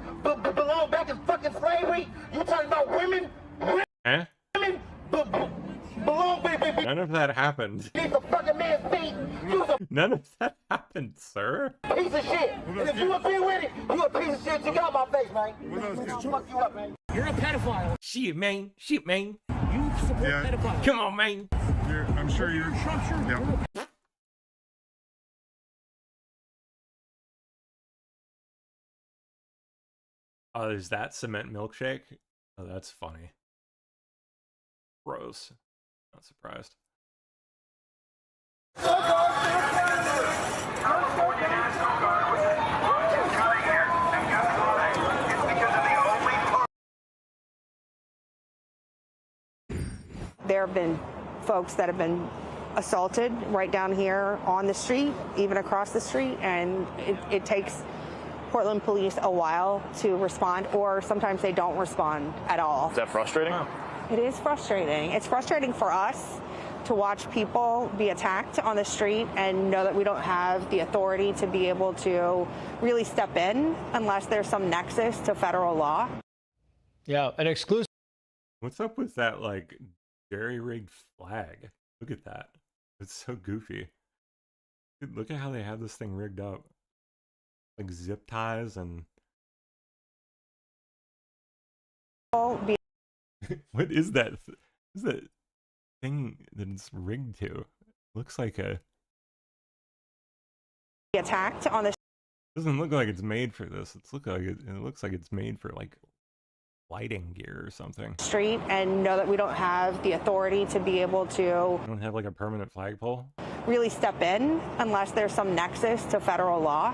belong back in fucking slavery. You talking about women? Eh? Women belong back. None of that happened. Piece of fucking man's feet. You was None of that happened, sir. a piece of shit. And if you agree with it, you a piece of shit. You got my face, man. I'll fuck you up, man. You're a pedophile. Shit, man. Shit, man. You support pedophiles. Come on, man. I'm sure you're. Yeah. Oh, is that cement milkshake? Oh, that's funny. Gross. Not surprised. There have been folks that have been assaulted right down here on the street, even across the street, and it takes Portland police a while to respond, or sometimes they don't respond at all. Is that frustrating? It is frustrating. It's frustrating for us to watch people be attacked on the street and know that we don't have the authority to be able to really step in unless there's some nexus to federal law. Yeah, an exclusive. What's up with that, like, jerry-rigged flag? Look at that. It's so goofy. Dude, look at how they have this thing rigged up. Like zip ties and... What is that? What is that thing that it's rigged to? Looks like a... Attacked on the... Doesn't look like it's made for this. It looks like it's made for like lighting gear or something. Street and know that we don't have the authority to be able to... You don't have like a permanent flagpole? Really step in unless there's some nexus to federal law.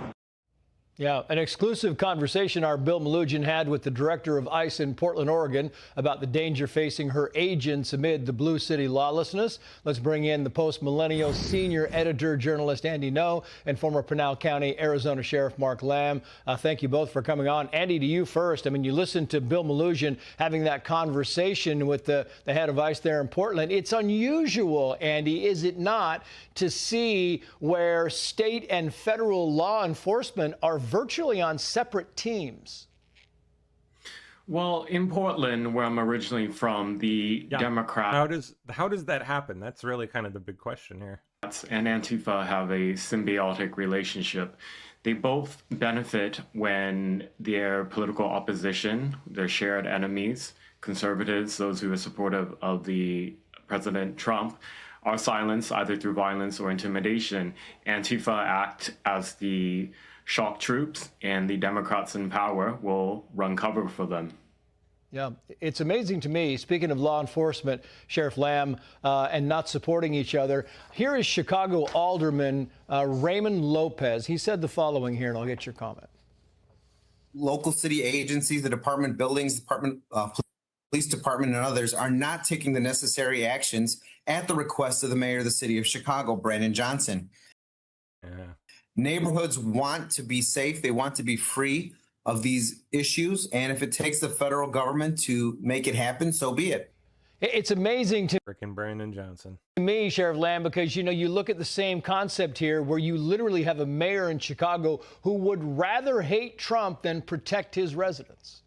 Yeah, an exclusive conversation our Bill Melugin had with the director of ICE in Portland, Oregon, about the danger facing her agents amid the Blue City lawlessness. Let's bring in the post-millennial senior editor, journalist Andy Ngo, and former Pinal County, Arizona Sheriff Mark Lamb. Thank you both for coming on. Andy, to you first. I mean, you listened to Bill Melugin having that conversation with the head of ICE there in Portland. It's unusual, Andy, is it not, to see where state and federal law enforcement are virtually on separate teams? Well, in Portland, where I'm originally from, the Democrats how does that happen? That's really kind of the big question here. And Antifa have a symbiotic relationship. They both benefit when their political opposition, their shared enemies, conservatives, those who are supportive of the President Trump, are silenced either through violence or intimidation. Antifa act as the shock troops, and the Democrats in power will run cover for them. Yeah, it's amazing to me, speaking of law enforcement, Sheriff Lamb, and not supporting each other. Here is Chicago Alderman Raymond Lopez. He said the following here, and I'll get your comment. Local city agencies, the department buildings, police department, and others are not taking the necessary actions at the request of the mayor of the city of Chicago, Brandon Johnson. Yeah. Neighborhoods want to be safe. They want to be free of these issues. And if it takes the federal government to make it happen, so be it. It's amazing to frickin' Brandon Johnson. me, Sheriff Lamb, because, you know, you look at the same concept here where you literally have a mayor in Chicago who would rather hate Trump than protect his residents.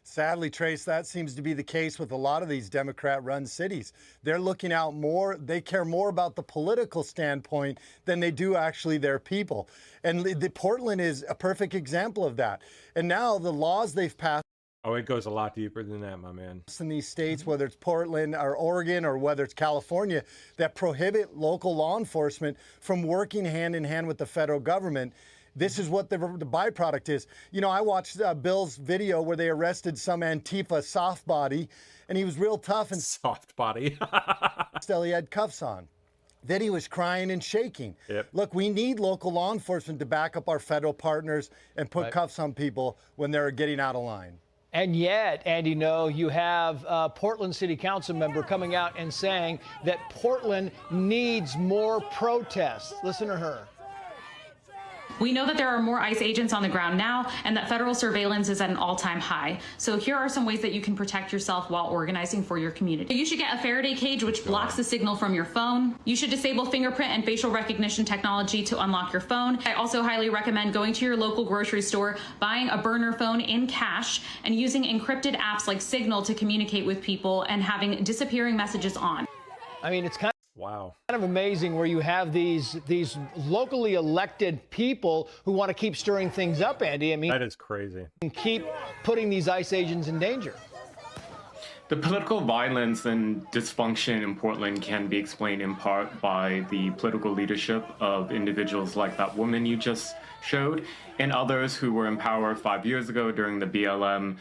Sadly, Trace, that seems to be the case with a lot of these Democrat-run cities. They're looking out more, they care more about the political standpoint than they do actually their people. And Portland is a perfect example of that. And now the laws they've passed. Oh, it goes a lot deeper than that, my man. In these states, whether it's Portland or Oregon or whether it's California, that prohibit local law enforcement from working hand in hand with the federal government. This is what the byproduct is. You know, I watched Bill's video where they arrested some Antifa soft body, and he was real tough and soft body. Still, he had cuffs on. Then he was crying and shaking. Yep. Look, we need local law enforcement to back up our federal partners and put cuffs on people when they're getting out of line. And yet, Andy Ngo, you have a Portland City Council member coming out and saying that Portland needs more protests. Listen to her. We know that there are more ICE agents on the ground now and that federal surveillance is at an all-time high. So here are some ways that you can protect yourself while organizing for your community. You should get a Faraday cage which blocks the signal from your phone. You should disable fingerprint and facial recognition technology to unlock your phone. I also highly recommend going to your local grocery store, buying a burner phone in cash, and using encrypted apps like Signal to communicate with people and having disappearing messages on. I mean, it's kind Wow. of amazing where you have these locally elected people who want to keep stirring things up, Andy. I mean, that is crazy. And keep putting these ICE agents in danger. The political violence and dysfunction in Portland can be explained in part by the political leadership of individuals like that woman you just showed, and others who were in power 5 years ago during the BLM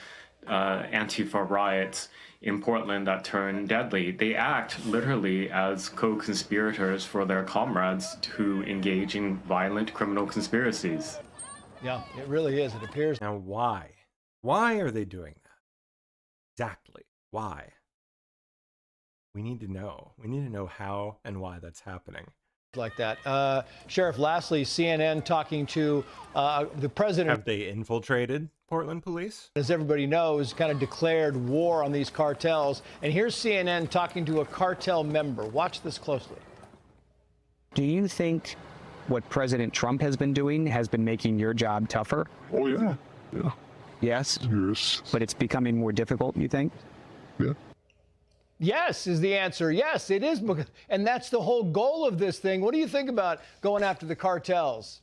Antifa riots in Portland that turned deadly. They act literally as co-conspirators for their comrades who engage in violent criminal conspiracies. Yeah, it really is. It appears. Now, why? Why are they doing that? Exactly. Why? We need to know. We need to know how and why that's happening. Like that. Sheriff, lastly, CNN talking to the president. Have they infiltrated Portland police? As everybody knows, kind of declared war on these cartels. And here's CNN talking to a cartel member. Watch this closely. Do you think what President Trump has been doing has been making your job tougher? Oh, yeah. Yeah. Yes? Yes. But it's becoming more difficult, you think? Yeah. Yes is the answer. Yes, it is. And that's the whole goal of this thing. What do you think about going after the cartels?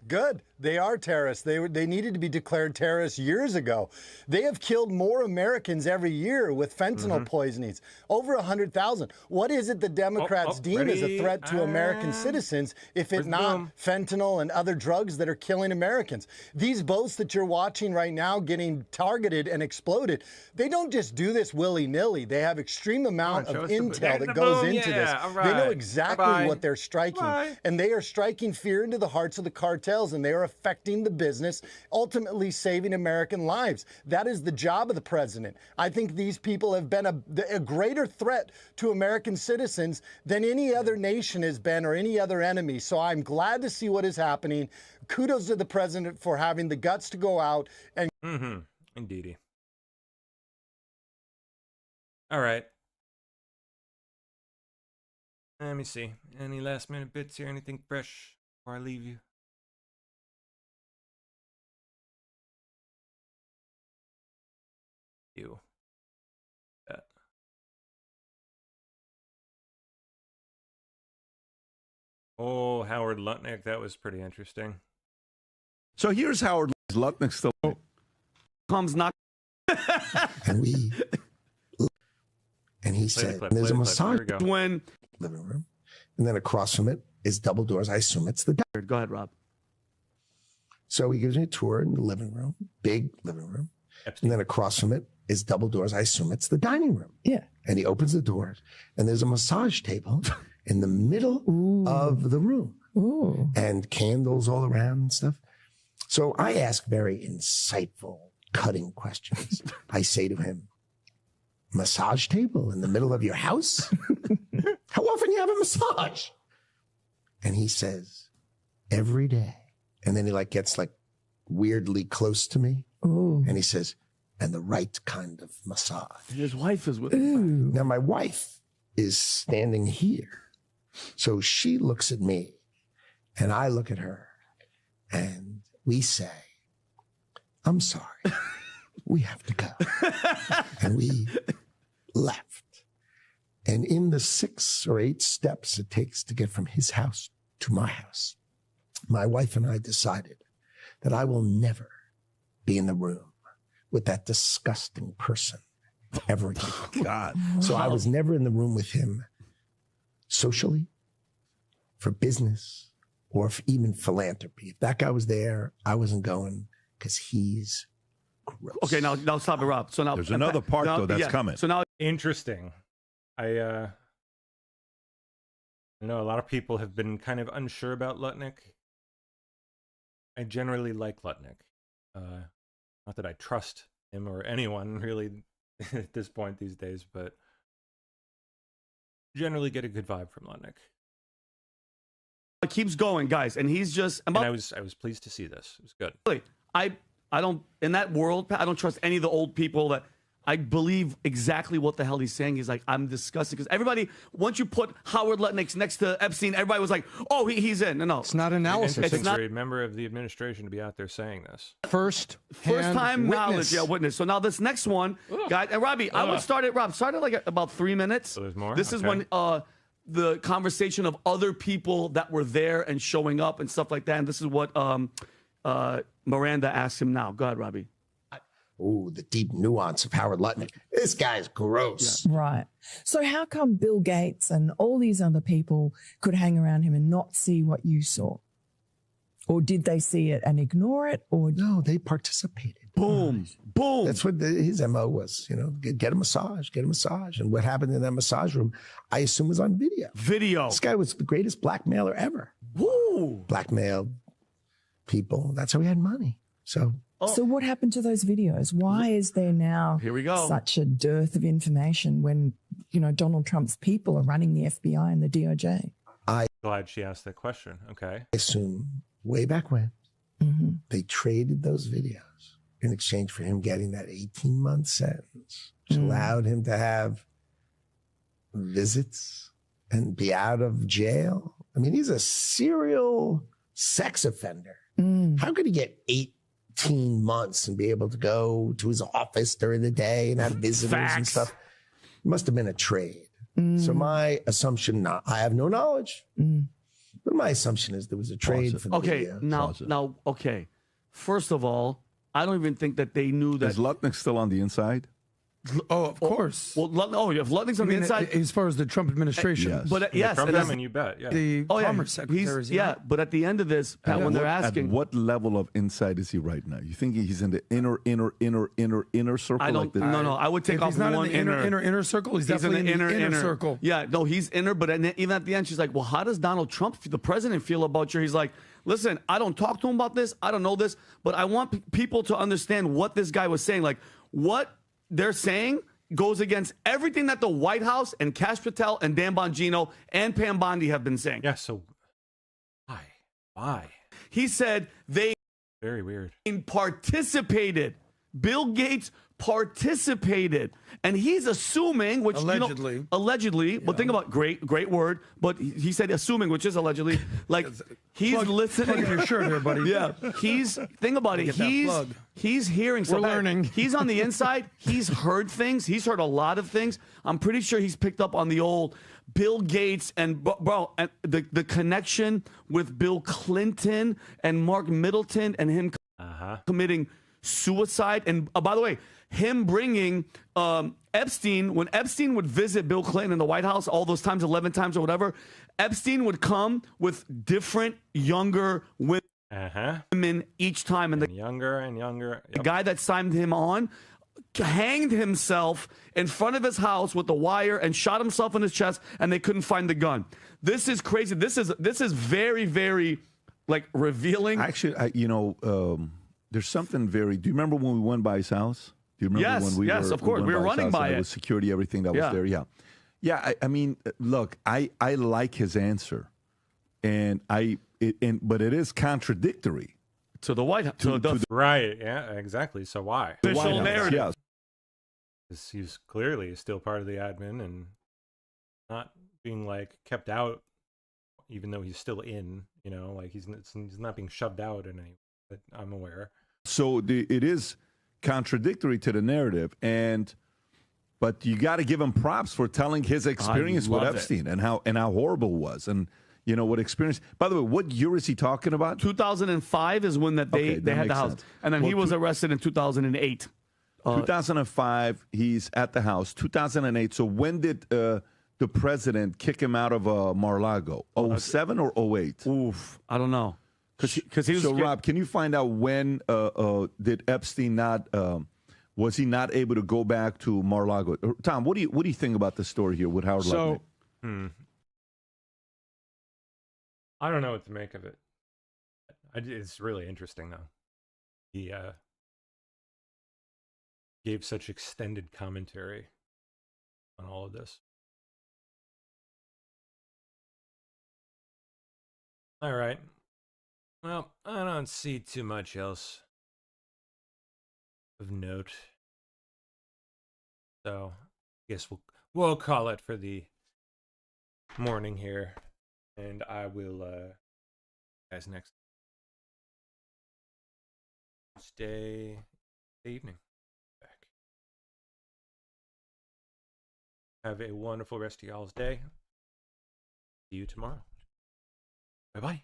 Good. They are terrorists. They needed to be declared terrorists years ago. They have killed more Americans every year with fentanyl poisonings, over 100,000. What is it the Democrats deem as a threat to American citizens if it's not fentanyl and other drugs that are killing Americans? These boats that you're watching right now getting targeted and exploded, they don't just do this willy-nilly. They have extreme amount of intel that goes into this. They know exactly what they're striking, and they are striking fear into the hearts of the cartel. sales, and they are affecting the business, ultimately saving American lives. That is the job of the president. I think these people have been a greater threat to American citizens than any other nation has been or any other enemy. So I'm glad to see what is happening. Kudos to the president for having the guts to go out and... Indeedy. All right. Let me see. Any last minute bits here? Anything fresh before I leave you? You. Yeah. Oh, Howard Lutnick. That was pretty interesting. So here's Howard Lutnick still comes not. And he said, there's a massage when living room, and then across from it is double doors. I assume it's the dining. Go ahead, Rob. So he gives me a tour in the living room, big living room, and then across from it is double doors. I assume it's the dining room. Yeah. And he opens the doors, and there's a massage table in the middle of the room, and candles all around and stuff. So I ask very insightful, cutting questions. I say to him, massage table in the middle of your house? How often you have a massage? And he says, every day. And then he gets weirdly close to me. And he says, and the right kind of massage. His wife is with him. Now my wife is standing here. So she looks at me and I look at her and we say, I'm sorry. We have to go. And we left. And in the 6 or 8 steps it takes to get from his house to my house, my wife and I decided that I will never be in the room with that disgusting person ever again. God. So I was never in the room with him socially, for business, or even philanthropy. If that guy was there, I wasn't going because he's gross. Okay, now stop it, Rob. So now there's another part though that's coming. So now Interesting. I know a lot of people have been kind of unsure about Lutnick. I generally like Lutnick. Not that I trust him or anyone really at this point these days, but generally get a good vibe from Lutnick. it keeps going, guys, and he's just. And I was pleased to see this. It was good. Really, I don't in that world. I don't trust any of the old people that. I believe exactly what the hell he's saying. He's like, I'm disgusted. Because everybody, once you put Howard Lutnick next to Epstein, everybody was like, oh, he's in. No. It's not analysis. It's not a member of the administration to be out there saying this. First time knowledge, witness. So now this next one, guys, and Robbie, I would start it, Rob, start it like about 3 minutes. So there's more? This is when the conversation of other people that were there and showing up and stuff like that. And this is what Miranda asked him now. Go ahead, Robbie. Oh, the deep nuance of Howard Lutnick. This guy's gross. Yeah. Right. So how come Bill Gates and all these other people could hang around him and not see what you saw? Or did they see it and ignore it? Or no, they participated. Boom. Boom. That's what his MO was, get a massage, get a massage. And what happened in that massage room, I assume was on video. This guy was the greatest blackmailer ever. Woo. Blackmailed people. That's how he had money. So what happened to those videos? Why is there now such a dearth of information when, Donald Trump's people are running the FBI and the DOJ? I'm glad she asked that question. Okay. I assume way back when they traded those videos in exchange for him getting that 18-month sentence, which allowed him to have visits and be out of jail. I mean, he's a serial sex offender. How could he get 18 months and be able to go to his office during the day and have visitors and stuff? It must have been a trade. So my assumption, I have no knowledge, but my assumption is there was a trade for the video. Now, okay. First of all, I don't even think that they knew that. Is Lutnick still on the inside? Oh, of course. Well, if Lutnick's on the inside, as far as the Trump administration, Yes. but yes, Trump and admin, you bet. Yeah. the Commerce he's, secretaries. but at the end of this, Pat, when they're asking, at what level of insight is he right now? You think he's in the inner circle? I don't. like the, No. I would take If off he's not one in the inner circle, he's definitely in the inner circle. Yeah, no, he's inner. But even at the end, she's like, "Well, how does Donald Trump, the president, feel about you?" He's like, "Listen, I don't talk to him about this. I don't know this, but I want people to understand what this guy was saying. Like, what they're saying goes against everything that the White House and Kash Patel and Dan Bongino and Pam Bondi have been saying." Yeah. So why? He said they Very weird. participated. Bill Gates participated, and he's assuming, which Allegedly. Allegedly. But think about great word. But he said assuming, which is allegedly. Like he's listening. Plug your shirt here, buddy. Yeah, think about it. Get that plug. He's hearing. We're learning. He's on the inside. He's heard things. He's heard a lot of things. I'm pretty sure he's picked up on the old Bill Gates and and the connection with Bill Clinton and Mark Middleton and him committing suicide. And by the way, him bringing Epstein, when Epstein would visit Bill Clinton in the White House all those times, 11 times or whatever, Epstein would come with different younger women each time. And the younger and younger. The guy that signed him on hanged himself in front of his house with the wire and shot himself in his chest, and they couldn't find the gun. This is crazy. This is very, very like revealing. Actually, there's something very. Do you remember when we went by his house? Do you remember Yes, when we yes, were, of course. went We were by his running house by and there it. was security, everything that was Yeah. there. Yeah. I mean, look, I like his answer, and but it is contradictory to the White House. Right. Yeah. Exactly. So why? The White House, narrative. yes. He's clearly still part of the admin and not being like kept out, even though he's still in. Like he's not being shoved out in any way that I'm aware. So it is contradictory to the narrative, but you got to give him props for telling his experience with love Epstein and how horrible it was, and what experience. By the way, what year is he talking about? 2005 is when they had the makes house, sense. and then he was arrested in 2008. 2005, he's at the house. 2008. So when did the president kick him out of Mar-a-Lago? 07 or 08? Oof, I don't know. Because he was. So Rob, can you find out when did Epstein not? Was he not able to go back to Mar-a-Lago? Tom, what do you think about the story here with Howard Lutnick? I don't know what to make of it. It's really interesting though. He gave such extended commentary on all of this. All right. Well, I don't see too much else of note. So, I guess we'll call it for the morning here, and I will guys next Tuesday evening. Back. Have a wonderful rest of y'all's day. See you tomorrow. Bye-bye.